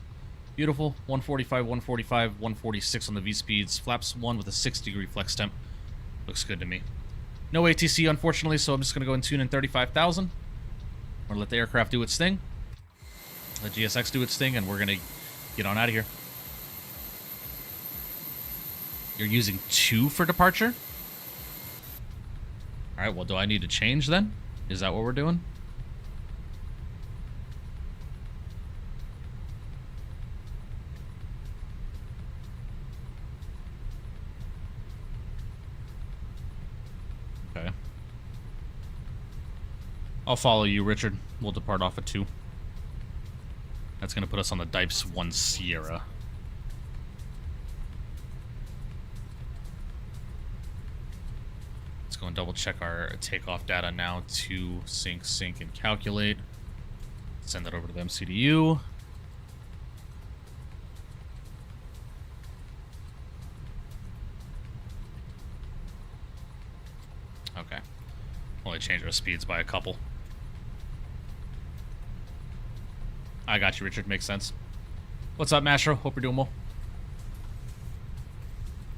Beautiful. 145, 145, 146 on the V-speeds. Flaps 1 with a 6-degree flex temp. Looks good to me. No ATC, unfortunately, so I'm just going to go and tune in 35,000. We're going to let the aircraft do its thing. Let GSX do its thing, and we're going to get on out of here. You're using 2 for departure? Alright, well, do I need to change then? Is that what we're doing? Okay. I'll follow you, Richard. We'll depart off at 2. That's going to put us on the Dipes 1 Sierra. Let's go and double check our takeoff data now to sync, and calculate. Send that over to the MCDU. Okay. Only change our speeds by a couple. I got you, Richard. Makes sense. What's up, Mastro? Hope you're doing well.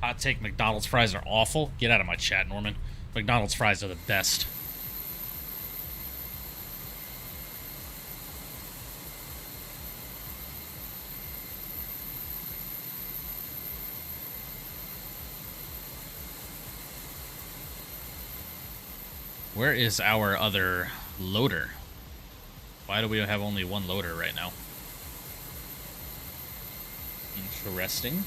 Hot take, McDonald's fries are awful. Get out of my chat, Norman. McDonald's fries are the best. Where is our other loader? Why do we have only one loader right now? Interesting.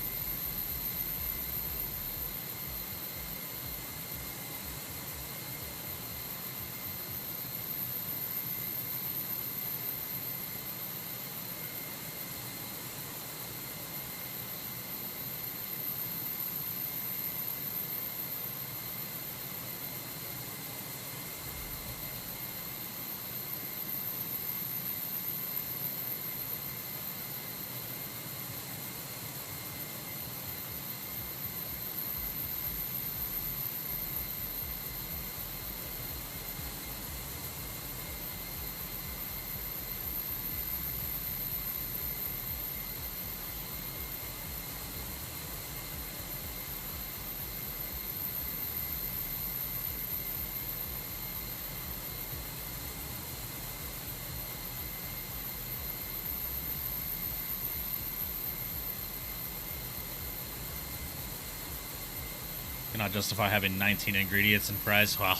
Cannot justify having 19 ingredients in fries. Wow.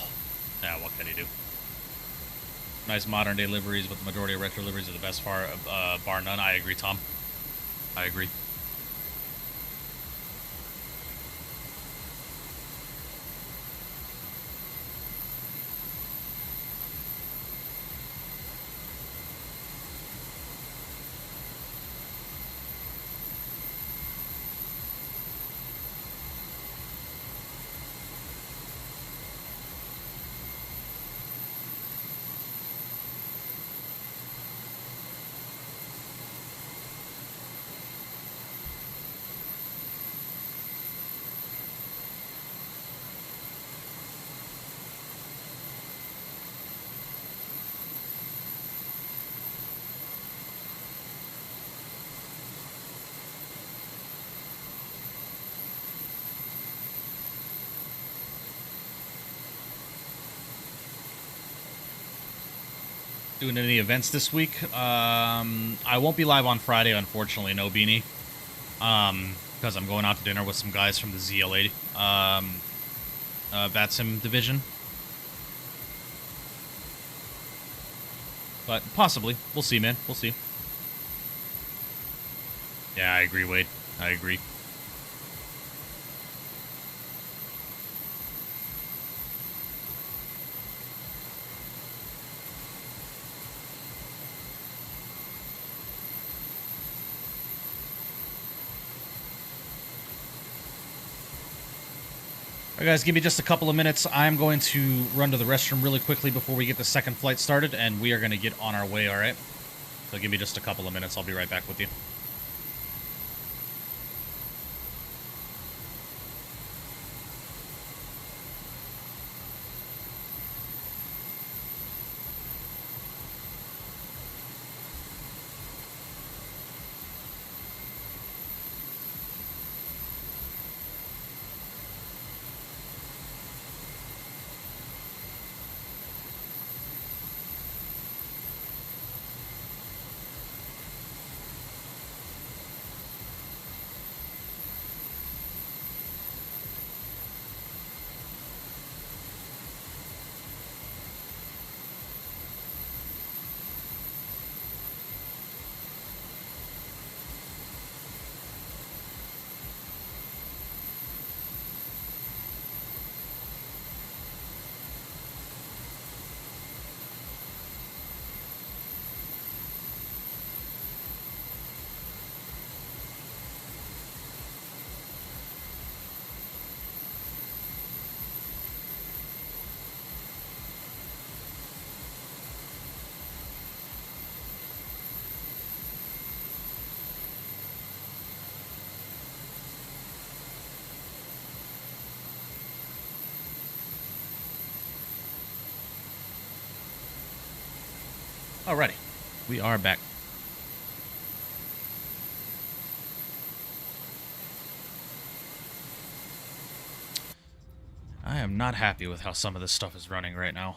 Yeah, what can you do? Nice modern day liveries, but the majority of retro liveries are the best bar none. I agree, Tom. I agree. Doing any events this week? I won't be live on Friday, unfortunately. No, Beanie. Because I'm going out to dinner with some guys from the ZLA VATSIM division. But possibly. We'll see, man. We'll see. Yeah, I agree, Wade. I agree. All right, guys, give me just a couple of minutes. I'm going to run to the restroom really quickly before we get the second flight started, and we are going to get on our way, all right? So give me just a couple of minutes. I'll be right back with you. Alrighty, we are back. am not happy with how some of this stuff is running right now.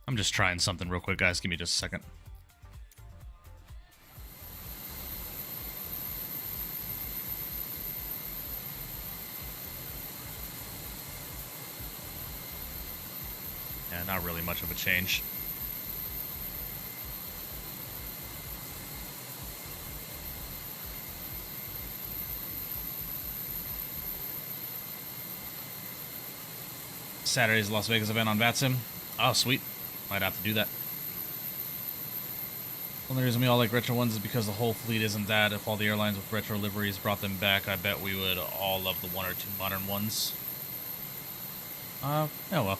I'm just trying something real quick, guys. Give me just a second. Yeah, not really much of a change. Saturday's Las Vegas event on VATSIM. Oh, sweet. Might have to do that. The only reason we all like retro ones is because the whole fleet isn't that. If all the airlines with retro liveries brought them back, I bet we would all love the one or two modern ones. Yeah, well.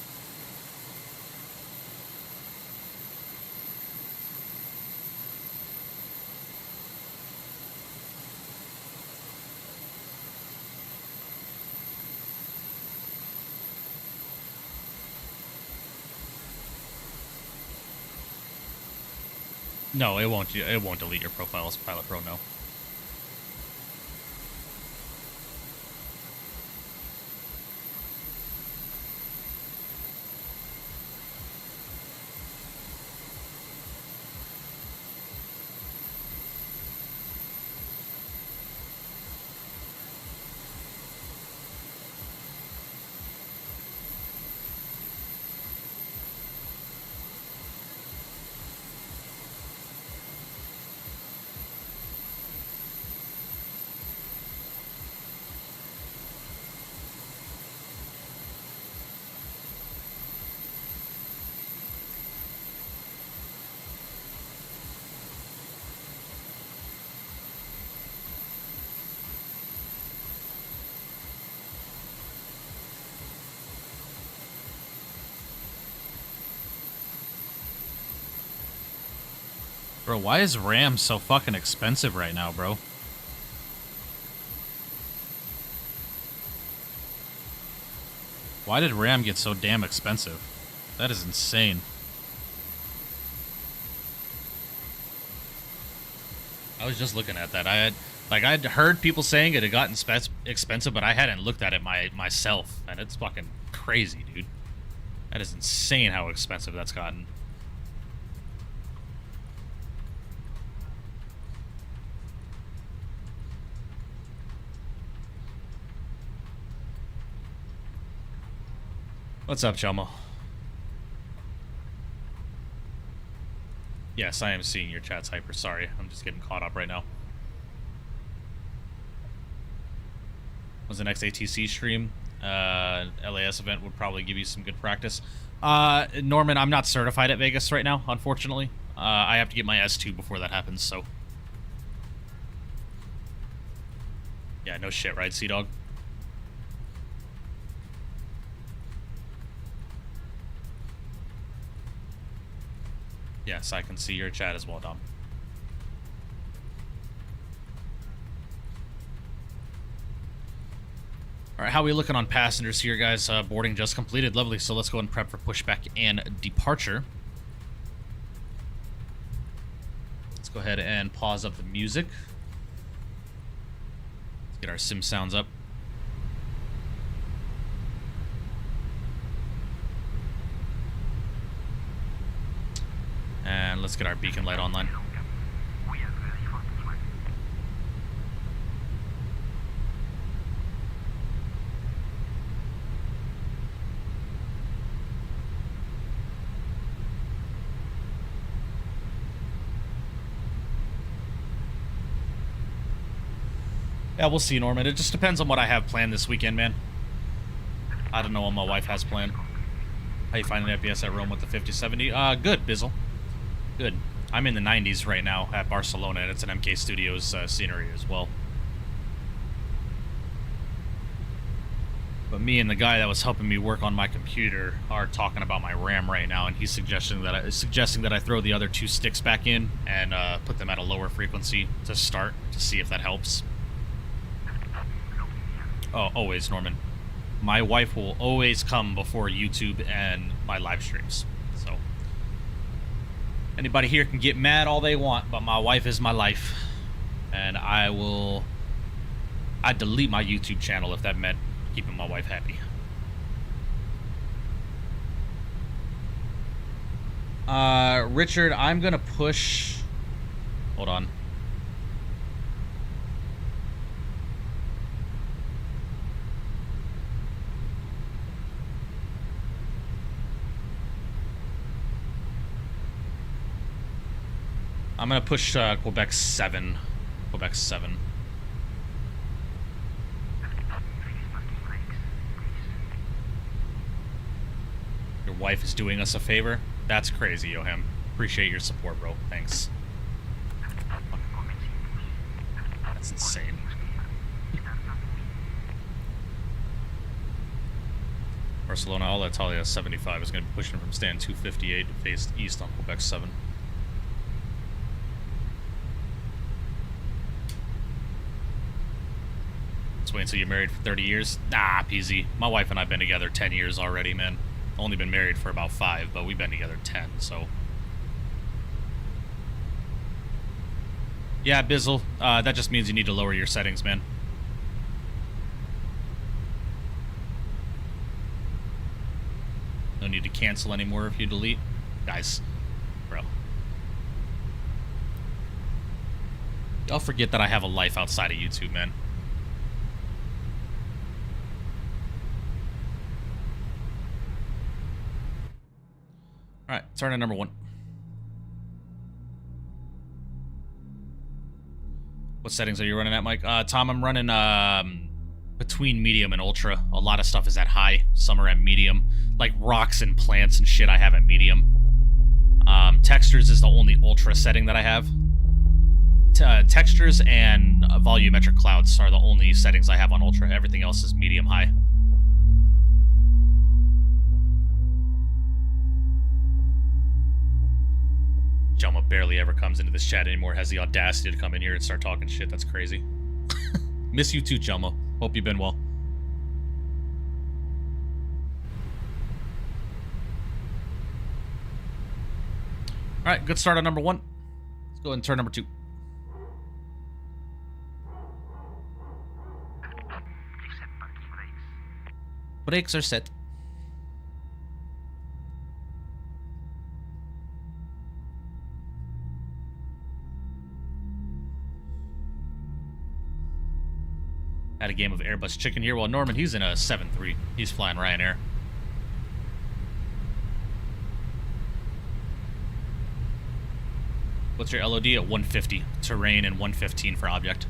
No, it won't. It won't delete your profile as Pilot Pro. No. Bro, why is RAM so fucking expensive right now, bro? Why did RAM get so damn expensive? That is insane. I was just looking at that. I'd heard people saying it had gotten expensive, but I hadn't looked at it myself, and it's fucking crazy, dude. That is insane how expensive that's gotten. What's up, Chelmo? Yes, I am seeing your chat's hyper. Sorry, I'm just getting caught up right now. Was the next ATC stream? LAS event would probably give you some good practice. Norman, I'm not certified at Vegas right now, unfortunately. I have to get my S2 before that happens, so. Yeah, no shit, right, Sea-Dog? Yes, I can see your chat as well, Dom. All right, how are we looking on passengers here, guys? Boarding just completed. Lovely. So let's go and prep for pushback and departure. Let's go ahead and pause up the music. Let's get our sim sounds up. And let's get our beacon light online. Yeah, we'll see, Norman. It just depends on what I have planned this weekend, man. I don't know what my wife has planned. How you finding FPS at Rome with the 5070? Good, Bizzle. Good. I'm in the 90s right now at Barcelona, and it's an MK Studios scenery as well. But me and the guy that was helping me work on my computer are talking about my RAM right now, and he's suggesting that I throw the other two sticks back in and put them at a lower frequency to start to see if that helps. always, Norman. My wife will always come before YouTube and my live streams. So anybody here can get mad all they want, but my wife is my life. And I'd delete my YouTube channel if that meant keeping my wife happy. Richard, I'm gonna push... Hold on. I'm gonna push Quebec 7. Quebec 7. Your wife is doing us a favor? That's crazy, Yoham. Appreciate your support, bro. Thanks. That's insane. Barcelona, all Italia 75 is going to be pushing from stand 258 to face east on Quebec 7. Let's wait until you're married for 30 years. Nah, peasy. My wife and I have been together 10 years already, man. Only been married for about 5, but we've been together 10, so. Yeah, Bizzle, that just means you need to lower your settings, man. No need to cancel anymore if you delete. Guys, bro. Y'all forget that I have a life outside of YouTube, man. Alright, turn to number 1. What settings are you running at, Mike? Tom, I'm running between medium and ultra. A lot of stuff is at high. Some are at medium. Like rocks and plants and shit I have at medium. Textures is the only ultra setting that I have. Textures and volumetric clouds are the only settings I have on ultra. Everything else is medium high. Jelma barely ever comes into this chat anymore, has the audacity to come in here and start talking shit. That's crazy. Miss you too, Jelma. Hope you've been well. Alright, good start on number 1. Let's go ahead and turn number 2. Brakes are set. Had a game of Airbus Chicken here. Well, Norman, he's in a 7-3. He's flying Ryanair. What's your LOD? At 150. Terrain and 115 for object.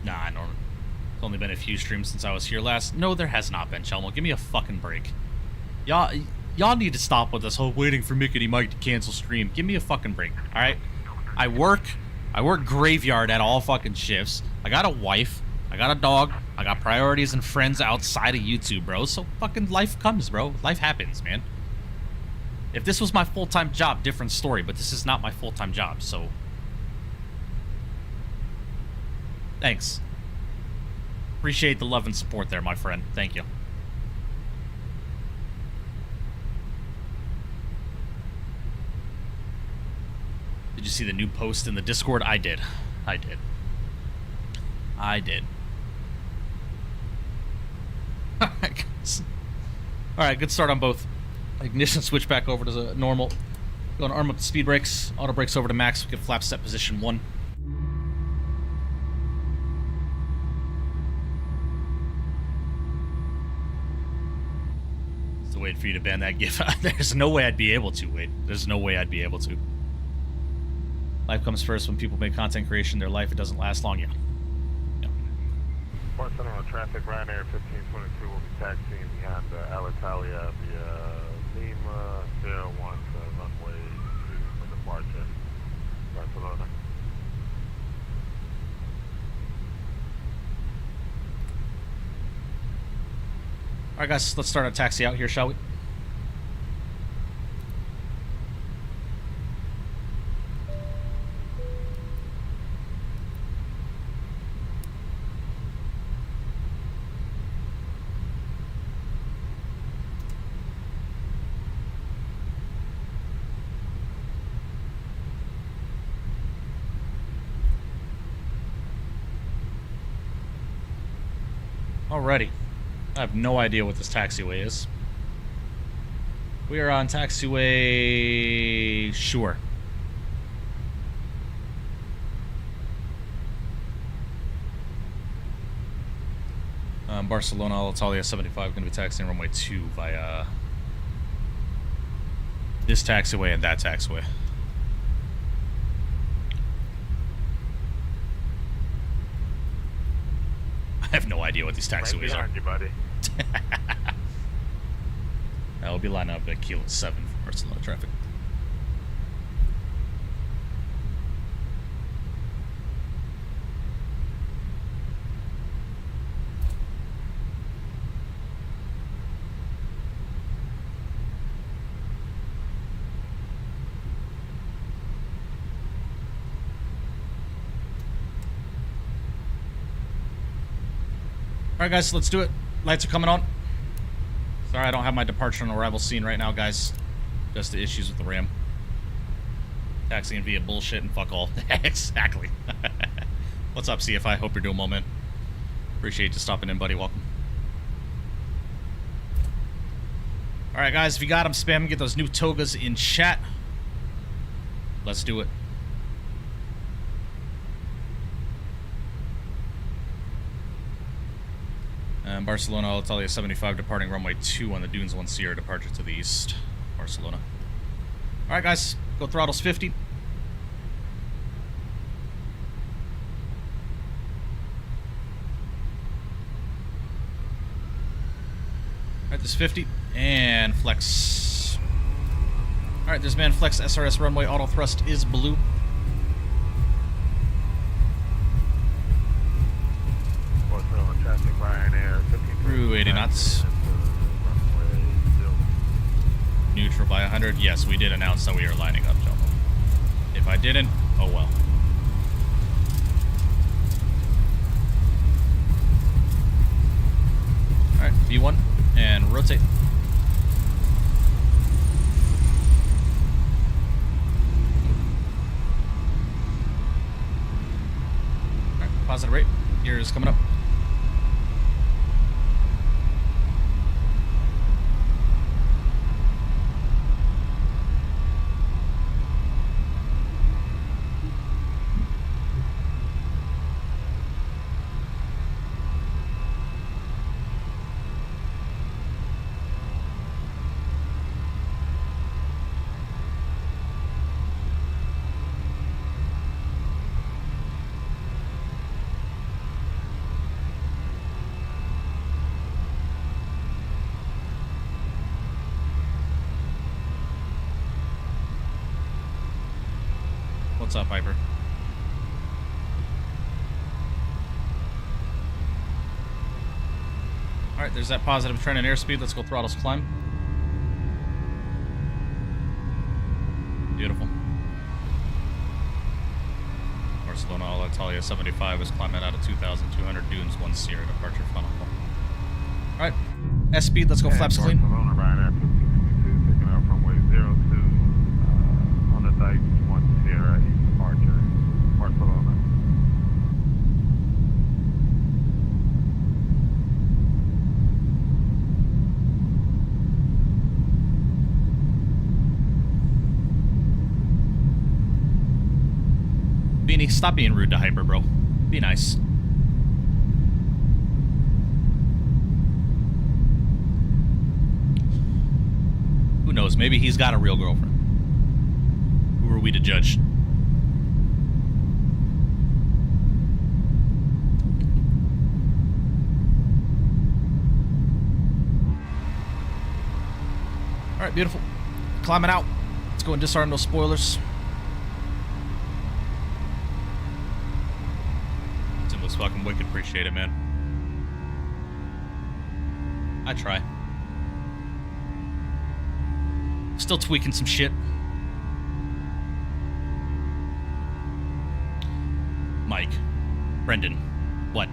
Nah, Norman. It's only been a few streams since I was here last. No, there has not been, Chelmo. Give me a fucking break. Y'all need to stop with this whole waiting for Mickety Mike to cancel stream. Give me a fucking break, alright? I work graveyard at all fucking shifts. I got a wife. I got a dog. I got priorities and friends outside of YouTube, bro. So fucking life comes, bro. Life happens, man. If this was my full-time job, different story. But this is not my full-time job, so... Thanks. Appreciate the love and support there, my friend. Thank you. Did you see the new post in the Discord? I did. I did. Alright, good start on both. Ignition switch back over to the normal. Going to arm up the speed brakes. Auto brakes over to max. We can flap set position 1. Still waiting for you to ban that GIF. There's no way I'd be able to, Wade. There's no way I'd be able to. Life comes first. When people make content creation, their life, it doesn't last long. Yeah. Barcelona traffic, Ryanair 1522 will be taxiing behind Alitalia via Lima 01 to runway 2 for departure, Barcelona. Alright guys, let's start our taxi out here, shall we? Alrighty. I have no idea what this taxiway is. We are on taxiway... Sure. Barcelona, Alitalia 75, going to be taxiing runway 2 via this taxiway and that taxiway. I have no idea what these taxiways are. You, buddy. We'll be lining up at Kilo 7 for Barcelona traffic. Alright guys, let's do it. Lights are coming on. Sorry, I don't have my departure and arrival scene right now, guys. Just the issues with the RAM. Taxiing via bullshit and fuck all. Exactly. What's up, CFI? Hope you're doing well, man. Appreciate you stopping in, buddy. Welcome. Alright guys, if you got them, spam them. Get those new togas in chat. Let's do it. Barcelona, Alitalia 75, departing runway 2 on the Dunes 1 Sierra, departure to the east. Barcelona. Alright guys, go throttles 50. Alright, there's 50. And flex. Alright, there's man flex SRS runway, auto thrust is blue. Through 80 knots. Neutral by 100. Yes, we did announce that we are lining up, gentlemen. If I didn't, oh well. Alright, V1 and rotate. Alright, positive rate. Gears coming up. What's up, Piper? Alright, there's that positive trend in airspeed. Let's go throttles climb. Beautiful. Barcelona, Alitalia 75 is climbing out of 2,200 Dunes 1 Sierra, departure funnel. Alright, S speed, let's go flaps clean. Barcelona, Ryanair 1522, taking out runway 02 on the dike 1 Sierra East departure, Barcelona. Beanie, stop being rude to Hyper, bro. Be nice. Who knows? Maybe he's got a real girlfriend. Who are we to judge? Alright, beautiful. Climbing out. Let's go and disarm those spoilers. Tim looks fucking wicked. Appreciate it, man. I try. Still tweaking some shit. Mike. Brendan. What?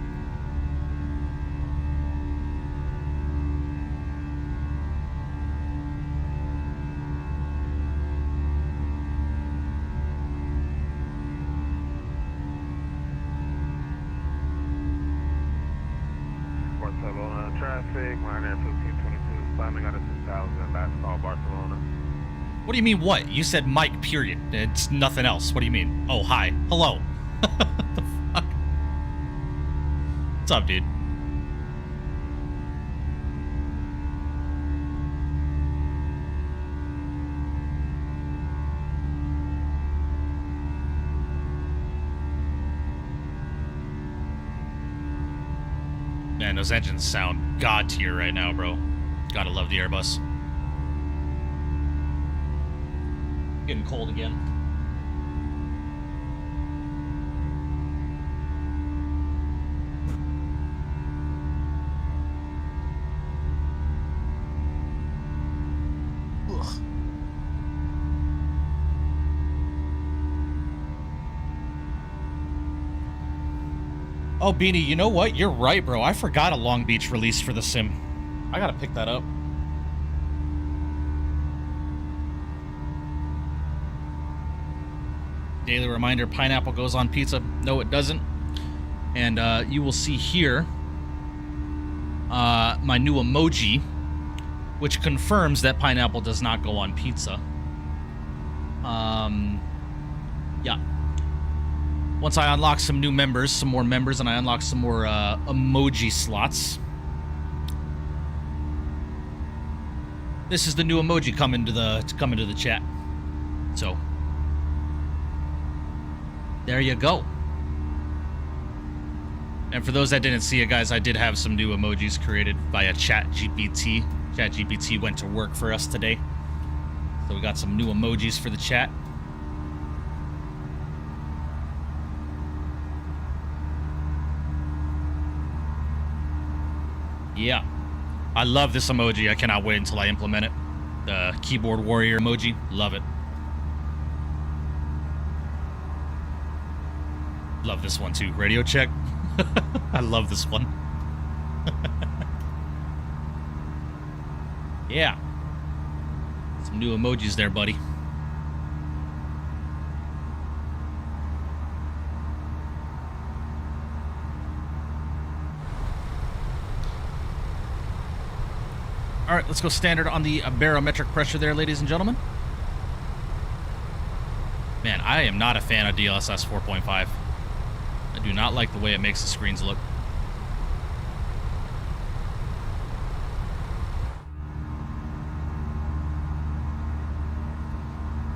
Barcelona traffic, Ryanair 1522, climbing out of 2000, last call Barcelona. What do you mean, what? You said Mike, period. It's nothing else. What do you mean? Oh, hi. Hello. What the fuck? What's up, dude? Man, those engines sound god tier right now, bro. Gotta love the Airbus. Getting cold again. Ugh. Oh, Beanie, you know what? You're right, bro. I forgot a Long Beach release for the sim. I gotta pick that up. Daily reminder, pineapple goes on pizza. No, it doesn't. And you will see here my new emoji, which confirms that pineapple does not go on pizza. Yeah. Once I unlock some new members, some more members, and I unlock some more emoji slots. This is the new emoji coming to the chat. So there you go. And for those that didn't see it, guys, I did have some new emojis created via ChatGPT. ChatGPT went to work for us today. So we got some new emojis for the chat. Yeah. I love this emoji. I cannot wait until I implement it. The keyboard warrior emoji. Love it. Love this one too. Radio check. I love this one. Yeah. Some new emojis there, buddy. All right, let's go standard on the barometric pressure there, ladies and gentlemen. Man, I am not a fan of DLSS 4.5. I do not like the way it makes the screens look.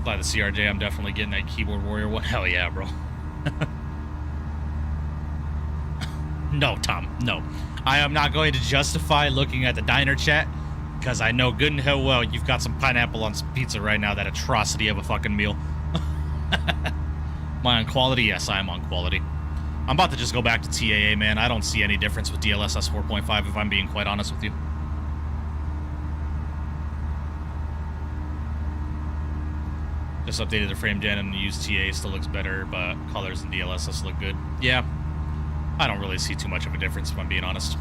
Fly the CRJ, I'm definitely getting that keyboard warrior one. Hell yeah, bro. No, Tom, no. I am not going to justify looking at the diner chat, because I know good and hell well you've got some pineapple on some pizza right now, that atrocity of a fucking meal. Am I on quality? Yes, I am on quality. I'm about to just go back to TAA, man. I don't see any difference with DLSS 4.5, if I'm being quite honest with you. Just updated the frame gen and used TA, still looks better, but colors and DLSS look good. Yeah, I don't really see too much of a difference, if I'm being honest.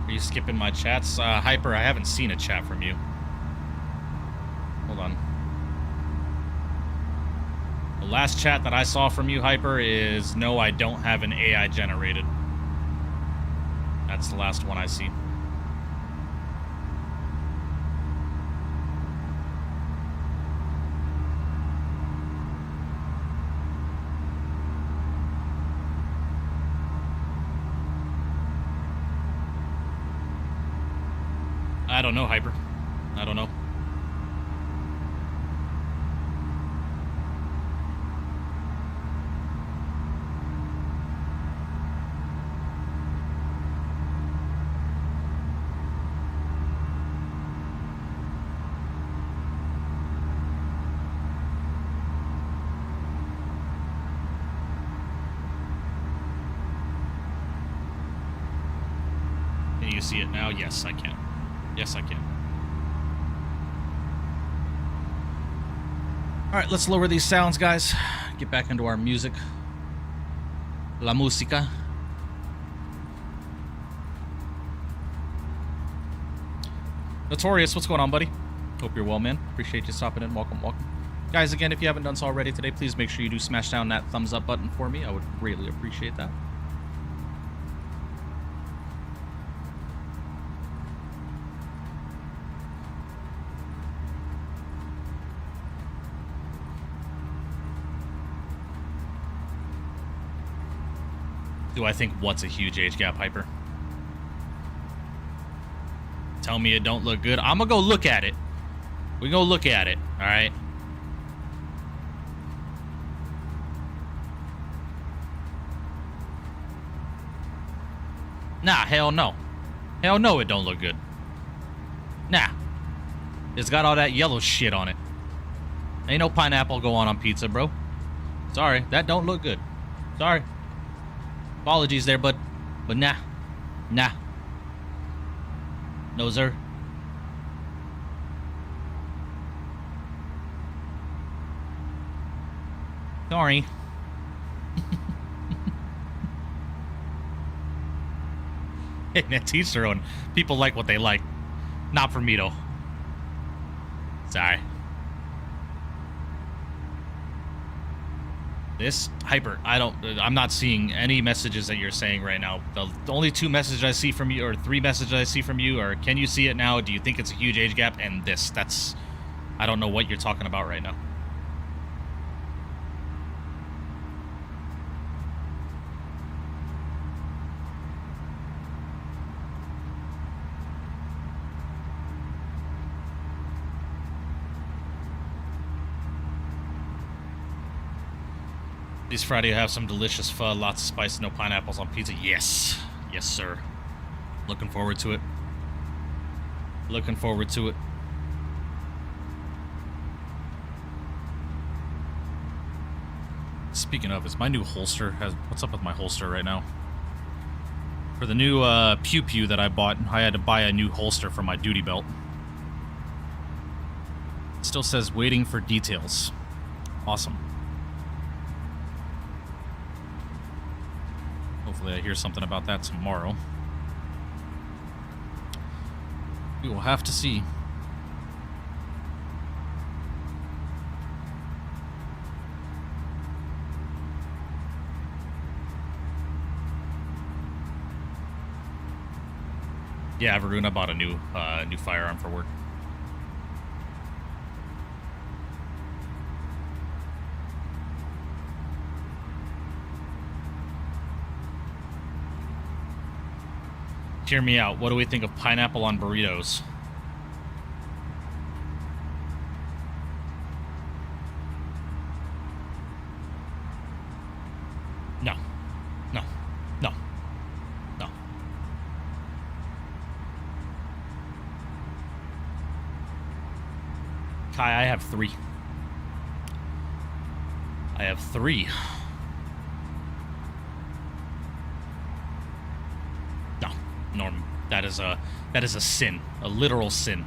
Are you skipping my chats? Hyper, I haven't seen a chat from you. Hold on. The last chat that I saw from you, Hyper, is no, I don't have an AI generated. That's the last one I see. I don't know, Hyper. I don't know. see it now? Yes, I can. Yes, I can. All right, let's lower these sounds, guys. Get back into our music. La música. Notorious, what's going on, buddy? Hope you're well, man. Appreciate you stopping in. Welcome, welcome. Guys, again, if you haven't done so already today, please make sure you do smash down that thumbs up button for me. I would greatly appreciate that. Do I think what's a huge age gap, Hyper? Tell me it don't look good. I'm gonna go look at it. We go look at it, all right? Nah, hell no. Hell no, it don't look good. Nah. It's got all that yellow shit on it. Ain't no pineapple go on pizza, bro. Sorry, that don't look good. Sorry. Apologies there, bud. But nah. Nah. No, sir. Sorry. Hey, man, teach their own. People like what they like. Not for me, though. Sorry. This Hyper, I'm not seeing any messages that you're saying right now. The only 2 messages I see from you, or 3 messages I see from you, are can you see it now? Do you think it's a huge age gap? And this, I don't know what you're talking about right now. This Friday I have some delicious pho, lots of spice, no pineapples on pizza. Yes. Yes, sir. Looking forward to it. Looking forward to it. Speaking of, is my new holster, what's up with my holster right now? For the new Pew Pew that I bought, I had to buy a new holster for my duty belt. It still says waiting for details. Awesome. Hopefully I hear something about that tomorrow. We will have to see. Yeah, Varun, I bought a new firearm for work. Hear me out. What do we think of pineapple on burritos? No. No. No. No. Kai, I have 3. I have 3. Norm, that is a sin, a literal sin.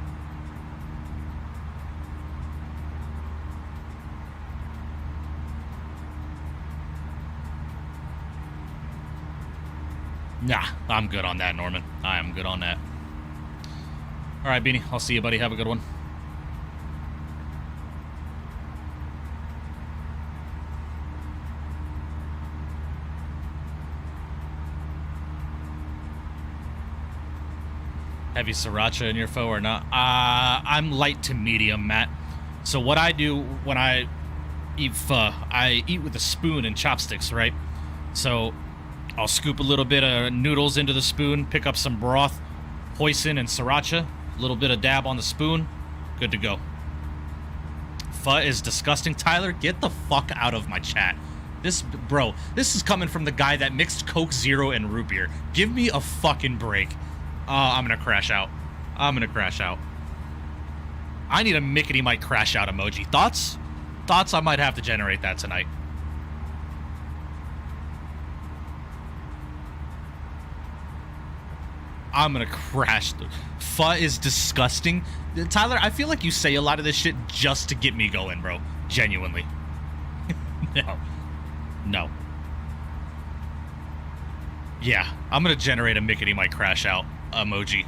Nah, I'm good on that, Norman. I am good on that. All right, Beanie, I'll see you, buddy. Have a good one. Heavy sriracha in your pho or not? I'm light to medium, Matt. So what I do when I eat pho, I eat with a spoon and chopsticks, right? So I'll scoop a little bit of noodles into the spoon, pick up some broth, hoisin and sriracha, a little bit of dab on the spoon, good to go. Pho is disgusting. Tyler, get the fuck out of my chat. This is coming from the guy that mixed Coke Zero and root beer. Give me a fucking break. I'm gonna crash out. I'm gonna crash out. I need a Mickety Mike crash out emoji. Thoughts? Thoughts? I might have to generate that tonight. I'm gonna crash. Pho is disgusting. Tyler, I feel like you say a lot of this shit just to get me going, bro. Genuinely. No. No. Yeah, I'm gonna generate a Mickety might crash out emoji.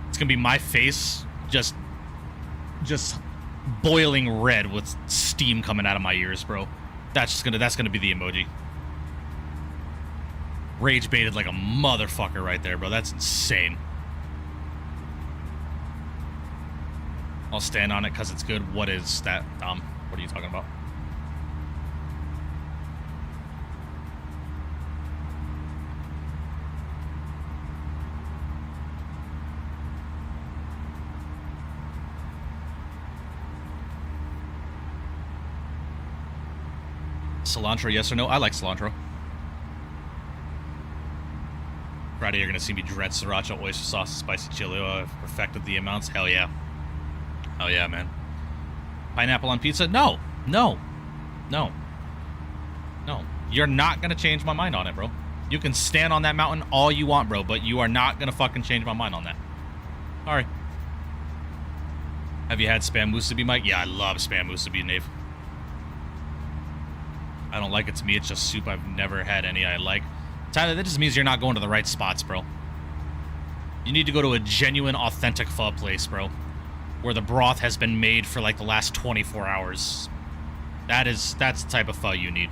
It's gonna be my face just boiling red with steam coming out of my ears, bro. That's gonna be the emoji. Rage baited like a motherfucker right there, bro. That's insane. I'll stand on it because it's good. What is that, Dom? What are you talking about? Cilantro, yes or no? I like cilantro. Friday, you're gonna see me dread sriracha, oyster sauce, spicy chili. I've perfected the amounts. Hell yeah. Hell yeah, man. Pineapple on pizza? No. No. No. No. You're not gonna change my mind on it, bro. You can stand on that mountain all you want, bro, but you are not gonna fucking change my mind on that. Alright. Have you had spam musubi, Mike? Yeah, I love spam musubi, Nave. I don't like it to me. It's just soup. I've never had any I like. Tyler, that just means you're not going to the right spots, bro. You need to go to a genuine, authentic pho place, bro. Where the broth has been made for like the last 24 hours. That's the type of pho you need.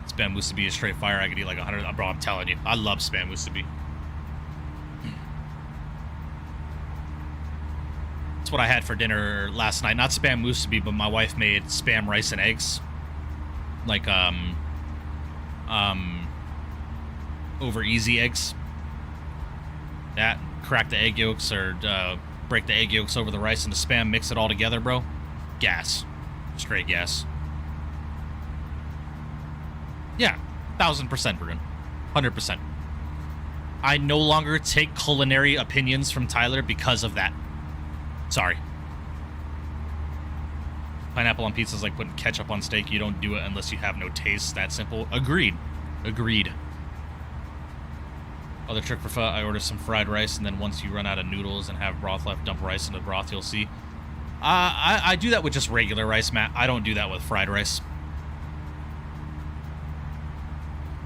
Spam musubi is straight fire. I could eat like 100. Bro, I'm telling you. I love spam musubi. That's what I had for dinner last night. Not spam musubi, but my wife made spam rice and eggs. Like, over easy eggs. That, crack the egg yolks or break the egg yolks over the rice and the spam, mix it all together, bro. Gas. Straight gas. Yeah, 1000%, Bruin. 100%. I no longer take culinary opinions from Tyler because of that. Sorry. Pineapple on pizza is like putting ketchup on steak. You don't do it unless you have no taste. That simple. Agreed. Agreed. Other trick for pho, I order some fried rice, and then once you run out of noodles and have broth left, dump rice into the broth, you'll see. I do that with just regular rice, Matt. I don't do that with fried rice.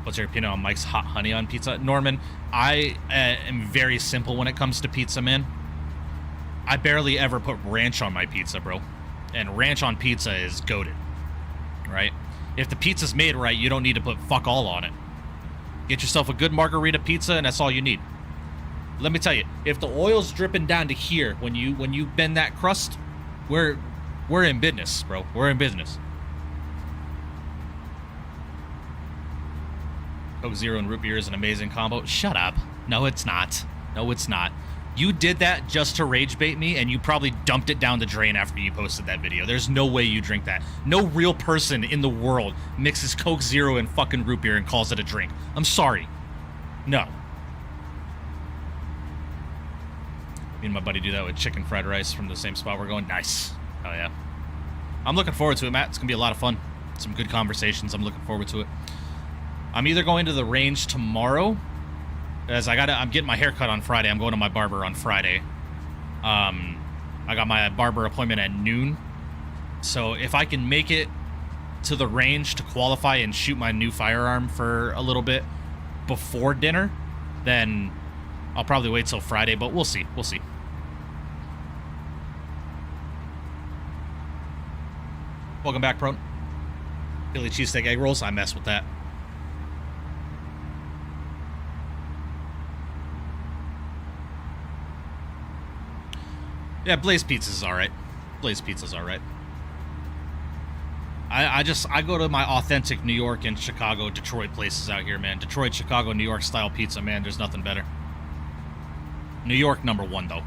What's your opinion on Mike's hot honey on pizza? Norman, I am very simple when it comes to pizza, man. I barely ever put ranch on my pizza, bro. And ranch on pizza is goated, right? If the pizza's made right, you don't need to put fuck all on it. Get yourself a good margarita pizza, and that's all you need. Let me tell you, if the oil's dripping down to here when you bend that crust, we're in business, bro. We're in business. Coke Zero and root beer is an amazing combo. Shut up. No, it's not. No, it's not. You did that just to rage bait me, and you probably dumped it down the drain after you posted that video. There's no way you drink that. No real person in the world mixes Coke Zero and fucking root beer and calls it a drink. I'm sorry. No. Me and my buddy do that with chicken fried rice from the same spot we're going. Nice. Oh, yeah. I'm looking forward to it, Matt. It's going to be a lot of fun. Some good conversations. I'm looking forward to it. I'm either going to the range tomorrow, as I'm getting my hair cut on Friday. I'm going to my barber on Friday. I got my barber appointment at noon. So if I can make it to the range to qualify and shoot my new firearm for a little bit before dinner, then I'll probably wait till Friday, but we'll see. We'll see. Welcome back, Prone. Philly cheesesteak egg rolls. I mess with that. Yeah, Blaze Pizza's alright. Blaze Pizza's alright. I go to my authentic New York and Chicago, Detroit places out here, man. Detroit, Chicago, New York style pizza, man. There's nothing better. New York #1 though.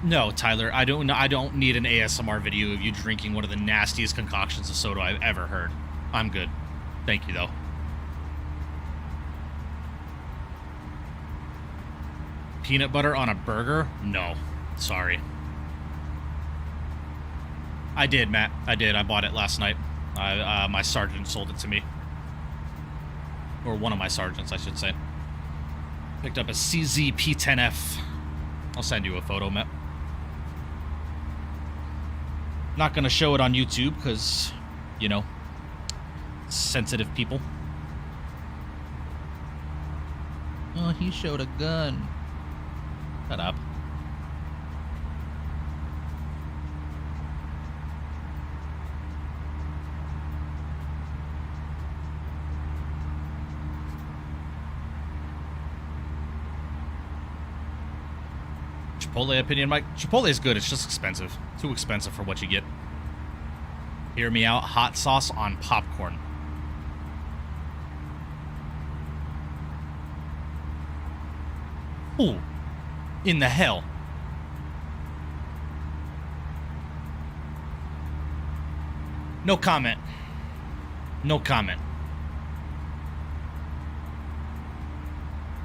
No, Tyler, I don't need an ASMR video of you drinking one of the nastiest concoctions of soda I've ever heard. I'm good. Thank you though. Peanut butter on a burger? No. Sorry. I did, Matt. I did. I bought it last night. My sergeant sold it to me. Or one of my sergeants, I should say. Picked up a CZ-P10F. I'll send you a photo, Matt. Not gonna show it on YouTube, because, you know, sensitive people. Oh, he showed a gun. Shut up. Chipotle opinion, Mike? Chipotle is good. It's just expensive. Too expensive for what you get. Hear me out. Hot sauce on popcorn. Who in the hell? No comment. No comment.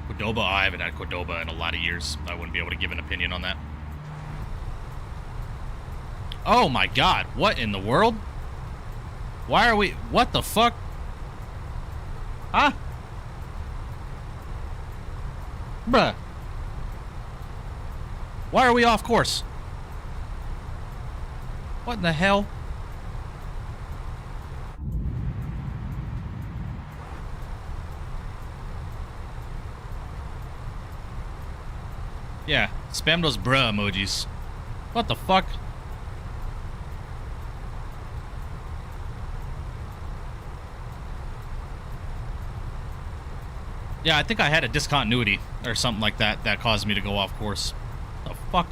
Cordoba? Oh, I haven't had Cordoba in a lot of years. I wouldn't be able to give an opinion on that. Oh my god. What in the world? Why are we... What the fuck? Huh? Bruh. Why are we off course? What in the hell? Yeah, spam those bruh emojis. What the fuck? Yeah, I think I had a discontinuity or something like that that caused me to go off course. The fuck?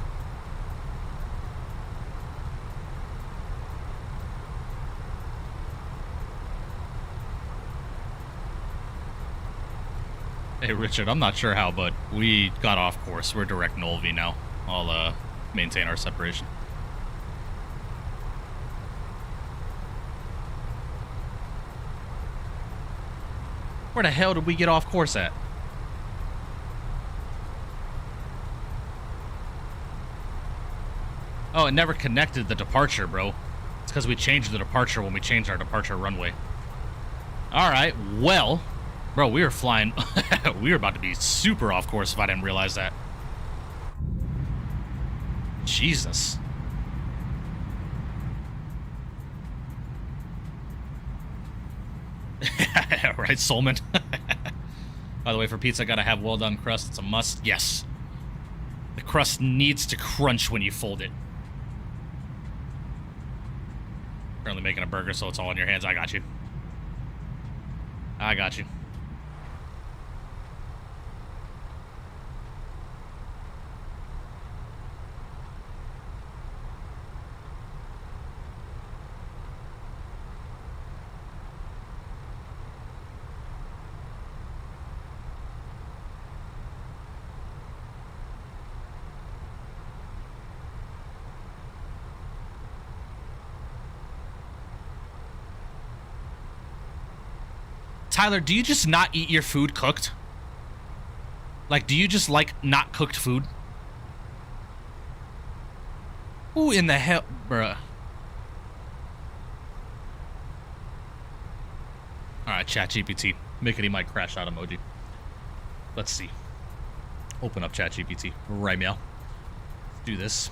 Hey, Richard, I'm not sure how, but we got off course. We're direct null V now. I'll maintain our separation. Where the hell did we get off course at? Oh, it never connected the departure, bro. It's because we changed the departure when we changed our departure runway. Alright, well... Bro, we were flying... we were about to be super off course if I didn't realize that. Jesus. Right, Solman? By the way, for pizza, gotta have well done crust. It's a must. Yes. The crust needs to crunch when you fold it. Currently making a burger, so it's all in your hands. I got you. I got you. Tyler, do you just not eat your food cooked? Like, do you just like not cooked food? Who in the hell, bruh? Alright, ChatGPT. Mickety might crash out emoji. Let's see. Open up ChatGPT right now. Let's do this.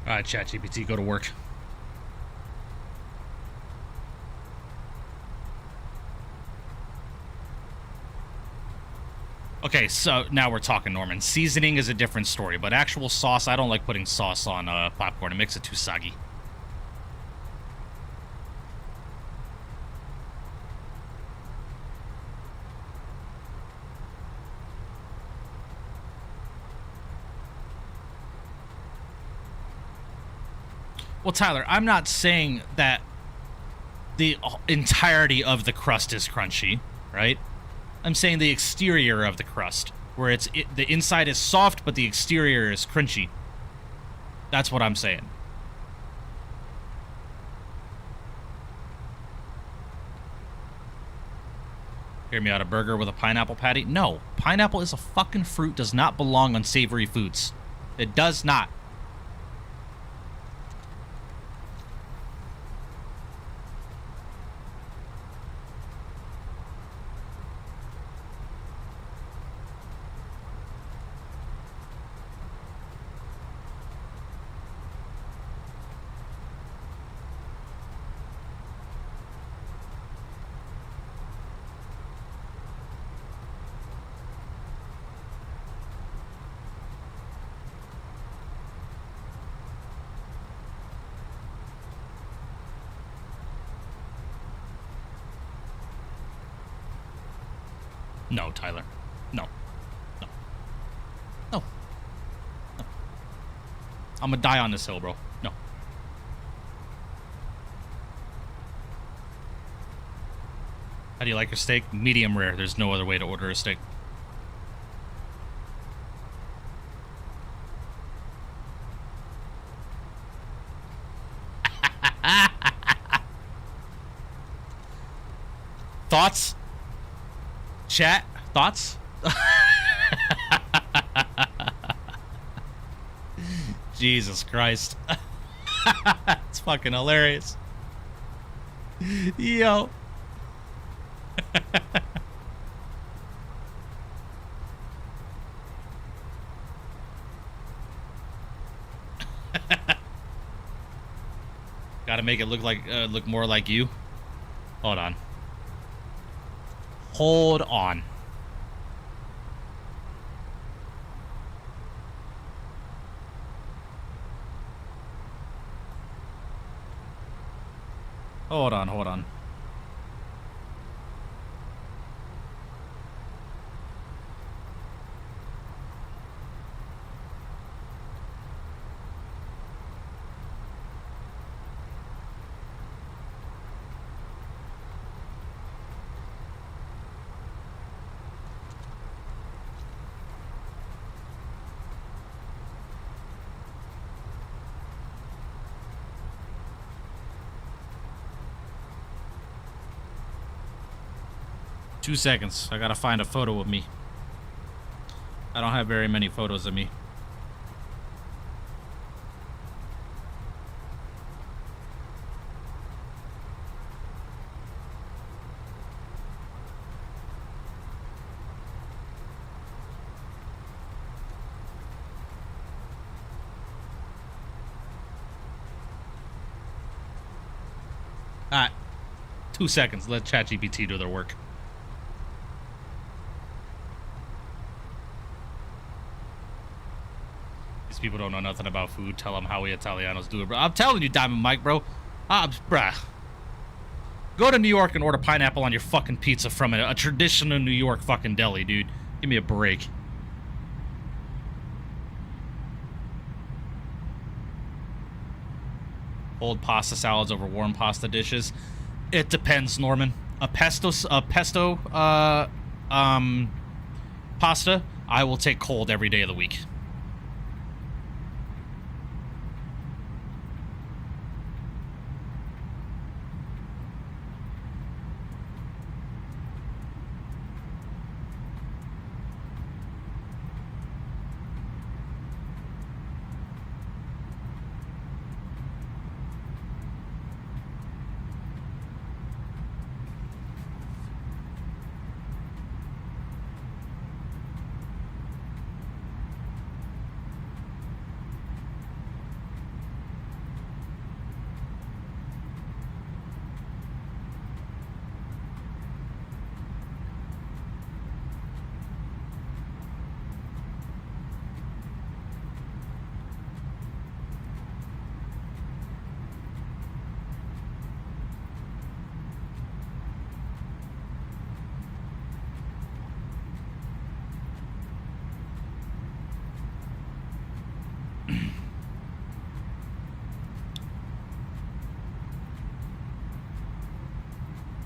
Alright, ChatGPT, go to work. Okay, so now we're talking, Norman. Seasoning is a different story, but actual sauce, I don't like putting sauce on popcorn. It makes it too soggy. Well, Tyler, I'm not saying that the entirety of the crust is crunchy, right? I'm saying the exterior of the crust, where the inside is soft, but the exterior is crunchy. That's what I'm saying. Hear me out, a burger with a pineapple patty? No, pineapple is a fucking fruit, does not belong on savory foods. It does not. No, Tyler. No. No. No. No. I'm gonna die on this hill, bro. No. How do you like your steak? Medium rare. There's no other way to order a steak. Thoughts? Chat? Thoughts? Jesus Christ. It's fucking hilarious. Yo. Gotta make it look like look more like you. Hold on. Hold on. Hold on, hold on. Two seconds. I gotta find a photo of me. I don't have very many photos of me. Alright. 2 seconds. Let ChatGPT do their work. People don't know nothing about food. Tell them how we Italianos do it, bro. I'm telling you, Diamond Mike, bro. Bruh. Go to New York and order pineapple on your fucking pizza from a traditional New York fucking deli, dude. Give me a break. Cold pasta salads over warm pasta dishes. It depends, Norman. A pesto pasta, I will take cold every day of the week.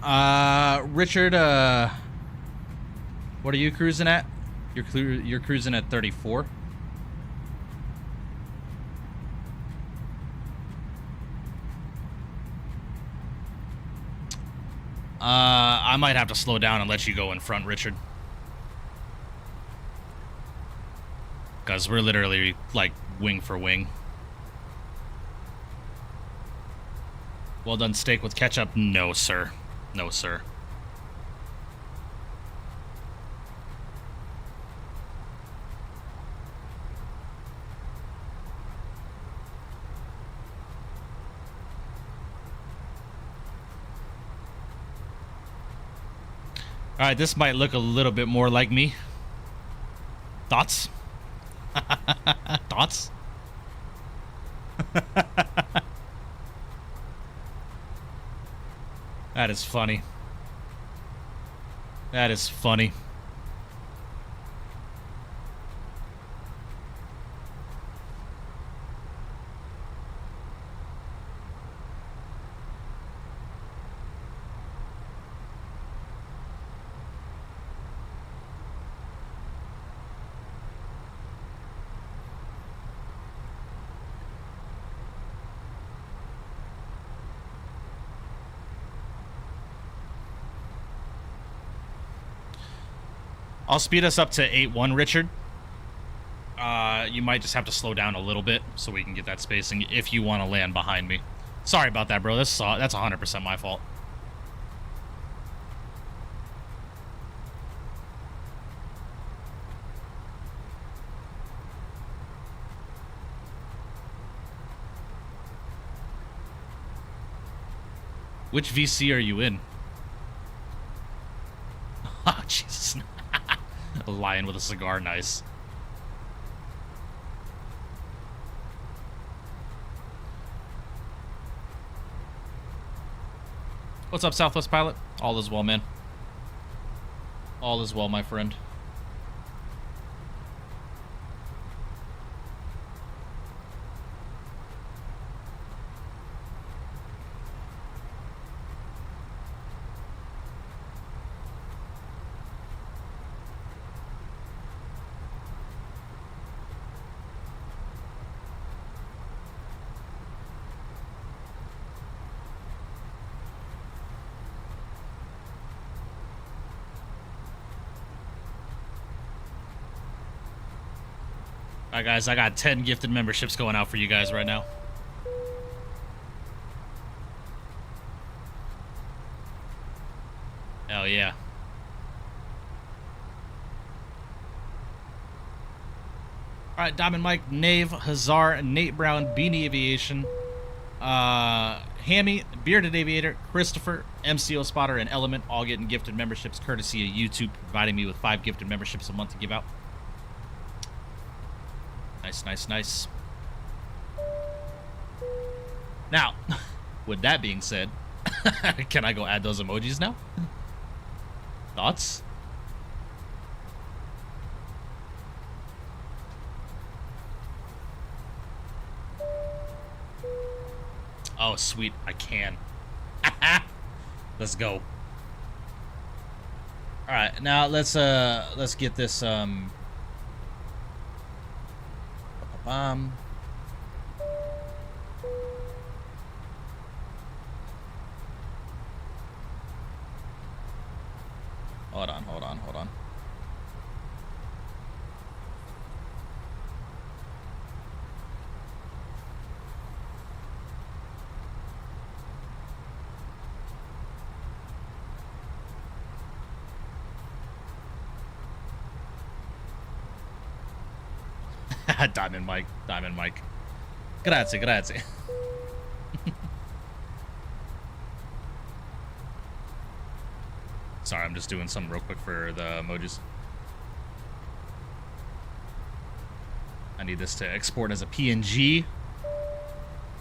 Richard, what are you cruising at? You're cruising at 34. I might have to slow down and let you go in front, Richard. Because we're literally, like, wing for wing. Well done steak with ketchup? No, sir. No, sir. Alright, this might look a little bit more like me. Thoughts? Thoughts? That is funny. That is funny. I'll speed us up to 8-1, Richard. You might just have to slow down a little bit so we can get that spacing if you want to land behind me. Sorry about that, bro. That's 100% my fault. Which VC are you in? Oh, Jesus. A lion with a cigar, nice. What's up, Southwest Pilot? All is well, man. All is well, my friend. Alright, guys, I got 10 gifted memberships going out for you guys right now. Hell yeah. Alright, Diamond Mike, Nave, Hazar, Nate Brown, Beanie Aviation, Hammy, Bearded Aviator, Christopher, MCO Spotter, and Element, all getting gifted memberships courtesy of YouTube, providing me with 5 gifted memberships a month to give out. Nice, nice, nice. Now, with that being said, can I go add those emojis now? Thoughts? Oh, sweet, I can. Let's go. All right, now let's get this hold on. Diamond Mike. Grazie. Sorry, I'm just doing something real quick for the emojis. I need this to export as a PNG.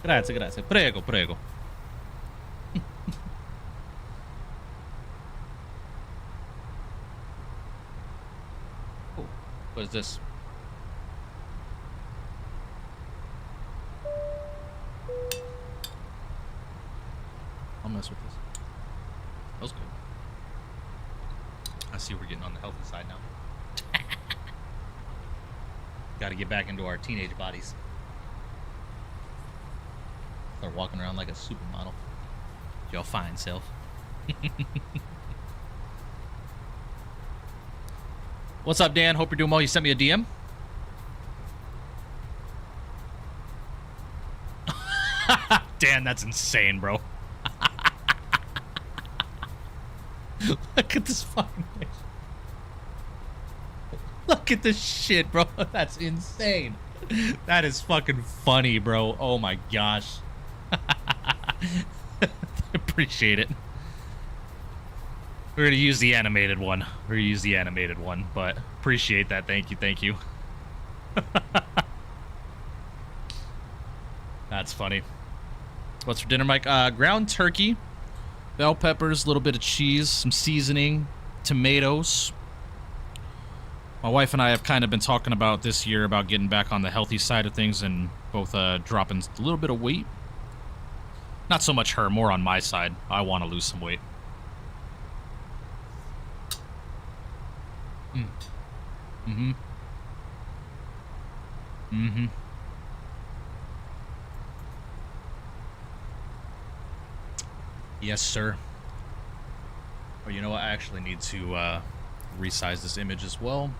Grazie. Prego. Oh, what is this? I'll mess with this. That was good. I see we're getting on the healthy side now. Got to get back into our teenage bodies. Start walking around like a supermodel. Your fine self. What's up, Dan? Hope you're doing well. You sent me a DM. Dan, that's insane, bro. Look at this fucking bitch. Look at this shit, bro. That's insane. That is fucking funny, bro. Oh my gosh. Appreciate it. We're gonna use the animated one. We're gonna use the animated one, but appreciate that. Thank you, thank you. That's funny. What's for dinner, Mike? Ground turkey, bell peppers, a little bit of cheese, some seasoning, tomatoes. My wife and I have kind of been talking about this year about getting back on the healthy side of things and both dropping a little bit of weight. Not so much her, more on my side. I want to lose some weight. Mm-hmm. Mm-hmm. Yes, sir. Oh, you know what? I actually need to resize this image as well.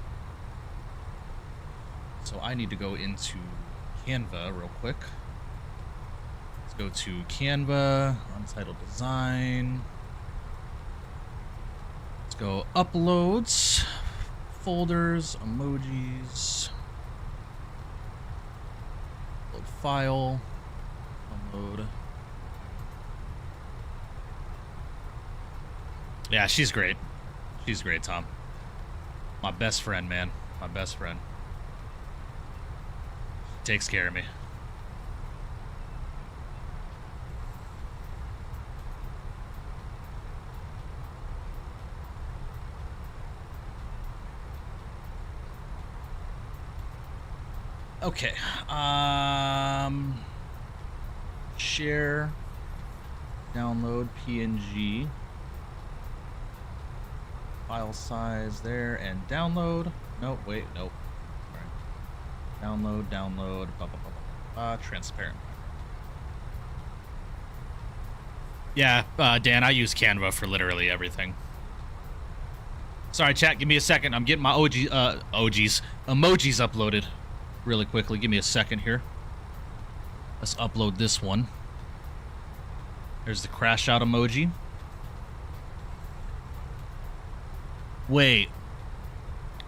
So I need to go into Canva real quick. Let's go to Canva, Untitled Design. Let's go Uploads, Folders, Emojis. Upload file, download. Yeah, she's great. She's great, Tom. My best friend, man. My best friend. She takes care of me. Okay. Share. Download PNG. File size there and download. Nope, wait, nope. All right. Download, download, blah, blah, blah, blah, blah. Transparent. Yeah, Dan, I use Canva for literally everything. Sorry, chat, give me a second. I'm getting my emojis uploaded really quickly. Give me a second here. Let's upload this one. There's the crash out emoji. Wait,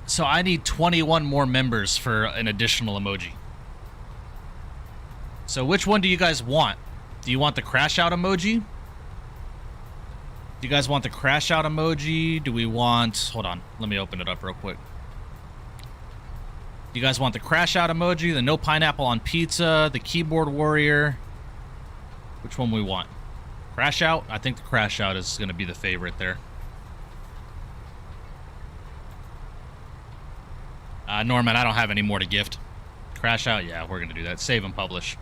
so I need 21 more members for an additional emoji. So which one do you guys want? Do you want the crash out emoji? Do you guys want the crash out emoji? Do we want... Hold on, let me open it up real quick. Do you guys want the crash out emoji, the no pineapple on pizza, the keyboard warrior? Which one we want? Crash out? I think the crash out is going to be the favorite there. Norman, I don't have any more to gift. Crash out? Yeah, we're going to do that. Save and publish.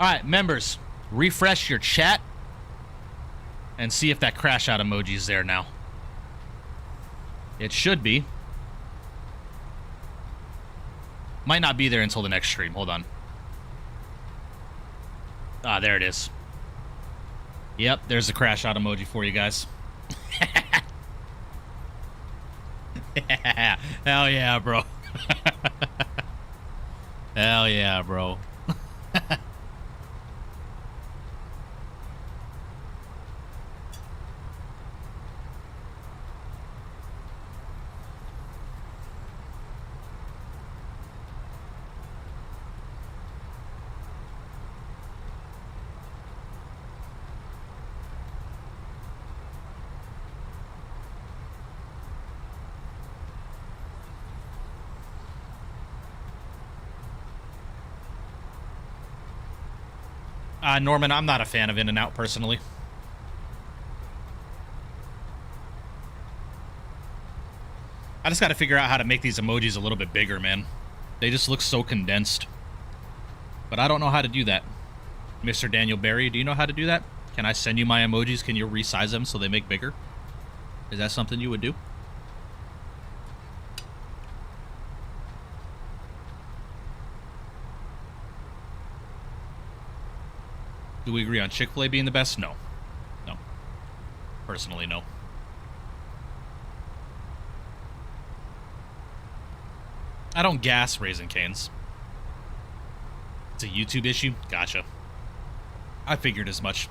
All right, members, refresh your chat and see if that crash out emoji is there now. It should be. Might not be there until the next stream. Hold on. Ah, there it is. Yep, there's the crash out emoji for you guys. Hell yeah, bro. Hell yeah, bro. Norman, I'm not a fan of In-N-Out personally. I just got to figure out how to make these emojis a little bit bigger, man. They just look so condensed. But I don't know how to do that. Mr. Daniel Berry, do you know how to do that? Can I send you my emojis? Can you resize them so they make bigger? Is that something you would do? Do we agree on Chick-fil-A being the best? No. No. Personally, no. I don't gas Raisin Canes. It's a YouTube issue? Gotcha. I figured as much.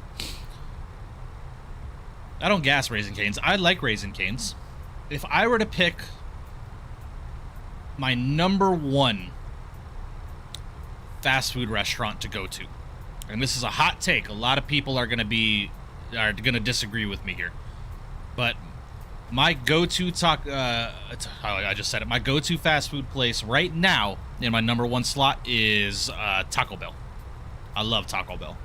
I don't gas Raisin Canes. I like Raisin Canes. If I were to pick my #1 fast food restaurant to go to, and this is a hot take, a lot of people are gonna disagree with me here, but my go-to I just said it. My go-to fast food place right now in my #1 slot is Taco Bell. I love Taco Bell.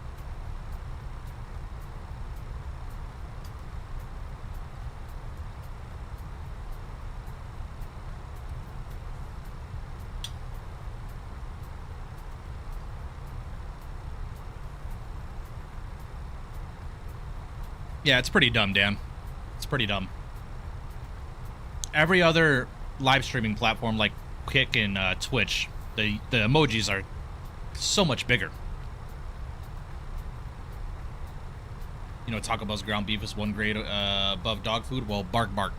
Yeah, it's pretty dumb, Dan. It's pretty dumb. Every other live streaming platform like Kick and Twitch, the emojis are so much bigger. You know, Taco Bell's ground beef is 1 grade above dog food. Well, bark, bark.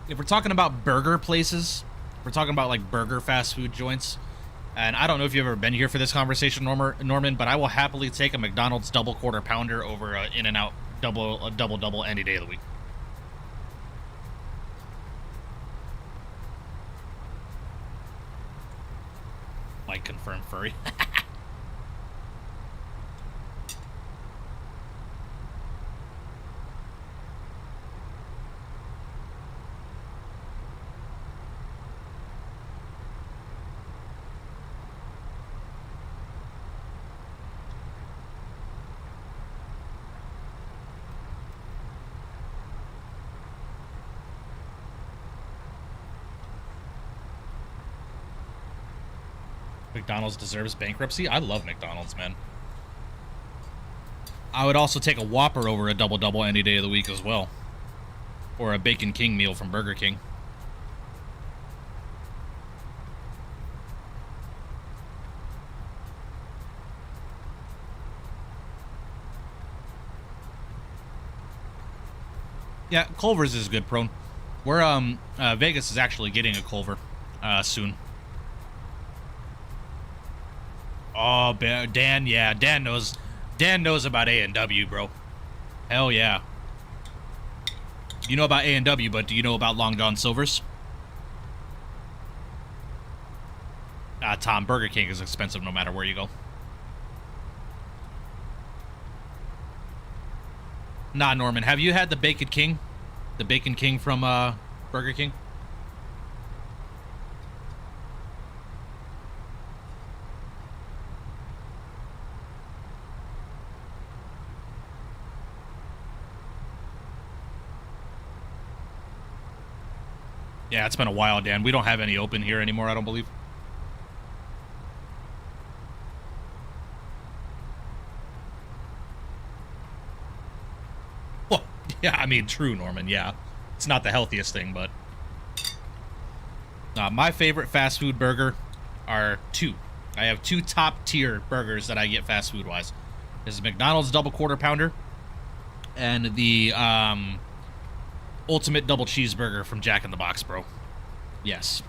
If we're talking about burger places, if we're talking about like burger fast food joints, and I don't know if you've ever been here for this conversation, Norman, but I will happily take a McDonald's double quarter pounder over a In-N-Out double any day of the week. Might confirm furry. McDonald's deserves bankruptcy. I love McDonald's, man. I would also take a Whopper over a double any day of the week as well. Or a Bacon King meal from Burger King. Yeah, Culver's is good, prone. We're Vegas is actually getting a Culver soon. Oh, Dan, yeah, Dan knows about A&W, bro. Hell yeah. You know about A&W, but do you know about Long John Silver's? Tom, Burger King is expensive no matter where you go. Nah, Norman, have you had the Bacon King? The Bacon King from Burger King? Yeah, it's been a while, Dan. We don't have any open here anymore, I don't believe. Well, yeah, I mean, true, Norman, yeah. It's not the healthiest thing, but... my favorite fast food burger are 2. I have 2 top-tier burgers that I get fast food-wise. This is McDonald's double quarter pounder and the ultimate double cheeseburger from Jack in the Box, bro. Yes.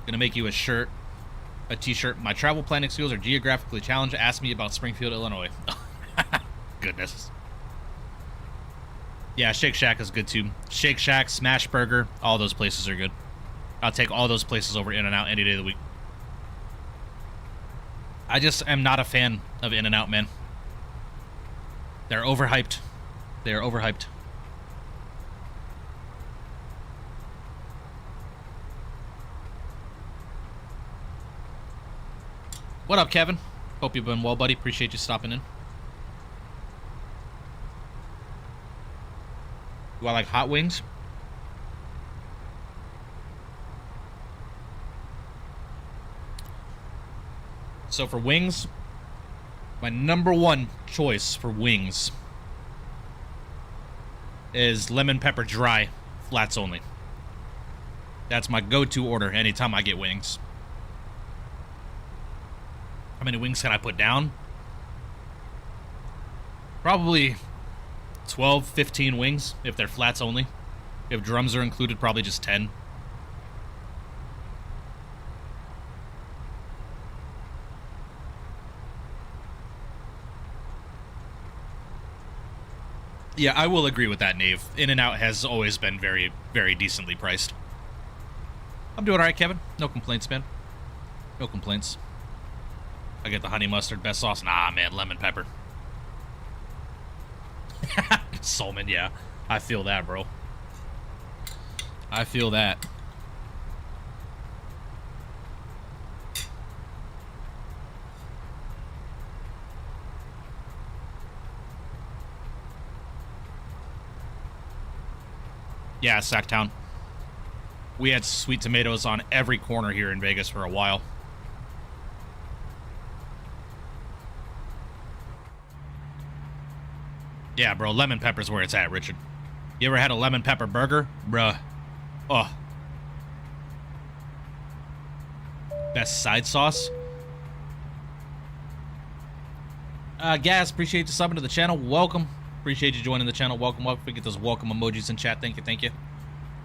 Gonna make you a shirt, a t-shirt. My travel planning skills are geographically challenged. Ask me about Springfield, Illinois. Goodness. Yeah, Shake Shack is good too. Shake Shack, Smash Burger, all those places are good. I'll take all those places over In-N-Out any day of the week. I just am not a fan of In-N-Out, man. They're overhyped. They are overhyped. What up, Kevin? Hope you've been well, buddy. Appreciate you stopping in. Do I like hot wings? So for wings, my number one choice for wings is lemon pepper dry, flats only. That's my go-to order anytime I get wings. How many wings can I put down? Probably 12, 15 wings if they're flats only. If drums are included, probably just 10. Yeah, I will agree with that, Nave. In-N-Out has always been very, very decently priced. I'm doing alright, Kevin. No complaints, man. No complaints. I get the honey mustard, best sauce. Nah, man, lemon pepper. Solman, yeah. I feel that, bro. I feel that. Yeah, Sacktown. We had sweet tomatoes on every corner here in Vegas for a while. Yeah, bro, lemon pepper's where it's at, Richard. You ever had a lemon pepper burger? Bruh. Oh. Best side sauce? Gaz, appreciate you subbing to the channel. Welcome. Appreciate you joining the channel. Welcome, welcome. We get those welcome emojis in chat. Thank you, thank you.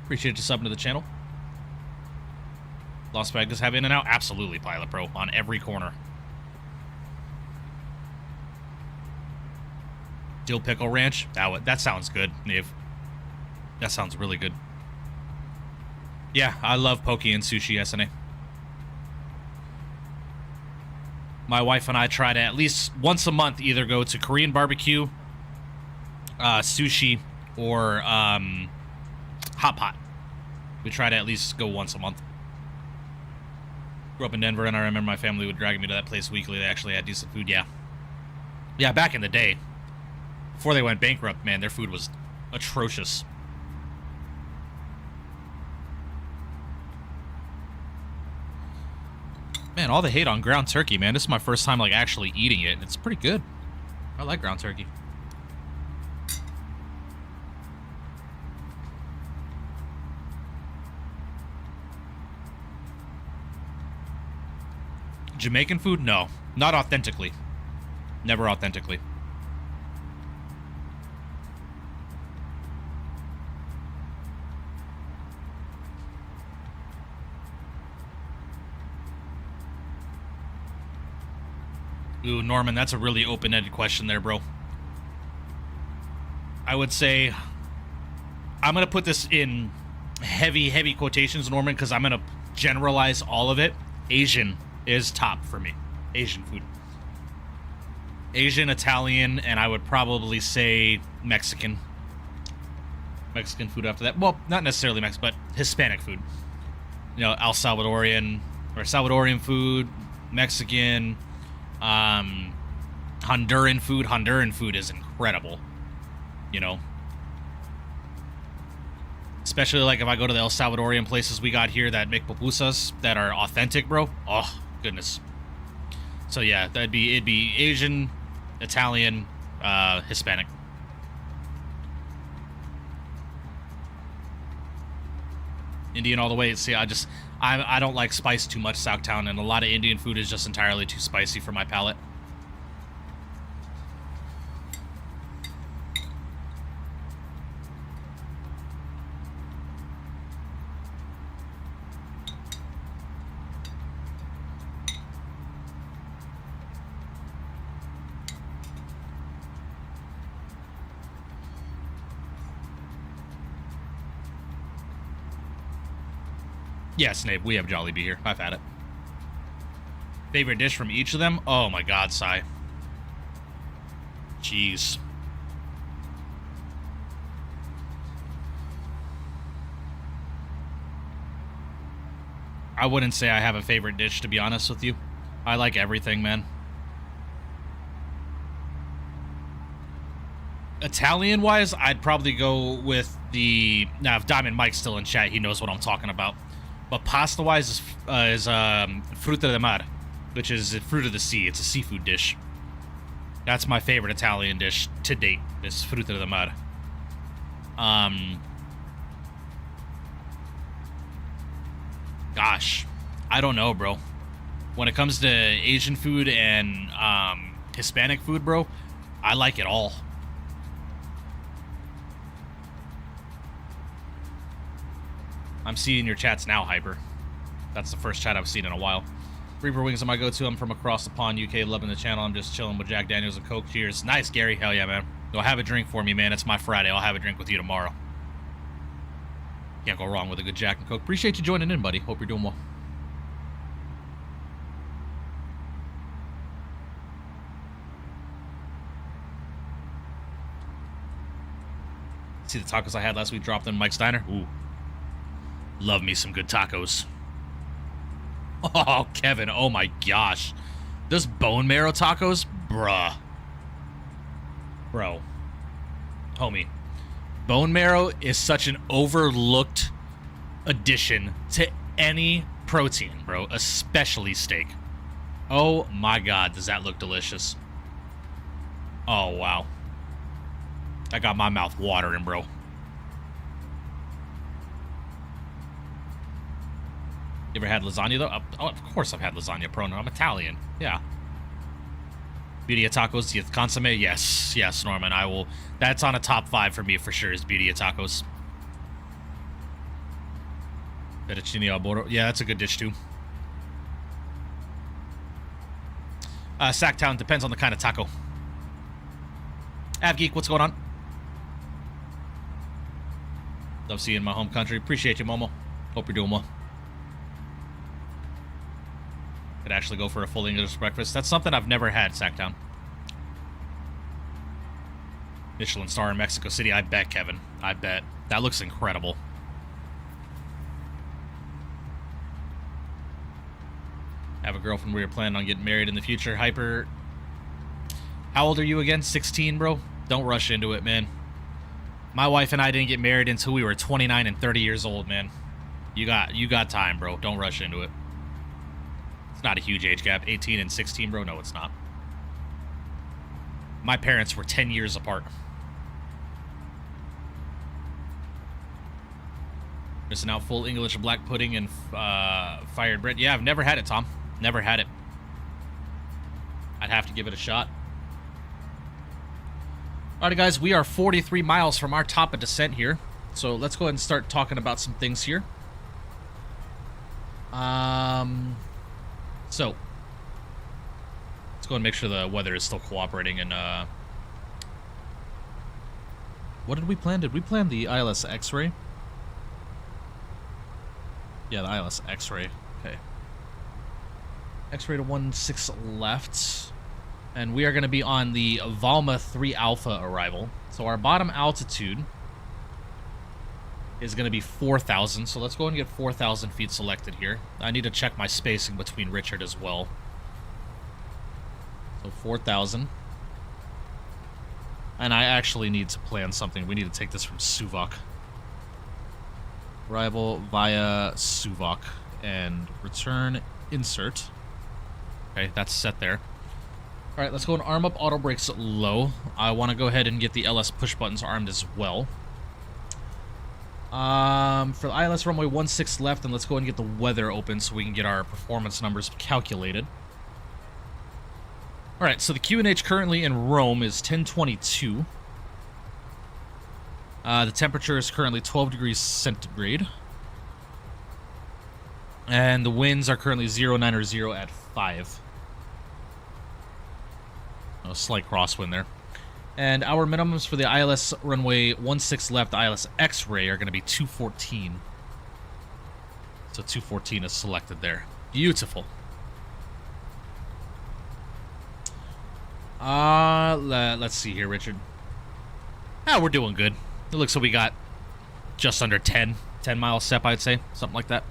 Appreciate you subbing to the channel. Las Vegas have In-N-Out? Absolutely, Pilot Pro. On every corner. Dill Pickle Ranch? That sounds good, Nave. That sounds really good. Yeah, I love poke and sushi, SNA. My wife and I try to at least once a month either go to Korean barbecue, sushi, or hot pot. We try to at least go once a month. Grew up in Denver, and I remember my family would drag me to that place weekly. They actually had decent food, yeah. Yeah, back in the day, before they went bankrupt, man, their food was atrocious. Man, all the hate on ground turkey, man. This is my first time, like, actually eating it, and it's pretty good. I like ground turkey. Jamaican food? No. Not authentically. Never authentically. Ooh, Norman, that's a really open-ended question there, bro. I would say... I'm going to put this in heavy, heavy quotations, Norman, because I'm going to generalize all of it. Asian is top for me. Asian food. Asian, Italian, and I would probably say Mexican. Mexican food after that. Well, not necessarily Mexican, but Hispanic food. You know, Salvadorian food, Mexican, Honduran food. Honduran food is incredible. You know? Especially, like, if I go to the El Salvadorian places we got here that make pupusas that are authentic, bro. Oh, goodness. So, yeah, it'd be Asian, Italian, Hispanic. Indian all the way. See, I don't like spice too much, Southtown, and a lot of Indian food is just entirely too spicy for my palate. Yeah, Snape, we have Jollibee here. I've had it. Favorite dish from each of them? Oh my god, Sai. Jeez. I wouldn't say I have a favorite dish, to be honest with you. I like everything, man. Italian-wise, I'd probably go with the... Now, if Diamond Mike's still in chat, he knows what I'm talking about. But pasta-wise is fruta de mar, which is fruit of the sea. It's a seafood dish. That's my favorite Italian dish to date, is fruta de mar. Gosh, I don't know, bro. When it comes to Asian food and Hispanic food, bro, I like it all. I'm seeing your chats now, Hyper. That's the first chat I've seen in a while. Reaper Wings are my go-to. I'm from across the pond, UK, loving the channel. I'm just chilling with Jack Daniels and Coke. Cheers. Nice, Gary. Hell yeah, man. Go have a drink for me, man. It's my Friday. I'll have a drink with you tomorrow. Can't go wrong with a good Jack and Coke. Appreciate you joining in, buddy. Hope you're doing well. See the tacos I had last week dropped in Mike's Diner? Ooh. Love me some good tacos. Oh, Kevin. Oh, my gosh. Those bone marrow tacos? Bruh. Bro. Homie. Bone marrow is such an overlooked addition to any protein, bro. Especially steak. Oh, my God. Does that look delicious? Oh, wow. I got my mouth watering, bro. You ever had lasagna, though? Oh, of course I've had lasagna, Prono. I'm Italian. Yeah. Beauty of tacos, with consomme? Yes. Yes, Norman. I will. That's on a top 5 for me, for sure, is beauty of tacos. Fettuccine alboro. Yeah, that's a good dish, too. Sacktown depends on the kind of taco. Avgeek, what's going on? Love seeing you in my home country. Appreciate you, Momo. Hope you're doing well. Could actually go for a full English breakfast. That's something I've never had, Sacktown. Michelin star in Mexico City. I bet, Kevin. I bet. That looks incredible. Have a girlfriend we were planning on getting married in the future. Hyper. How old are you again? 16, bro? Don't rush into it, man. My wife and I didn't get married until we were 29 and 30 years old, man. You got time, bro. Don't rush into it. It's not a huge age gap. 18 and 16, bro. No, it's not. My parents were 10 years apart. Missing out full English black pudding and fired bread. Yeah, I've never had it, Tom. Never had it. I'd have to give it a shot. Alright, guys, we are 43 miles from our top of descent here. So let's go ahead and start talking about some things here. So let's go and make sure the weather is still cooperating. And what did we plan? Did we plan the ILS X-ray? Yeah, the ILS X-ray. Okay. X-ray to 16 left. And we are going to be on the Valma 3 Alpha arrival. So our bottom altitude is going to be 4,000. So let's go and get 4,000 feet selected here. I need to check my spacing between Richard as well. So 4,000. And I actually need to plan something. We need to take this from Suvok. Arrival via Suvok. And return insert. Okay, that's set there. Alright, let's go and arm up auto brakes low. I want to go ahead and get the LS push buttons armed as well. For the ILS runway 16 left, and let's go and get the weather open so we can get our performance numbers calculated. Alright, so the QNH currently in Rome is 1022. The temperature is currently 12 degrees centigrade. And the winds are currently 090 at 5. A slight crosswind there. And our minimums for the ILS runway 16 left, ILS X-ray, are going to be 214. So 214 is selected there. Beautiful. Let's see here, Richard. We're doing good. It looks like we got just under 10 mile SEP, I'd say. Something like that.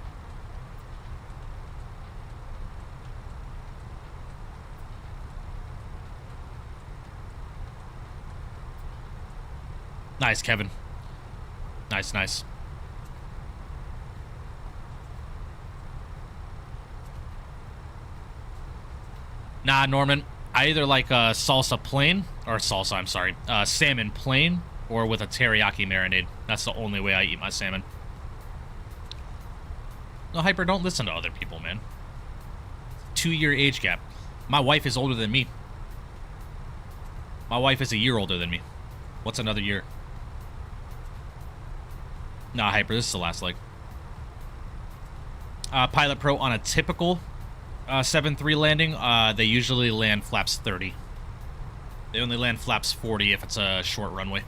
Nice, Kevin. Nice, nice. Nah, Norman. I either like salsa plain, or salsa, I'm sorry, salmon plain, or with a teriyaki marinade. That's the only way I eat my salmon. No, Hyper, don't listen to other people, man. 2-year age gap. My wife is older than me. My wife is a year older than me. What's another year? Nah, Hyper, this is the last leg. Pilot Pro on a typical 7-3 landing, they usually land flaps 30. They only land flaps 40 if it's a short runway.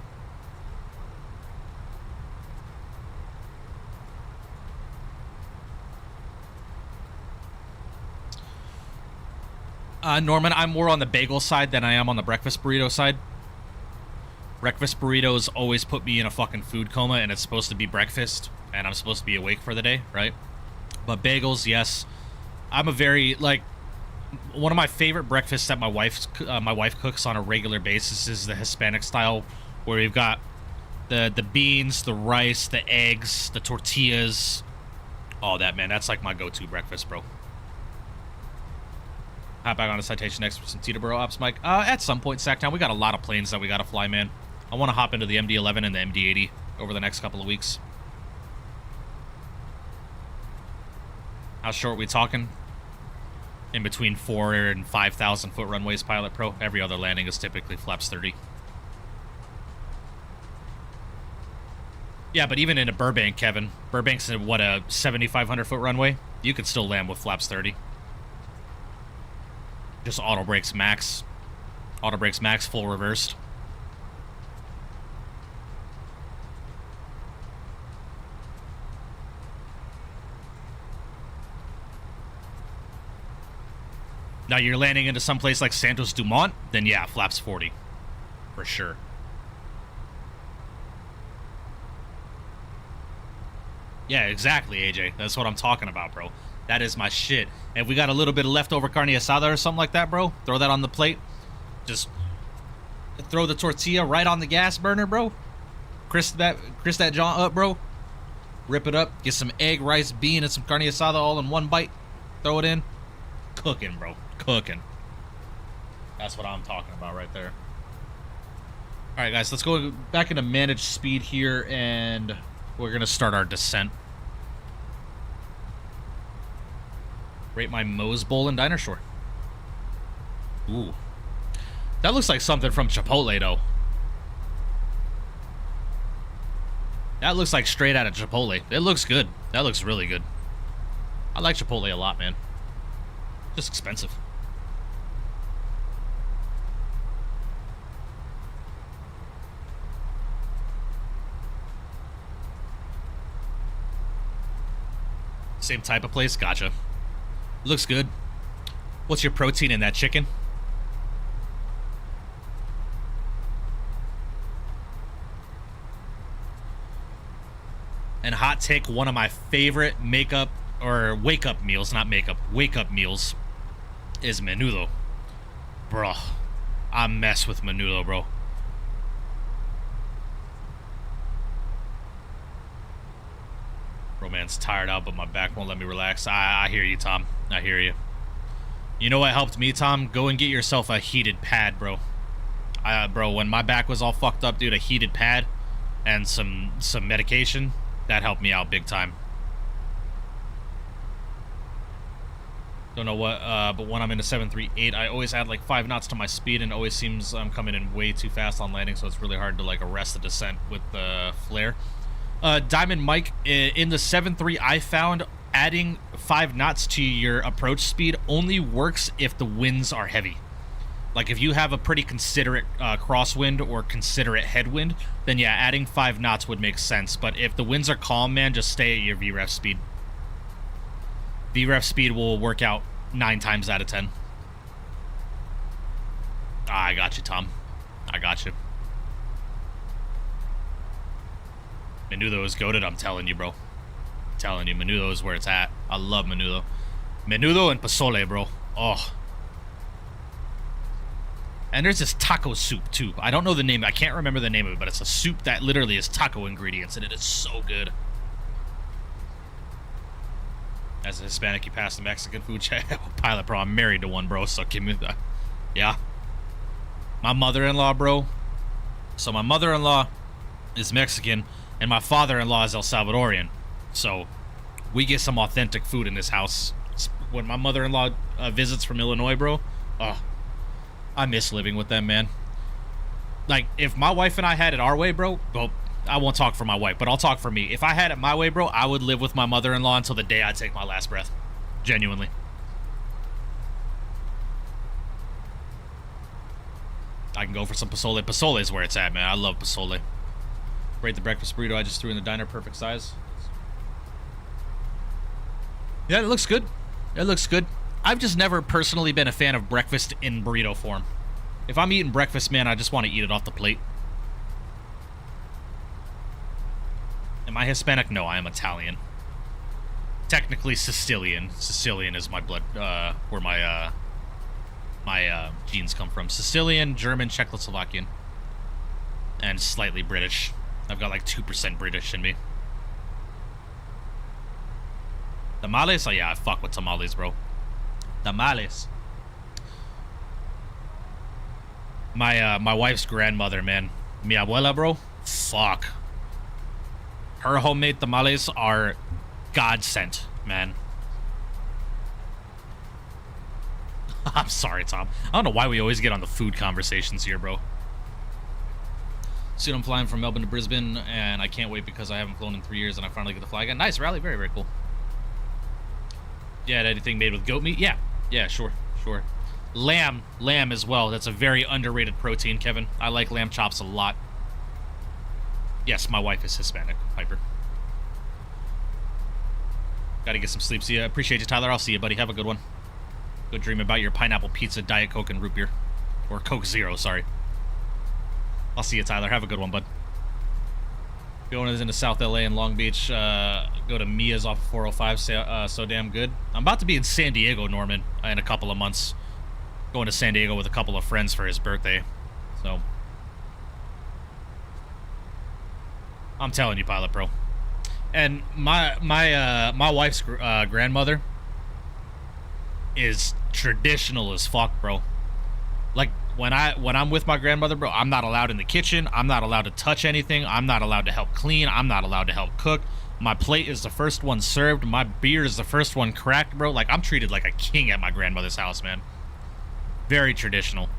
Norman, I'm more on the bagel side than I am on the breakfast burrito side. Breakfast burritos always put me in a fucking food coma, and it's supposed to be breakfast, and I'm supposed to be awake for the day, right? But bagels, yes. I'm a very, like, one of my favorite breakfasts that my wife cooks on a regular basis is the Hispanic style, where we've got the beans, the rice, the eggs, the tortillas, all that, man. That's like my go-to breakfast, bro. Hop back on a citation next for some Teterboro ops, Mike. At some point, Sacktown, we got a lot of planes that we got to fly, man. I want to hop into the MD-11 and the MD-80 over the next couple of weeks. How short we talking? In between 4,000 and 5,000 foot runways, Pilot Pro. Every other landing is typically flaps 30. Yeah, but even in a Burbank, Kevin, Burbank's in, what, a 7,500 foot runway? You could still land with flaps 30. Just auto brakes max. Auto brakes max, full reversed. Now you're landing into some place like Santos Dumont, then yeah, flaps 40. For sure. Yeah, exactly, AJ. That's what I'm talking about, bro. That is my shit. And if we got a little bit of leftover carne asada or something like that, bro, throw that on the plate. Just throw the tortilla right on the gas burner, bro. Crisp that jaw up, bro. Rip it up. Get some egg, rice, bean, and some carne asada all in one bite. Throw it in. Cooking, bro. Cooking. That's what I'm talking about right there. All right, guys, let's go back into managed speed here, and we're going to start our descent. Rate my Moe's Bowl and Diner Shore. Ooh. That looks like something from Chipotle, though. That looks like straight out of Chipotle. It looks good. That looks really good. I like Chipotle a lot, man. Just expensive. Same type of place? Gotcha. Looks good. What's your protein in that chicken? And hot take, one of my favorite makeup or wake up meals, not makeup, wake up meals is menudo. Bro, I mess with menudo, bro. Bro, man's tired out, but my back won't let me relax. I hear you, Tom. I hear you. You know what helped me, Tom? Go and get yourself a heated pad, bro. Bro, when my back was all fucked up, dude, a heated pad and some medication, that helped me out big time. Don't know what, but when I'm in a 738, I always add like 5 knots to my speed, and it always seems I'm coming in way too fast on landing, so it's really hard to like arrest the descent with the flare. Diamond Mike, in the 7.3, I found adding 5 knots to your approach speed only works if the winds are heavy. Like, if you have a pretty considerate crosswind or considerate headwind, then yeah, adding 5 knots would make sense. But if the winds are calm, man, just stay at your VREF speed. VREF speed will work out 9 times out of 10. Ah, I got you, Tom. I got you. Menudo is goated, I'm telling you, bro. I'm telling you, menudo is where it's at. I love menudo. Menudo and pozole, bro. Oh. And there's this taco soup, too. I don't know the name. I can't remember the name of it, but it's a soup that literally is taco ingredients, and it is so good. As a Hispanic, you pass the Mexican food check. Pilot, bro. I'm married to one, bro, so give me that. Yeah. My mother-in-law, bro. So my mother-in-law is Mexican, and my father-in-law is El Salvadorian. So we get some authentic food in this house. When my mother-in-law visits from Illinois, bro, oh, I miss living with them, man. Like, if my wife and I had it our way, bro, well, I won't talk for my wife, but I'll talk for me. If I had it my way, bro, I would live with my mother-in-law until the day I take my last breath. Genuinely. I can go for some pozole. Pozole is where it's at, man. I love pozole. Rate the breakfast burrito I just threw in the diner, perfect size. Yeah, it looks good. It looks good. I've just never personally been a fan of breakfast in burrito form. If I'm eating breakfast, man, I just want to eat it off the plate. Am I Hispanic? No, I am Italian. Technically Sicilian. Sicilian is my blood, where my genes come from. Sicilian, German, Czechoslovakian. And slightly British. I've got like 2% British in me. Tamales? Oh yeah, I fuck with tamales, bro. Tamales. My wife's grandmother, man. Mi abuela, bro. Fuck. Her homemade tamales are godsent, man. I'm sorry, Tom. I don't know why we always get on the food conversations here, bro. Soon I'm flying from Melbourne to Brisbane, and I can't wait because I haven't flown in 3 years, and I finally get to fly again. Nice, Rally. Very, very cool. Yeah, anything made with goat meat? Yeah. Yeah, sure. Sure. Lamb as well. That's a very underrated protein, Kevin. I like lamb chops a lot. Yes, my wife is Hispanic, Piper. Gotta get some sleep. See ya. Appreciate you, Tyler. I'll see you, buddy. Have a good one. Go dream about your pineapple pizza, Diet Coke, and root beer. Or Coke Zero, sorry. I'll see you, Tyler. Have a good one, bud. Going into South LA and Long Beach. Go to Mia's off of 405. So damn good. I'm about to be in San Diego, Norman, in a couple of months. Going to San Diego with a couple of friends for his birthday. So I'm telling you, Pilot Pro. And my wife's grandmother is traditional as fuck, bro. Like when I'm with my grandmother, bro, I'm not allowed in the kitchen. I'm not allowed to touch anything. I'm not allowed to help clean. I'm not allowed to help cook. My plate is the first one served. My beer is the first one cracked, bro. Like, I'm treated like a king at my grandmother's house, man. Very traditional.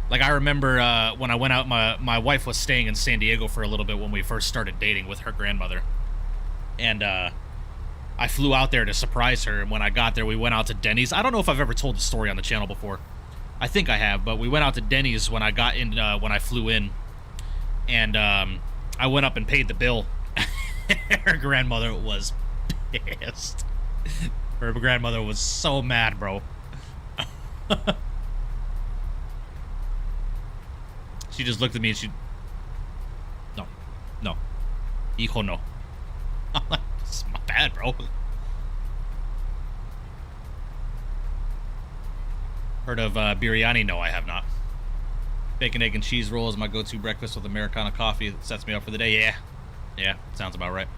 Like, I remember when I went out, my wife was staying in San Diego for a little bit when we first started dating with her grandmother. And I flew out there to surprise her, and when I got there, we went out to Denny's. I don't know if I've ever told the story on the channel before. I think I have, but we went out to Denny's when I got in, when I flew in. And I went up and paid the bill. Her grandmother was pissed. Her grandmother was so mad, bro. She just looked at me and she... No. Hijo, no. I'm like, this is my bad, bro. Heard of biryani? No, I have not. Bacon, egg, and cheese roll is my go-to breakfast with Americano coffee. That sets me up for the day. Yeah, sounds about right.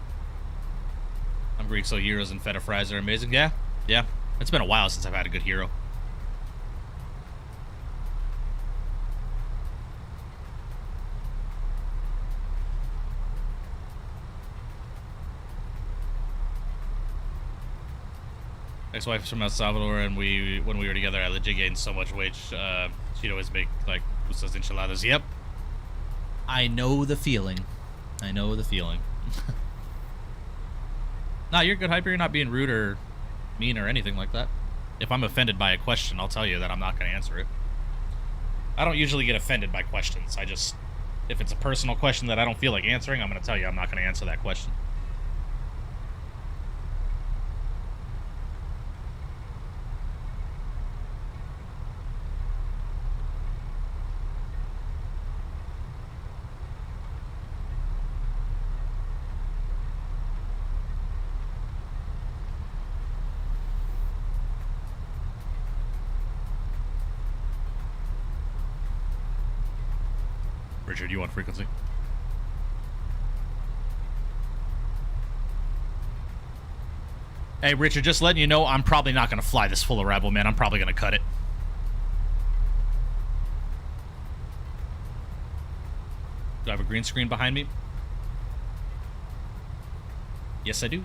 I'm Greek, so gyros and feta fries are amazing. Yeah. It's been a while since I've had a good gyro. Ex-wife is from El Salvador, and when we were together, I legit gained so much weight. She'd always make, like, usas enchiladas. Yep. I know the feeling. Nah, you're good, Hyper. You're not being rude or mean or anything like that. If I'm offended by a question, I'll tell you that I'm not going to answer it. I don't usually get offended by questions. If it's a personal question that I don't feel like answering, I'm going to tell you I'm not going to answer that question. Richard, you want frequency? Hey, Richard, just letting you know, I'm probably not going to fly this full of Rebel, man. I'm probably going to cut it. Do I have a green screen behind me? Yes, I do.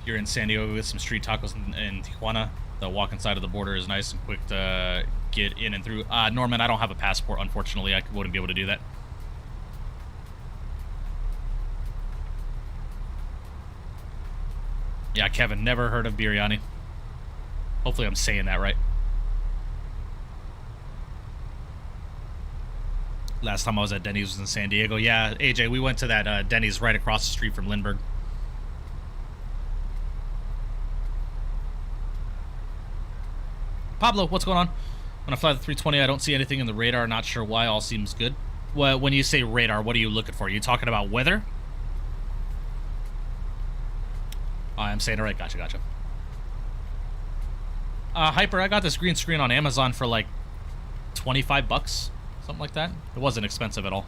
If you're in San Diego with some street tacos in Tijuana, the walk inside of the border is nice and quick to get in and through. Norman, I don't have a passport, unfortunately. I wouldn't be able to do that. Yeah, Kevin, never heard of biryani. Hopefully I'm saying that right. Last time I was at Denny's was in San Diego. Yeah, AJ, we went to that Denny's right across the street from Lindbergh. Pablo, what's going on? When I fly the 320, I don't see anything in the radar. Not sure why. All seems good. Well, when you say radar, what are you looking for? Are you talking about weather? I'm saying it right. Gotcha, gotcha. Hyper, I got this green screen on Amazon for like 25 bucks. Something like that. It wasn't expensive at all.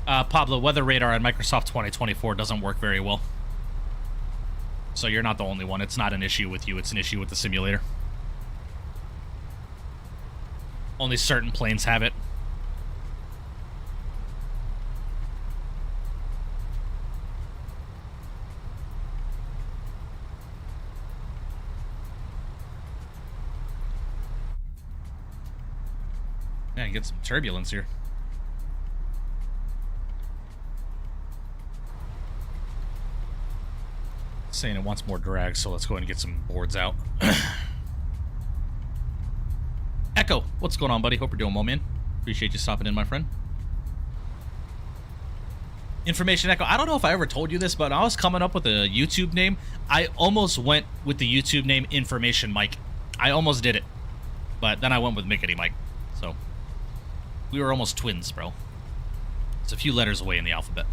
Pablo, weather radar on Microsoft 2024 doesn't work very well. So you're not the only one. It's not an issue with you. It's an issue with the simulator. Only certain planes have it. Yeah, get some turbulence here. Saying it wants more drag, so let's go ahead and get some boards out. Echo, what's going on, buddy? Hope you're doing well, man. Appreciate you stopping in, my friend. Information Echo. I don't know if I ever told you this, but I was coming up with a YouTube name. I almost went with the YouTube name Information Mike. I almost did it, but then I went with Mickety Mike. So we were almost twins, bro. It's a few letters away in the alphabet.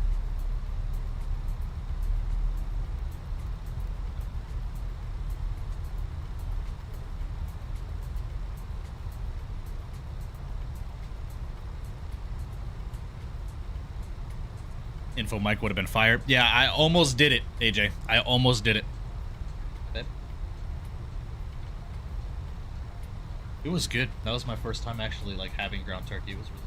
Info Mike would have been fired. Yeah, I almost did it, AJ. I almost did it. It was good. That was my first time actually like having ground turkey. It was really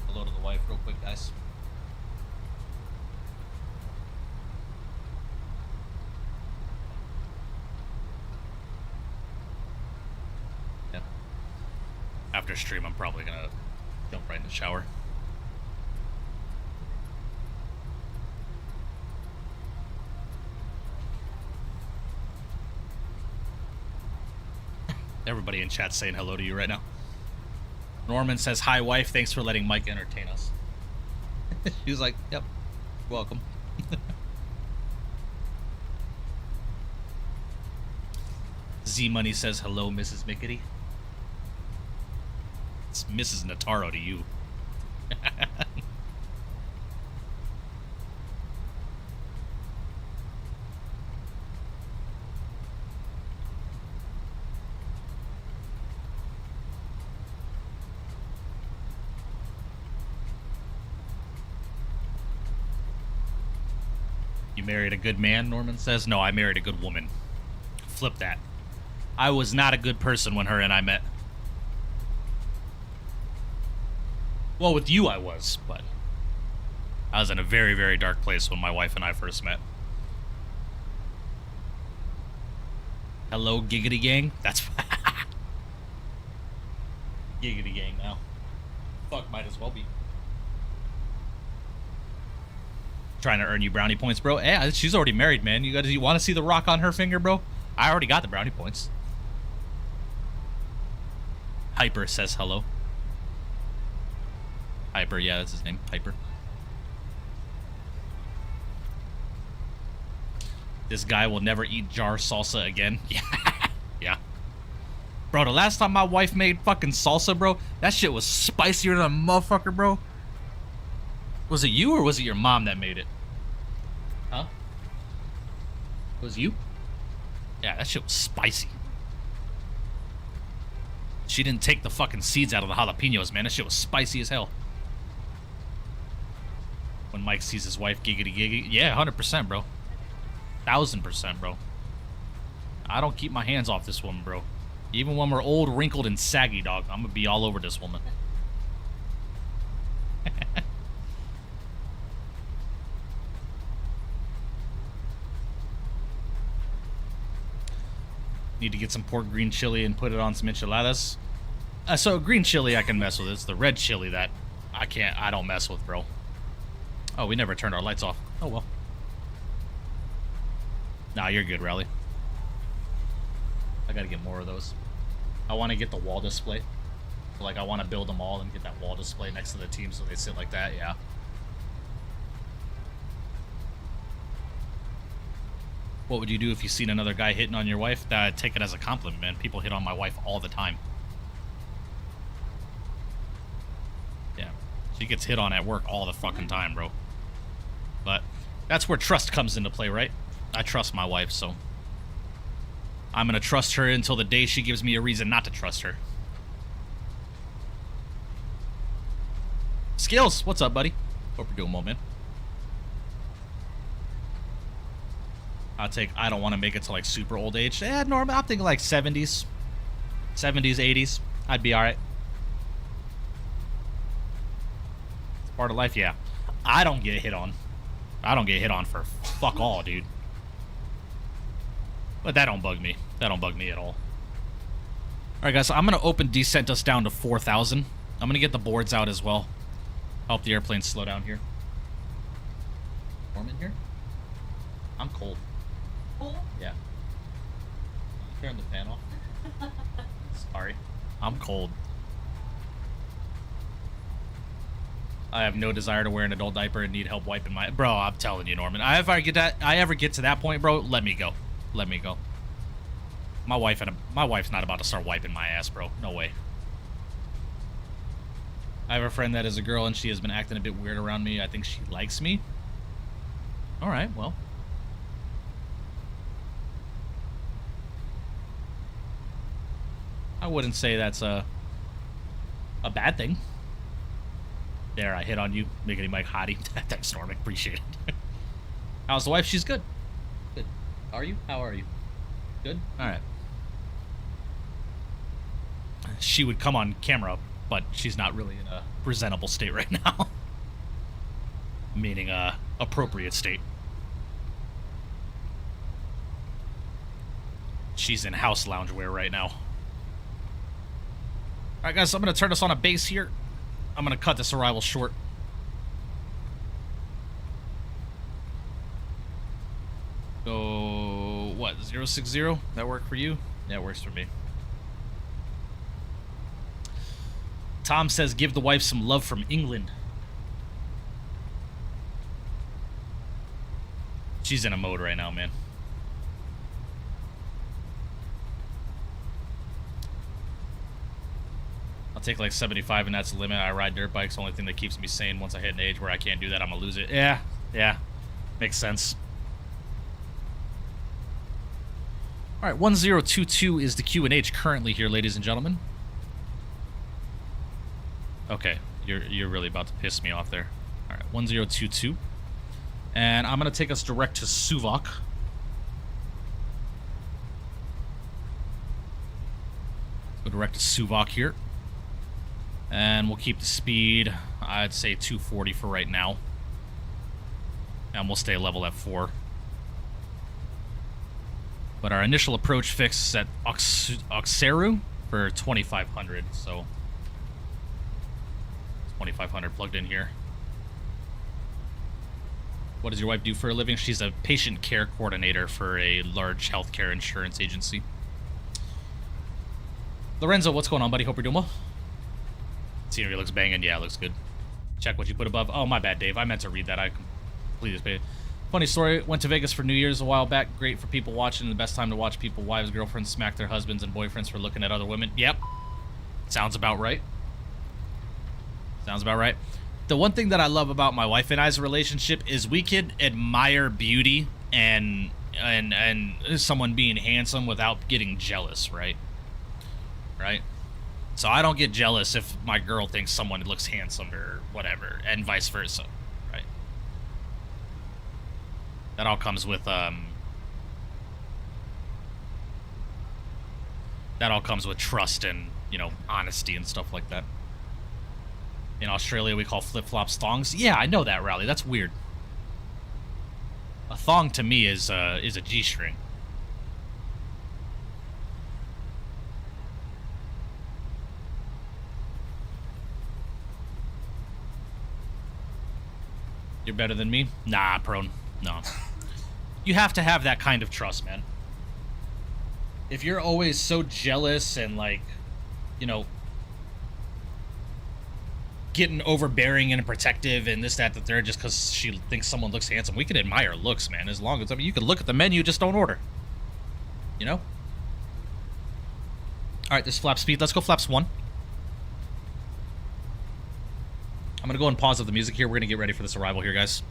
good. Hello to the wife real quick, guys. Yeah. After stream, I'm probably gonna jump right in the shower. Everybody in chat saying hello to you right now. Norman says, hi, wife. Thanks for letting Mike entertain us. He was like, yep, welcome. Z-Money says, hello, Mrs. Mickety. It's Mrs. Nataro to you. You married a good man, Norman says. No, I married a good woman. Flip that. I was not a good person when her and I met. Well, with you I was, but I was in a very, very dark place when my wife and I first met. Hello, Giggity Gang? That's... Giggity Gang now. Fuck, might as well be. Trying to earn you brownie points, bro. Yeah, she's already married, man. You want to see the rock on her finger, bro? I already got the brownie points. Hyper says hello. Hyper, yeah, that's his name. Hyper. This guy will never eat jar salsa again. Yeah. Yeah. Bro, the last time my wife made fucking salsa, bro, that shit was spicier than a motherfucker, bro. Was it you or was it your mom that made it? Huh? Was it you? Yeah, that shit was spicy. She didn't take the fucking seeds out of the jalapenos, man. That shit was spicy as hell. When Mike sees his wife giggity giggity. Yeah, 100%, bro. 1000%, bro. I don't keep my hands off this woman, bro. Even when we're old, wrinkled, and saggy, dog, I'm gonna be all over this woman. Need to get some pork green chili and put it on some enchiladas. So green chili I can mess with. It's the red chili that I don't mess with, bro. Oh, we never turned our lights off. Oh, well. Nah, you're good, Rally. I gotta get more of those. I want to get the wall display. So, like, I want to build them all and get that wall display next to the team so they sit like that, yeah. What would you do if you seen another guy hitting on your wife? Take it as a compliment, man. People hit on my wife all the time. Yeah. She gets hit on at work all the fucking time, bro. But that's where trust comes into play, right? I trust my wife, so I'm gonna trust her until the day she gives me a reason not to trust her. Skills, what's up, buddy? Hope you're doing well, man. I don't want to make it to like super old age. Normal. I'm thinking like 70s, 80s. I'd be all right. It's part of life, yeah. I don't get hit on. I don't get hit on for fuck all, dude. But that don't bug me. That don't bug me at all. All right, guys. So I'm gonna open descent us down to 4,000. I'm gonna get the boards out as well. Help the airplane slow down here. Warm in here? I'm cold. Cold? Yeah. Turn the fan off. Sorry. I'm cold. I have no desire to wear an adult diaper and need help wiping my... Bro, I'm telling you, Norman. I ever get to that point, bro, let me go. Let me go. My wife's not about to start wiping my ass, bro. No way. I have a friend that is a girl and she has been acting a bit weird around me. I think she likes me. All right, well. I wouldn't say that's a bad thing. There, I hit on you, making Mike hottie. Thanks, Norman. Appreciate it. How's the wife? She's good. Good. Are you? How are you? Good? All right. She would come on camera, but she's not really in a presentable state right now. Meaning, appropriate state. She's in house loungewear right now. Alright, guys, so I'm going to turn us on a base here. I'm going to cut this arrival short. Go, what, 060? That work for you? Yeah, it works for me. Tom says, give the wife some love from England. She's in a mode right now, man. I'll take like 75 and that's the limit. I ride dirt bikes. The only thing that keeps me sane. Once I hit an age where I can't do that, I'm gonna lose it. Yeah. Makes sense. All right, 1022 is the Q&H currently here, ladies and gentlemen. Okay, you're really about to piss me off there. All right, 1022. And I'm going to take us direct to Suvok. Go direct to Suvok here. And we'll keep the speed, I'd say 240 for right now. And we'll stay level at 4. But our initial approach fix is at Oxeru for 2,500, so 2,500 plugged in here. What does your wife do for a living? She's a patient care coordinator for a large healthcare insurance agency. Lorenzo, what's going on, buddy? Hope you're doing well. Scenery looks banging. Yeah, it looks good. Check what you put above. Oh, my bad, Dave. I meant to read that. I completely spaced. Funny story, went to Vegas for New Year's a while back. Great for people watching. The best time to watch people, wives, girlfriends smack their husbands and boyfriends for looking at other women. Yep. Sounds about right. Sounds about right. The one thing that I love about my wife and I's relationship is we can admire beauty and someone being handsome without getting jealous, right? Right? So I don't get jealous if my girl thinks someone looks handsome or whatever, and vice versa, right? That all comes with trust and, you know, honesty and stuff like that. In Australia, we call flip-flops thongs. Yeah, I know that, Rowley. That's weird. A thong to me is a G-string. You're better than me? Nah, prone. No. You have to have that kind of trust, man. If you're always so jealous and, like, you know, getting overbearing and protective and this, that, the third, just because she thinks someone looks handsome, we can admire looks, man. As long as, I mean, you can look at the menu, just don't order. You know? Alright, this flap speed. Let's go flaps 1. I'm gonna go and pause up the music here. We're gonna get ready for this arrival here, guys.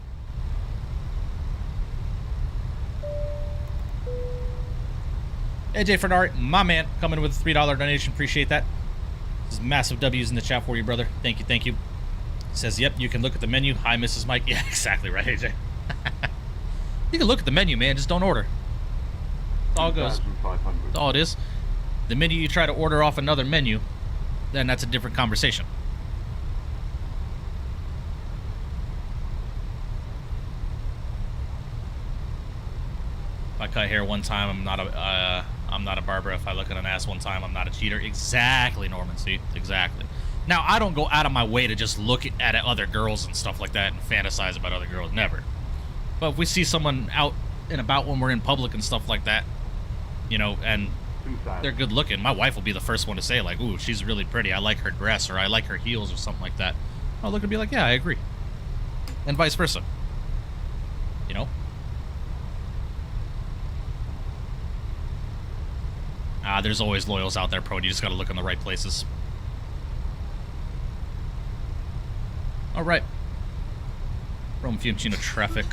AJ Fernard, my man, coming with a $3 donation. Appreciate that. This is massive W's in the chat for you, brother. Thank you, thank you. Says, yep, you can look at the menu. Hi, Mrs. Mike. Yeah, exactly right, AJ. You can look at the menu, man. Just don't order. That's all it goes. That's all it is. The minute you try to order off another menu, then that's a different conversation. If I cut hair one time, I'm not a barber. If I look at an ass one time, I'm not a cheater. Exactly, Norman. See, exactly. Now, I don't go out of my way to just look at other girls and stuff like that and fantasize about other girls. Never. But if we see someone out and about when we're in public and stuff like that, you know, and they're good looking, my wife will be the first one to say, like, ooh, she's really pretty. I like her dress, or I like her heels, or something like that. I'll look and be like, yeah, I agree. And vice versa. You know? There's always loyals out there, Pro. You just gotta look in the right places. Alright. Rome Fiumicino traffic.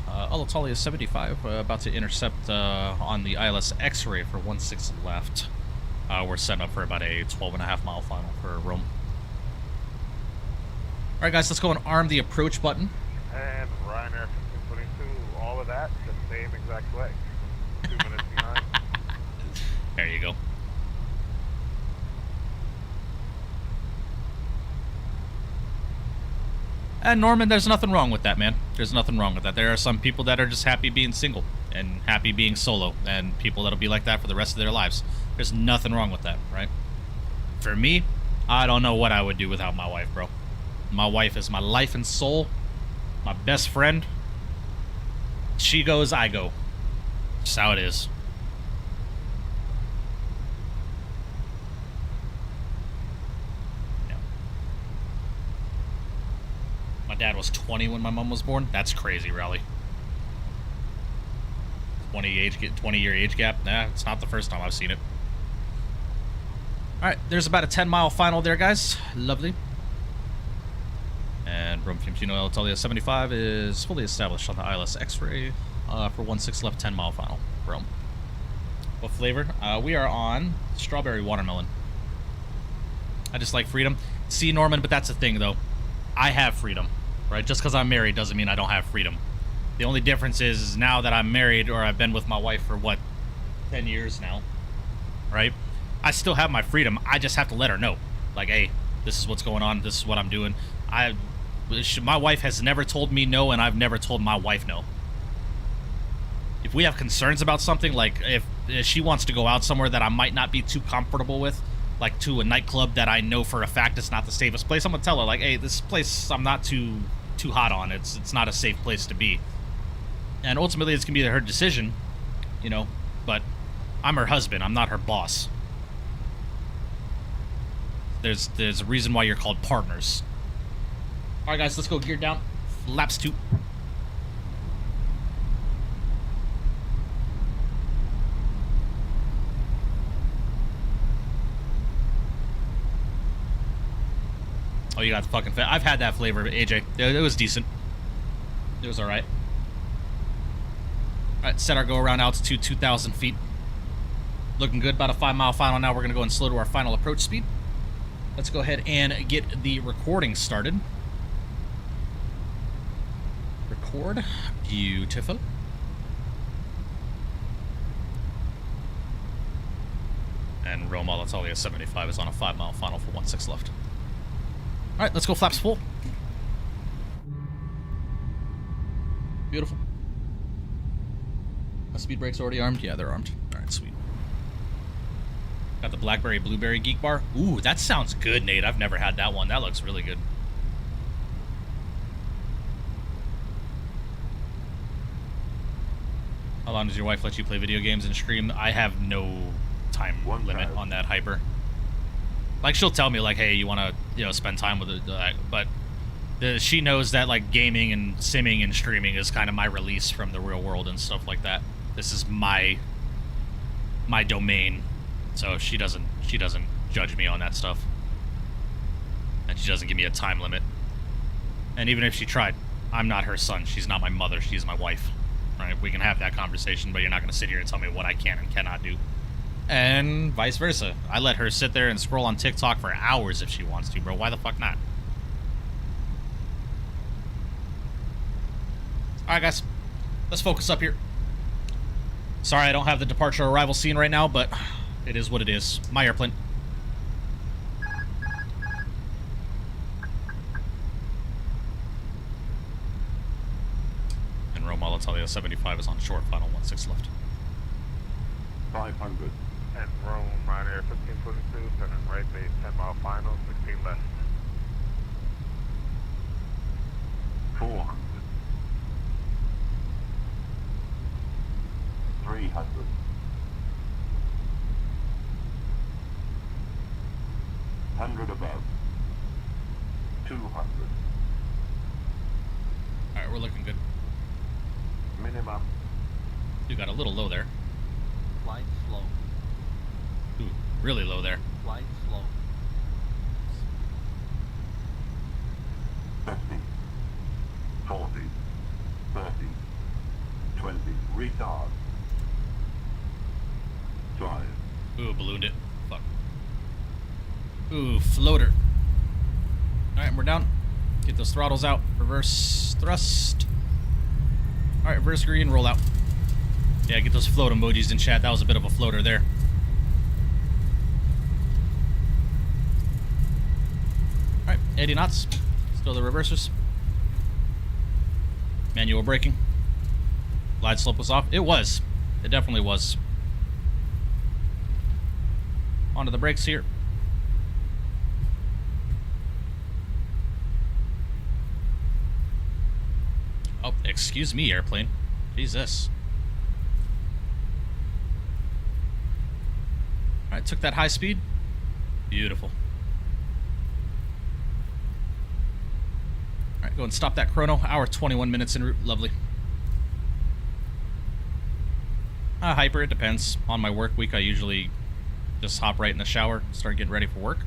Alitalia 75, about to intercept on the ILS X-ray for 16 left. We're setting up for about a 12.5 mile final for Rome. Alright, guys, let's go and arm the approach button. And Ryanair 1522, all of that the same exact way. 2 minutes behind. There you go. And Norman, there's nothing wrong with that, man. There's nothing wrong with that. There are some people that are just happy being single and happy being solo, and people that'll be like that for the rest of their lives. There's nothing wrong with that, right? For me, I don't know what I would do without my wife, bro. My wife is my life and soul, my best friend. She goes, I go. Just how it is. My dad was 20 when my mom was born. That's crazy, Raleigh. 20-year age gap. Nah, it's not the first time I've seen it. Alright, there's about a 10-mile final there, guys. Lovely. And Rome Fiumicino Alitalia 75 is fully established on the ILS X-ray for 16 left, 10-mile final. Rome. What flavor? We are on strawberry watermelon. I just like freedom. See, Norman, but that's the thing, though. I have freedom, right? Just because I'm married doesn't mean I don't have freedom. The only difference is now that I'm married, or I've been with my wife for, what, 10 years now, right? I still have my freedom. I just have to let her know. Like, hey, this is what's going on. This is what I'm doing. My wife has never told me no, and I've never told my wife no. If we have concerns about something, like if she wants to go out somewhere that I might not be too comfortable with, like to a nightclub that I know for a fact it's not the safest place, I'm gonna tell her, like, hey, this place I'm not too hot on. It's not a safe place to be. And ultimately it's gonna be her decision, you know, but I'm her husband, I'm not her boss. There's a reason why you're called partners. Alright guys, let's go gear down. Laps 2. Oh, you got the fucking I've had that flavor, AJ. It was decent. It was alright. Alright, set our go-around altitude 2,000 feet. Looking good, about a 5-mile final now. We're going to go and slow to our final approach speed. Let's go ahead and get the recording started. Record. Beautiful. And Roma Alitalia 75 is on a 5-mile final for 1.6 left. Alright, let's go flaps full. Beautiful. Speed brakes already armed? Yeah, they're armed. Alright, sweet. Got the Blackberry Blueberry Geek Bar. Ooh, that sounds good, Nate. I've never had that one. That looks really good. How long does your wife let you play video games and stream? I have no time limit on that hyper. Like, she'll tell me, like, hey, you want to, you know, spend time with it, but she knows that, like, gaming and simming and streaming is kind of my release from the real world and stuff like that. This is my domain, so she doesn't judge me on that stuff, and she doesn't give me a time limit. And even if she tried, I'm not her son. She's not my mother. She's my wife. Right? We can have that conversation, but you're not going to sit here and tell me what I can and cannot do. And vice versa. I let her sit there and scroll on TikTok for hours if she wants to, bro. Why the fuck not? Alright, guys. Let's focus up here. Sorry I don't have the departure arrival scene right now, but it is what it is. My airplane. And Roma Alitalia 75 is on short, final 1.6 left. 500. And Rome, Ryanair 1522, turning right base, 10-mile final, 16 left. 400. 300. 100 above. 200. Alright, we're looking good. Minimum. You got a little low there. Flight slow. Ooh, really low there. Flight slow. 50. 40. 30. 20. Retard. 5. Ooh, ballooned it. Fuck. Ooh, floater. Alright, we're down. Get those throttles out. Reverse thrust. Alright, reverse green, roll out. Yeah, get those float emojis in chat. That was a bit of a floater there. Alright, 80 knots. Still the reversers. Manual braking. Glide slope was off. It was. It definitely was. Onto the brakes here. Oh, excuse me, airplane. Jesus. Alright, took that high speed. Beautiful. Alright, go and stop that chrono. Hour 21 minutes en route. Lovely. Hyper, it depends. On my work week, I usually just hop right in the shower, start getting ready for work.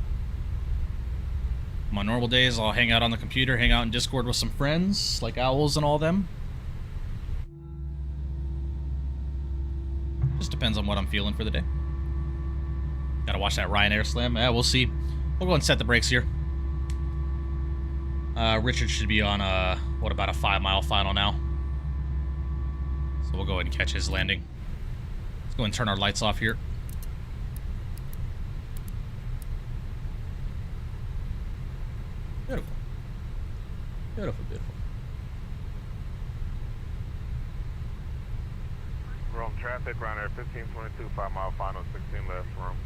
On normal days, I'll hang out on the computer, hang out in Discord with some friends, like Owls and all them. Just depends on what I'm feeling for the day. Gotta watch that Ryanair slam. Yeah, we'll see. We'll go and set the brakes here. Richard should be on, what, about a 5-mile final now. So we'll go ahead and catch his landing. Let's go and turn our lights off here. Beautiful. Beautiful, beautiful. Rome traffic, Ryanair 1522, 5-mile final, 16 left, Rome.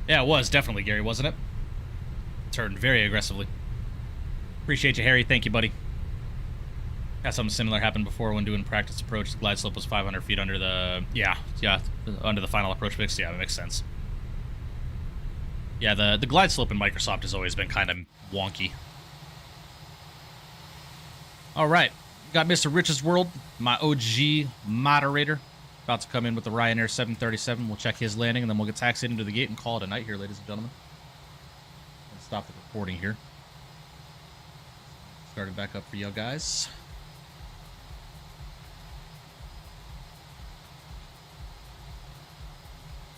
Yeah, it was definitely Gary, wasn't it? Turned very aggressively. Appreciate you, Harry. Thank you, buddy. Got something similar happened before when doing practice approach. The glide slope was 500 feet under the... Yeah, under the final approach fix. Yeah, that makes sense. Yeah, the glide slope in Microsoft has always been kind of wonky. All right. Got Mr. Rich's World, my OG moderator. About to come in with the Ryanair 737. We'll check his landing, and then we'll get taxied into the gate and call it a night here, ladies and gentlemen. Let's stop the recording here. Start it back up for you guys.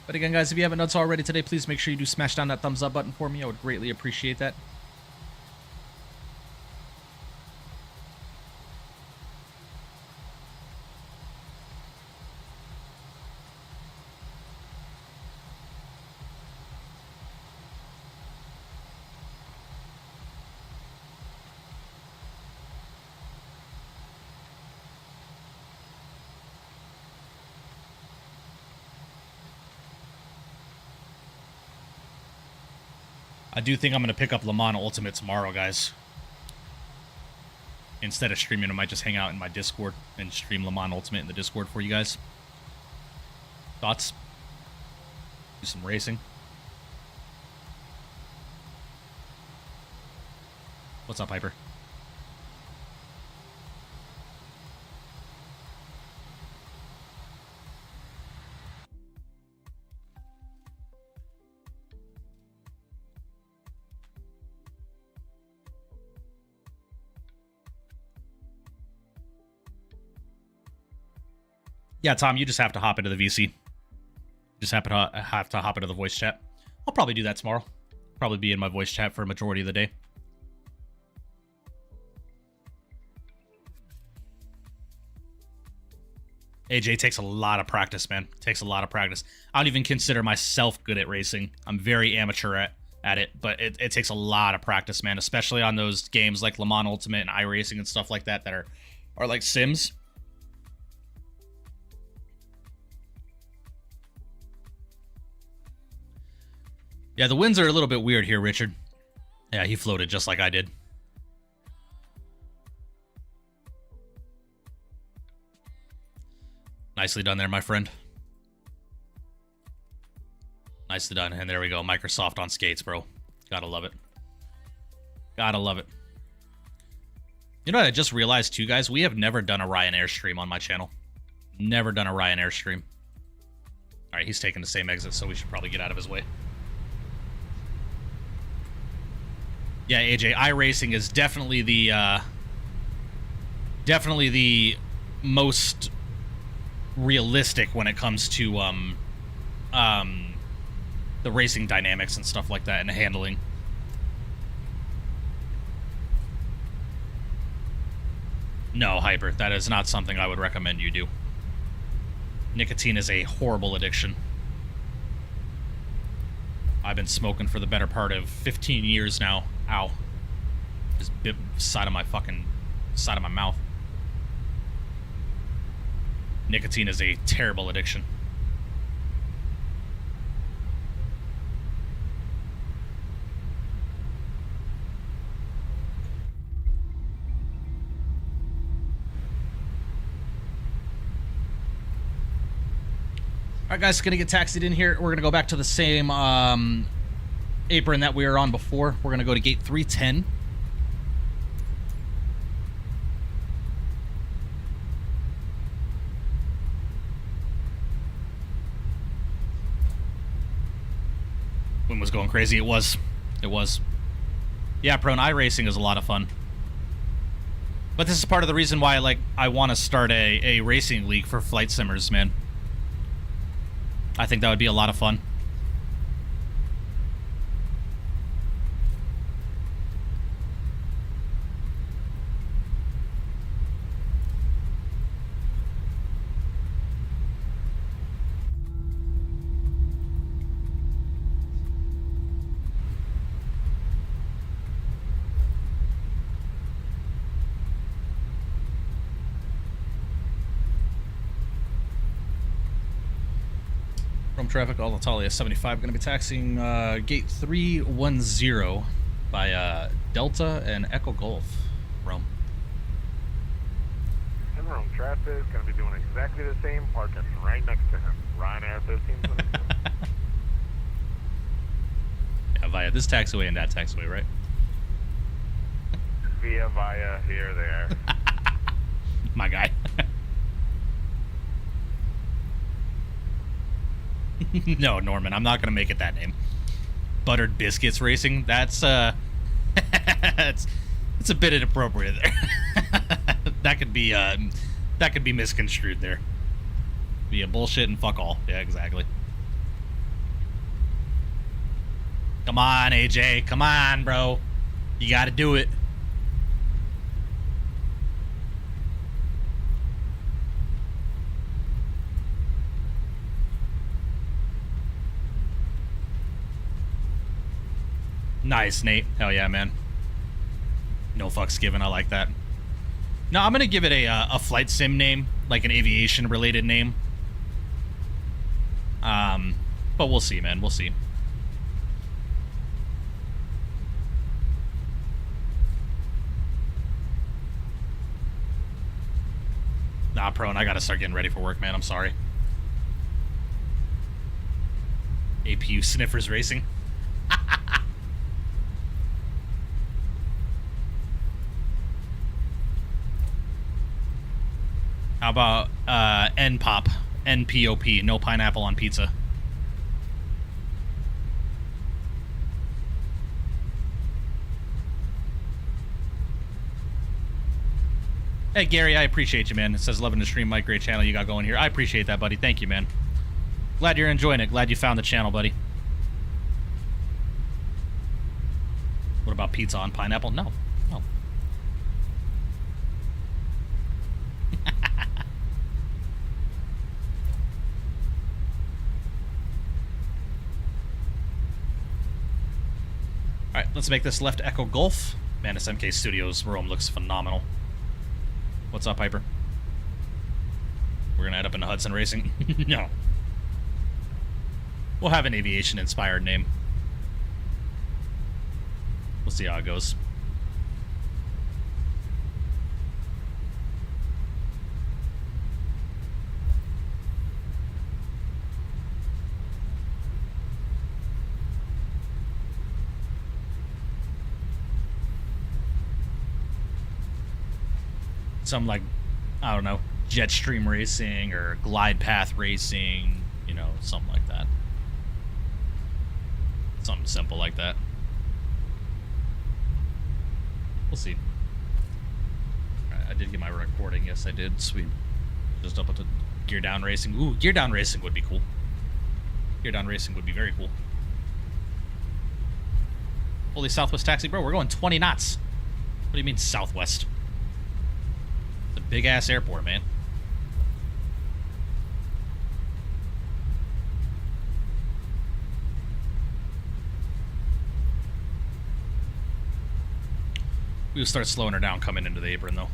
But again, guys, if you haven't done so already today, please make sure you do smash down that thumbs up button for me. I would greatly appreciate that. I do think I'm going to pick up Le Mans Ultimate tomorrow, guys. Instead of streaming, I might just hang out in my Discord and stream Le Mans Ultimate in the Discord for you guys. Thoughts? Do some racing. What's up, Hyper? Yeah, Tom, you just have to hop into the VC. Just have to hop into the voice chat. I'll probably do that tomorrow. Probably be in my voice chat for a majority of the day. AJ takes a lot of practice, man. Takes a lot of practice. I don't even consider myself good at racing. I'm very amateur at it, but it takes a lot of practice, man. Especially on those games like Le Mans Ultimate and iRacing and stuff like that that are like sims. Yeah, the winds are a little bit weird here, Richard. Yeah, he floated just like I did. Nicely done there, my friend. Nicely done. And there we go. Microsoft on skates, bro. Gotta love it. Gotta love it. You know what I just realized, too, guys? We have never done a Ryanair stream on my channel. Never done a Ryanair stream. All right, he's taking the same exit, so we should probably get out of his way. Yeah, AJ, iRacing is definitely the most realistic when it comes to the racing dynamics and stuff like that and handling. No, Hyper, that is not something I would recommend you do. Nicotine is a horrible addiction. I've been smoking for the better part of 15 years now. Ow. Just bit side of my mouth. Nicotine is a terrible addiction. Alright guys, gonna get taxied in here. We're gonna go back to the same apron that we were on before. We're gonna go to gate 310. Wind was going crazy. It was. Yeah, prone iRacing is a lot of fun. But this is part of the reason why I want to start a racing league for flight simmers, man. I think that would be a lot of fun. Traffic, Alitalia 75, going to be taxiing gate 310 by Delta and Echo Golf, Rome. And Rome traffic, going to be doing exactly the same, parking right next to him. Ryanair 1322. Yeah, via this taxiway and that taxiway, right? Via, here, there. My guy. No, Norman, I'm not gonna make it that name. Buttered Biscuits Racing. That's it's a bit inappropriate there. that could be misconstrued there. Be a bullshit and fuck all. Yeah, exactly. Come on, AJ. Come on, bro. You gotta do it. Nice, Nate. Hell yeah, man. No fucks given. I like that. No, I'm gonna give it a flight sim name, like an aviation related name. But we'll see, man. We'll see. Nah, Prone, I gotta start getting ready for work, man. I'm sorry. APU Sniffers Racing. How about NPOP? NPOP, no pineapple on pizza. Hey, Gary, I appreciate you, man. It says, loving the stream, Mike. Great channel you got going here. I appreciate that, buddy. Thank you, man. Glad you're enjoying it. Glad you found the channel, buddy. What about pizza on pineapple? No. No. Alright, let's make this left Echo Golf. Man, this MK Studios room looks phenomenal. What's up, Hyper? We're gonna end up in Hudson Racing? No. We'll have an aviation-inspired name. We'll see how it goes. Some, like, I don't know, Jetstream Racing or Glide Path Racing, you know, something like that. Something simple like that. We'll see. I did get my recording. Yes, I did. Sweet. Just up at the Gear Down Racing. Ooh, Gear Down Racing would be cool. Gear Down Racing would be very cool. Holy Southwest Taxi, bro. We're going 20 knots. What do you mean Southwest? It's a big-ass airport, man. We'll start slowing her down coming into the apron, though.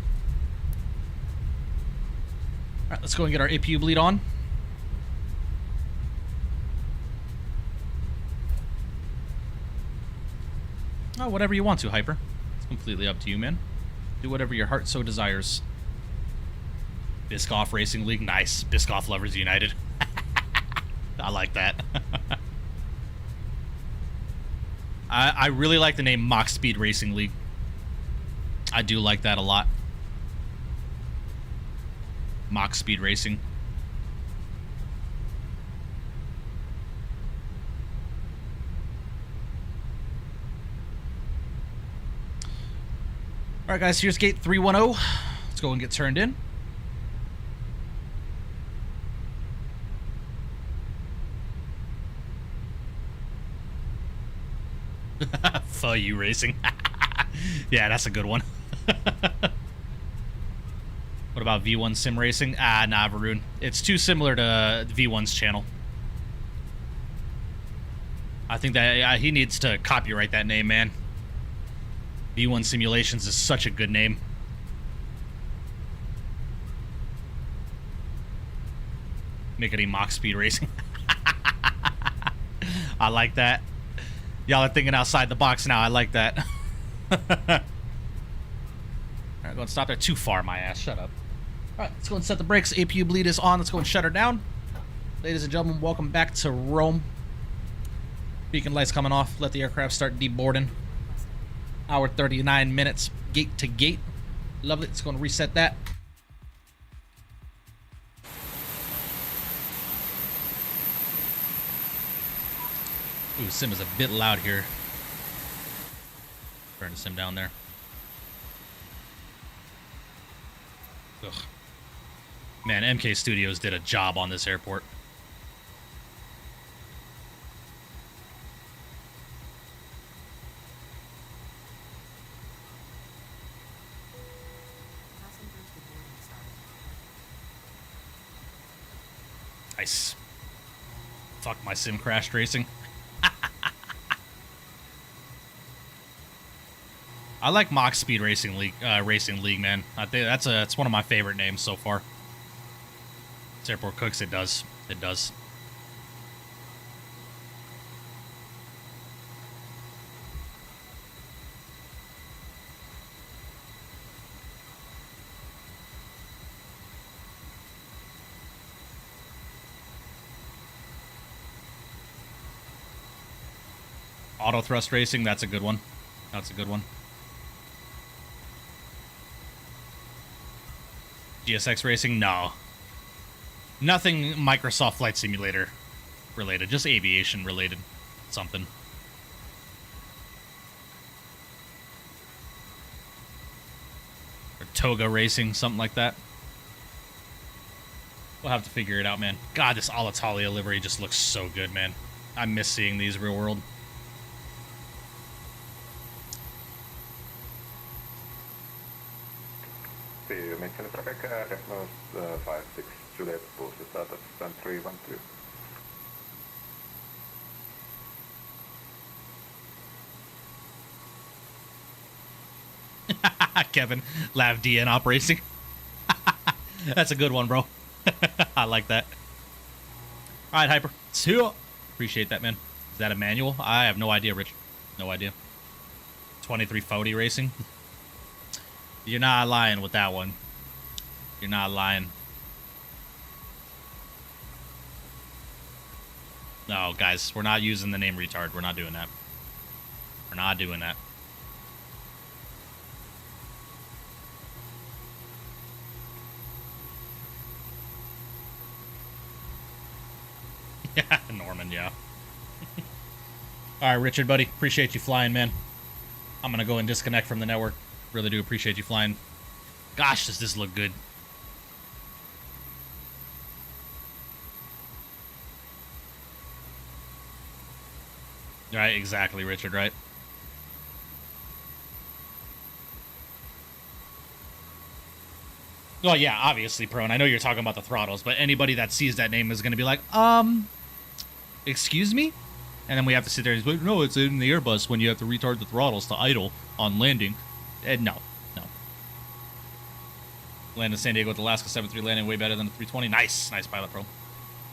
Alright, let's go and get our APU bleed on. Oh, whatever you want to, Hyper. It's completely up to you, man. Do whatever your heart so desires. Biscoff Racing League. Nice. Biscoff Lovers United. I like that. I really like the name Mach Speed Racing League. I do like that a lot. Mach Speed Racing. Alright guys, here's gate 310. Let's go and get turned in. Fuck you, Racing. Yeah, that's a good one. What about V1 Sim Racing? Ah, nah, Varun. It's too similar to V1's channel. I think that he needs to copyright that name, man. V1 Simulations is such a good name. Make it a Mach Speed Racing. I like that. Y'all are thinking outside the box now. I like that. Alright, go and stop there. Too far, my ass. Shut up. Alright, let's go and set the brakes. APU bleed is on. Let's go and shut her down. Ladies and gentlemen, welcome back to Rome. Beacon lights coming off. Let the aircraft start deboarding. Hour 39 minutes, gate to gate. Lovely. Let's go and reset that. Ooh, sim is a bit loud here. Turn the sim down there. Ugh. Man, MK Studios did a job on this airport. Nice. Fuck, my sim crashed racing. I like Mach Speed Racing League, man. I think that's one of my favorite names so far. This airport cooks. It does. It does. Auto thrust racing. That's a good one. That's a good one. GSX racing? No. Nothing Microsoft Flight Simulator related. Just aviation related. Something. Or Toga racing. Something like that. We'll have to figure it out, man. God, this Alitalia livery just looks so good, man. I miss seeing these real world. Fiumicino traffic, Recognize 56 Juliet, posted status 10312. Kevin, Lav DN op racing. That's a good one, bro. I like that. All right, Hyper. Appreciate that, man. Is that a manual? I have no idea, Rich. No idea. 2340 racing. You're not lying with that one. You're not lying. No, guys, we're not using the name retard. We're not doing that. We're not doing that. Yeah, Norman, yeah. All right, Richard, buddy. Appreciate you flying, man. I'm going to go and disconnect from the network. Really do appreciate you flying. Gosh, does this look good. Right, exactly, Richard, right? Well, yeah, obviously, Prone. I know you're talking about the throttles, but anybody that sees that name is going to be like, excuse me? And then we have to sit there and say, no, it's in the Airbus when you have to retard the throttles to idle on landing. No. Landed San Diego with Alaska 73 landing way better than the 320. Nice Pilot Pro.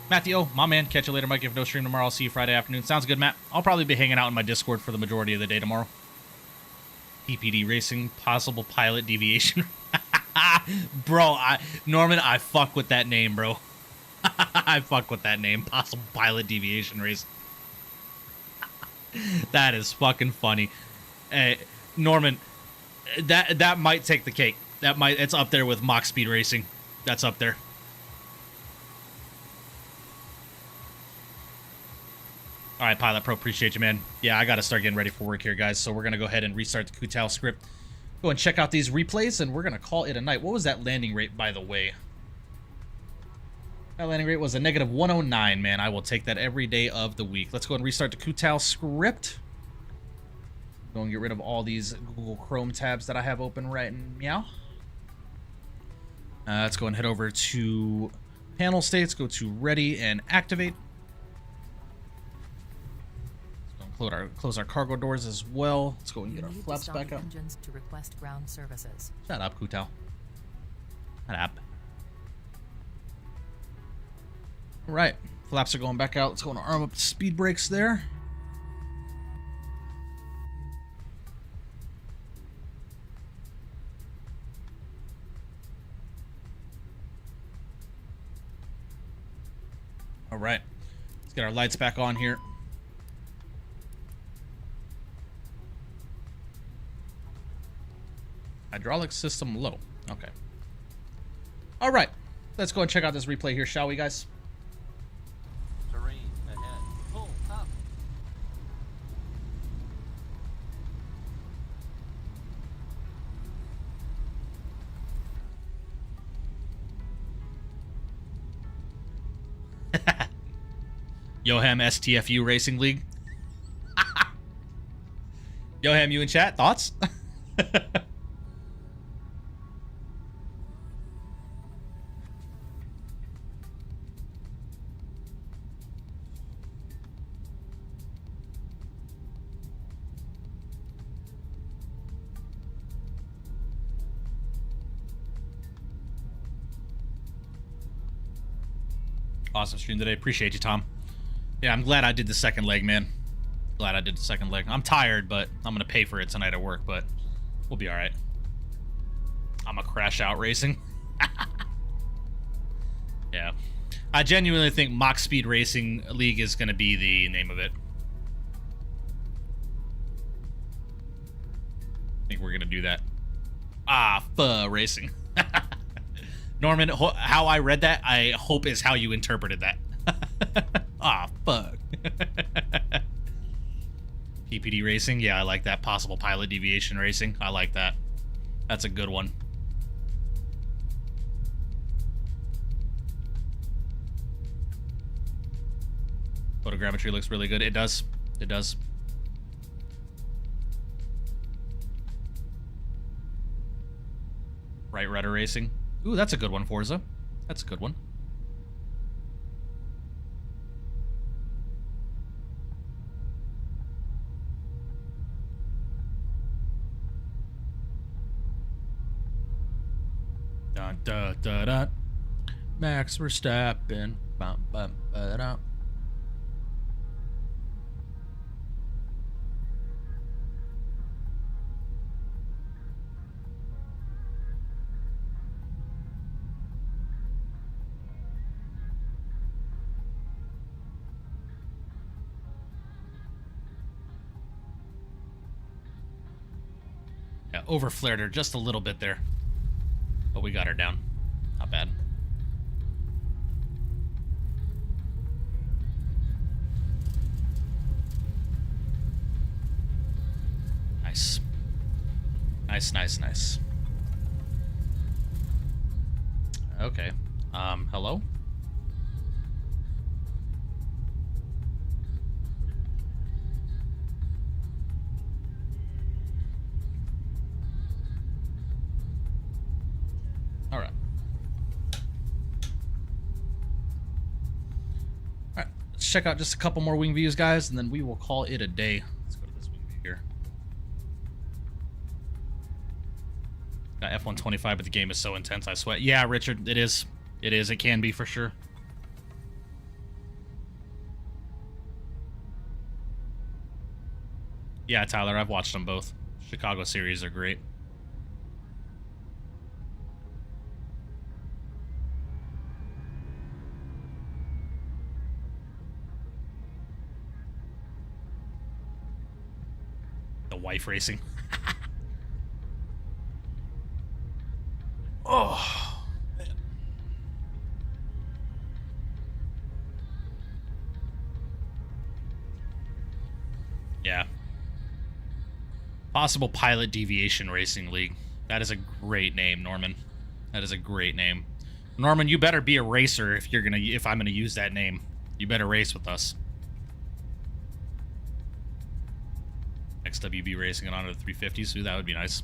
Matthew, my man, catch you later, Mike. If no stream tomorrow, I'll see you Friday afternoon. Sounds good, Matt. I'll probably be hanging out in my Discord for the majority of the day tomorrow. PPD Racing, possible pilot deviation. Bro, Norman, I fuck with that name, bro. I fuck with that name, possible pilot deviation race. That is fucking funny. Hey, Norman, that might take the cake. It's up there with Mach Speed Racing. That's up there. All right, Pilot Pro, appreciate you, man. Yeah, I got to start getting ready for work here, guys. So we're going to go ahead and restart the Kutal script. Go and check out these replays, and we're going to call it a night. What was that landing rate, by the way? That landing rate was a negative 109, man. I will take that every day of the week. Let's go and restart the Kutal script. Go and get rid of all these Google Chrome tabs that I have open right now. Let's go and head over to panel states. Go to ready and activate. Let's go and close our cargo doors as well. Let's go and get our flaps back up. Engines to request ground services. Shut up, Kutal. Shut up. All right, flaps are going back out. Let's go and arm up the speed brakes there. All right, let's get our lights back on here. Hydraulic system low. Okay. All right, let's go and check out this replay here, shall we, guys? Terrain ahead. Pull up. Yoham STFU Racing League. Yoham, you in chat? Thoughts? Awesome stream today. Appreciate you, Tom. Yeah, I'm glad I did the second leg, man. Glad I did the second leg. I'm tired, but I'm gonna pay for it tonight at work, but we'll be alright. I'm a crash out racing. Yeah. I genuinely think Mach Speed Racing League is gonna be the name of it. I think we're gonna do that. Racing. Norman, how I read that, I hope is how you interpreted that. Fuck. PPD Racing, yeah, I like that. Possible Pilot Deviation Racing, I like that. That's a good one. Photogrammetry looks really good. It does. It does. Right Rudder Racing. Ooh, that's a good one, Forza. That's a good one. Dun dun dun dun. Max Verstappen. Bum bum ba da. Yeah, overflared her just a little bit there. But we got her down. Not bad. Nice. Nice, nice, nice. Okay. Hello? Alright. Alright, let's check out just a couple more wing views, guys, and then we will call it a day. Let's go to this wing view here. Got F-125, but the game is so intense, I sweat. Yeah, Richard, it is. It is. It can be, for sure. Yeah, Tyler, I've watched them both. Chicago series are great. The wife racing. Oh, man. Yeah. Possible Pilot Deviation Racing League. That is a great name, Norman. That is a great name. Norman, you better be a racer if I'm gonna use that name. You better race with us. XWB Racing and onto the 350s. Ooh, that would be nice.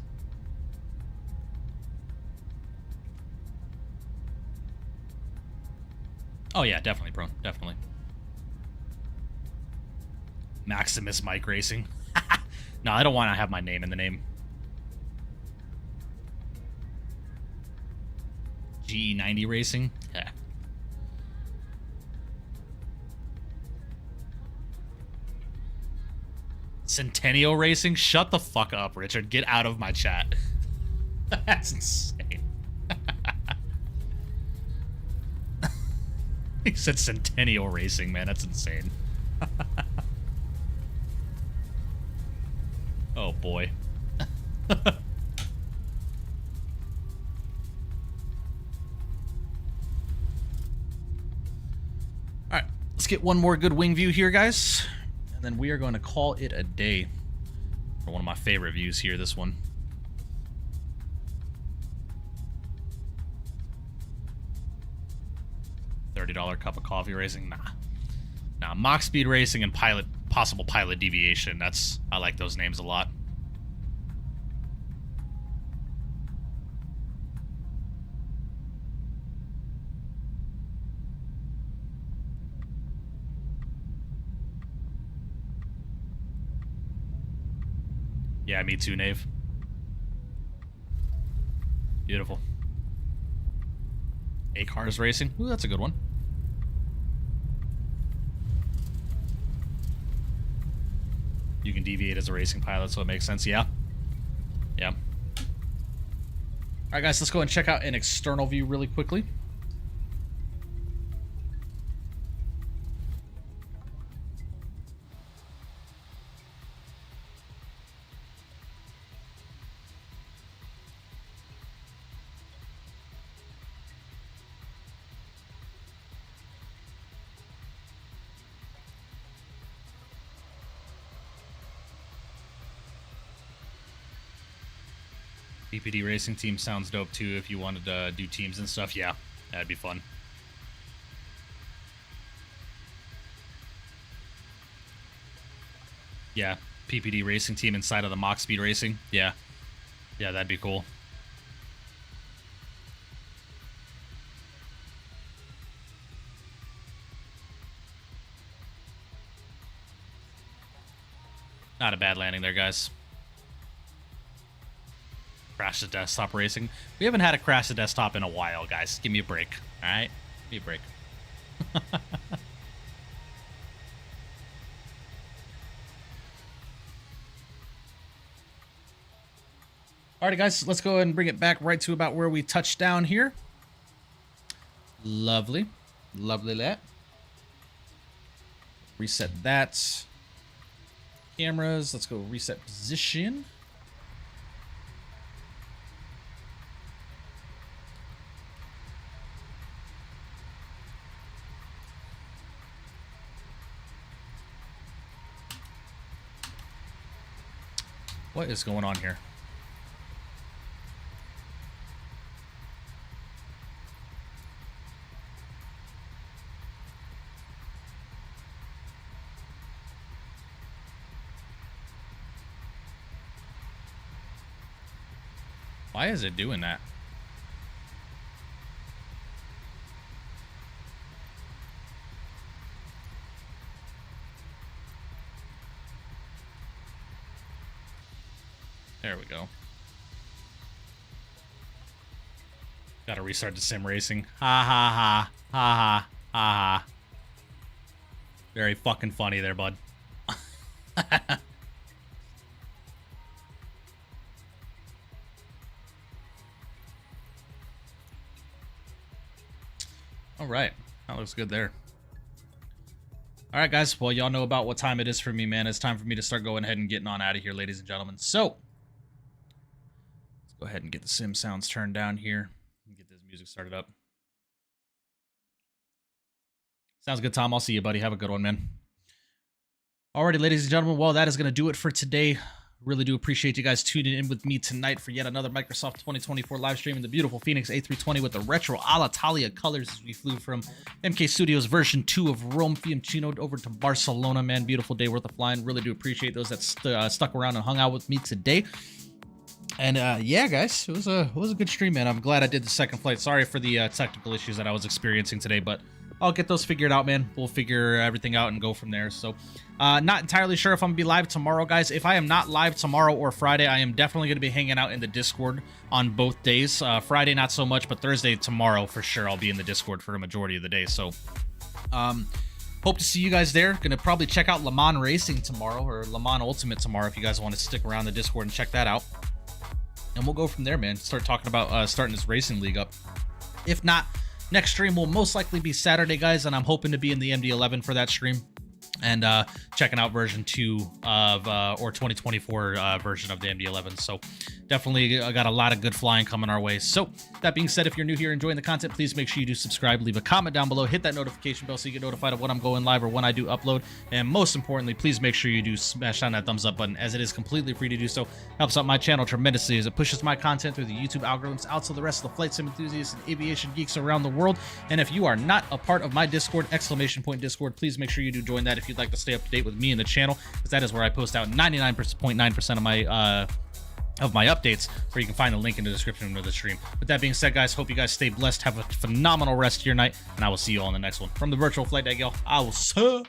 Oh yeah, definitely, bro. Definitely. Maximus Mike Racing. No, I don't want to have my name in the name. GE90 Racing? Yeah. Centennial Racing? Shut the fuck up, Richard. Get out of my chat. That's insane. He said Centennial Racing, man. That's insane. Oh, boy. Alright, let's get one more good wing view here, guys. And then we are going to call it a day. For one of my favorite views here, this one. $30 cup of coffee racing? Nah. Now, Mach Speed Racing and possible pilot deviation. I like those names a lot. Yeah, me too, Nave. Beautiful. A Cars Racing. Ooh, that's a good one. You can deviate as a racing pilot, so it makes sense. Yeah. Yeah. All right, guys, let's go and check out an external view really quickly. BPD Racing Team sounds dope too if you wanted to do teams and stuff. Yeah, that'd be fun. Yeah, PPD Racing Team inside of the Mach Speed Racing. Yeah. Yeah, that'd be cool. Not a bad landing there, guys. Crash the desktop racing. We haven't had a crash the desktop in a while, guys. Give me a break. All right? Give me a break. Alrighty, guys. Let's go ahead and bring it back right to about where we touched down here. Lovely. Lovely that. Reset that. Cameras. Let's go reset position. What is going on here? Why is it doing that? There we go. Gotta restart the sim racing. Ha ha ha. Ha ha ha ha. Very fucking funny there, bud. Alright. That looks good there. Alright, guys. Well, y'all know about what time it is for me, man. It's time for me to start going ahead and getting on out of here, ladies and gentlemen. So, go ahead and get the sim sounds turned down here and get this music started up. Sounds good, Tom. I'll see you, buddy. Have a good one, man. Alrighty, ladies and gentlemen. Well, that is going to do it for today. Really do appreciate you guys tuning in with me tonight for yet another Microsoft 2024 live stream in the beautiful Fenix A320 with the retro Alitalia colors as we flew from MK Studios version 2 of Rome Fiumicino over to Barcelona, man. Beautiful day worth of flying. Really do appreciate those that stuck around and hung out with me today. And yeah, guys, it was a good stream, man. I'm glad I did the second flight. Sorry for the technical issues that I was experiencing today, but I'll get those figured out, man. We'll figure everything out and go from there. So, not entirely sure if I'm gonna be live tomorrow, guys. If I am not live tomorrow or Friday, I am definitely gonna be hanging out in the Discord on both days. Friday, not so much, but Thursday, tomorrow, for sure, I'll be in the Discord for a majority of the day. So, hope to see you guys there. Gonna probably check out Le Mans Racing tomorrow, or Le Mans Ultimate tomorrow, if you guys want to stick around the Discord and check that out. And we'll go from there, man. Start talking about starting this racing league up. If not, next stream will most likely be Saturday, guys, and I'm hoping to be in the MD11 for that stream. and checking out version 2 of or 2024 version of the MD-11. So definitely got a lot of good flying coming our way. So that being said, if you're new here enjoying the content, please make sure you do subscribe, leave a comment down below, hit that notification bell so you get notified of when I'm going live or when I do upload. And most importantly, please make sure you do smash down that thumbs up button, as it is completely free to do so. Helps out my channel tremendously as it pushes my content through the YouTube algorithms out to the rest of the flight sim enthusiasts and aviation geeks around the world. And if you are not a part of my Discord, !Discord, please make sure you do join that if you'd like to stay up to date with me and the channel, because that is where I post out 99.9% of my updates, where you can find the link in the description of the stream. With that being said, guys, hope you guys stay blessed, have a phenomenal rest of your night, and I will see you all in the next one. From the virtual flight deck, y'all, I will see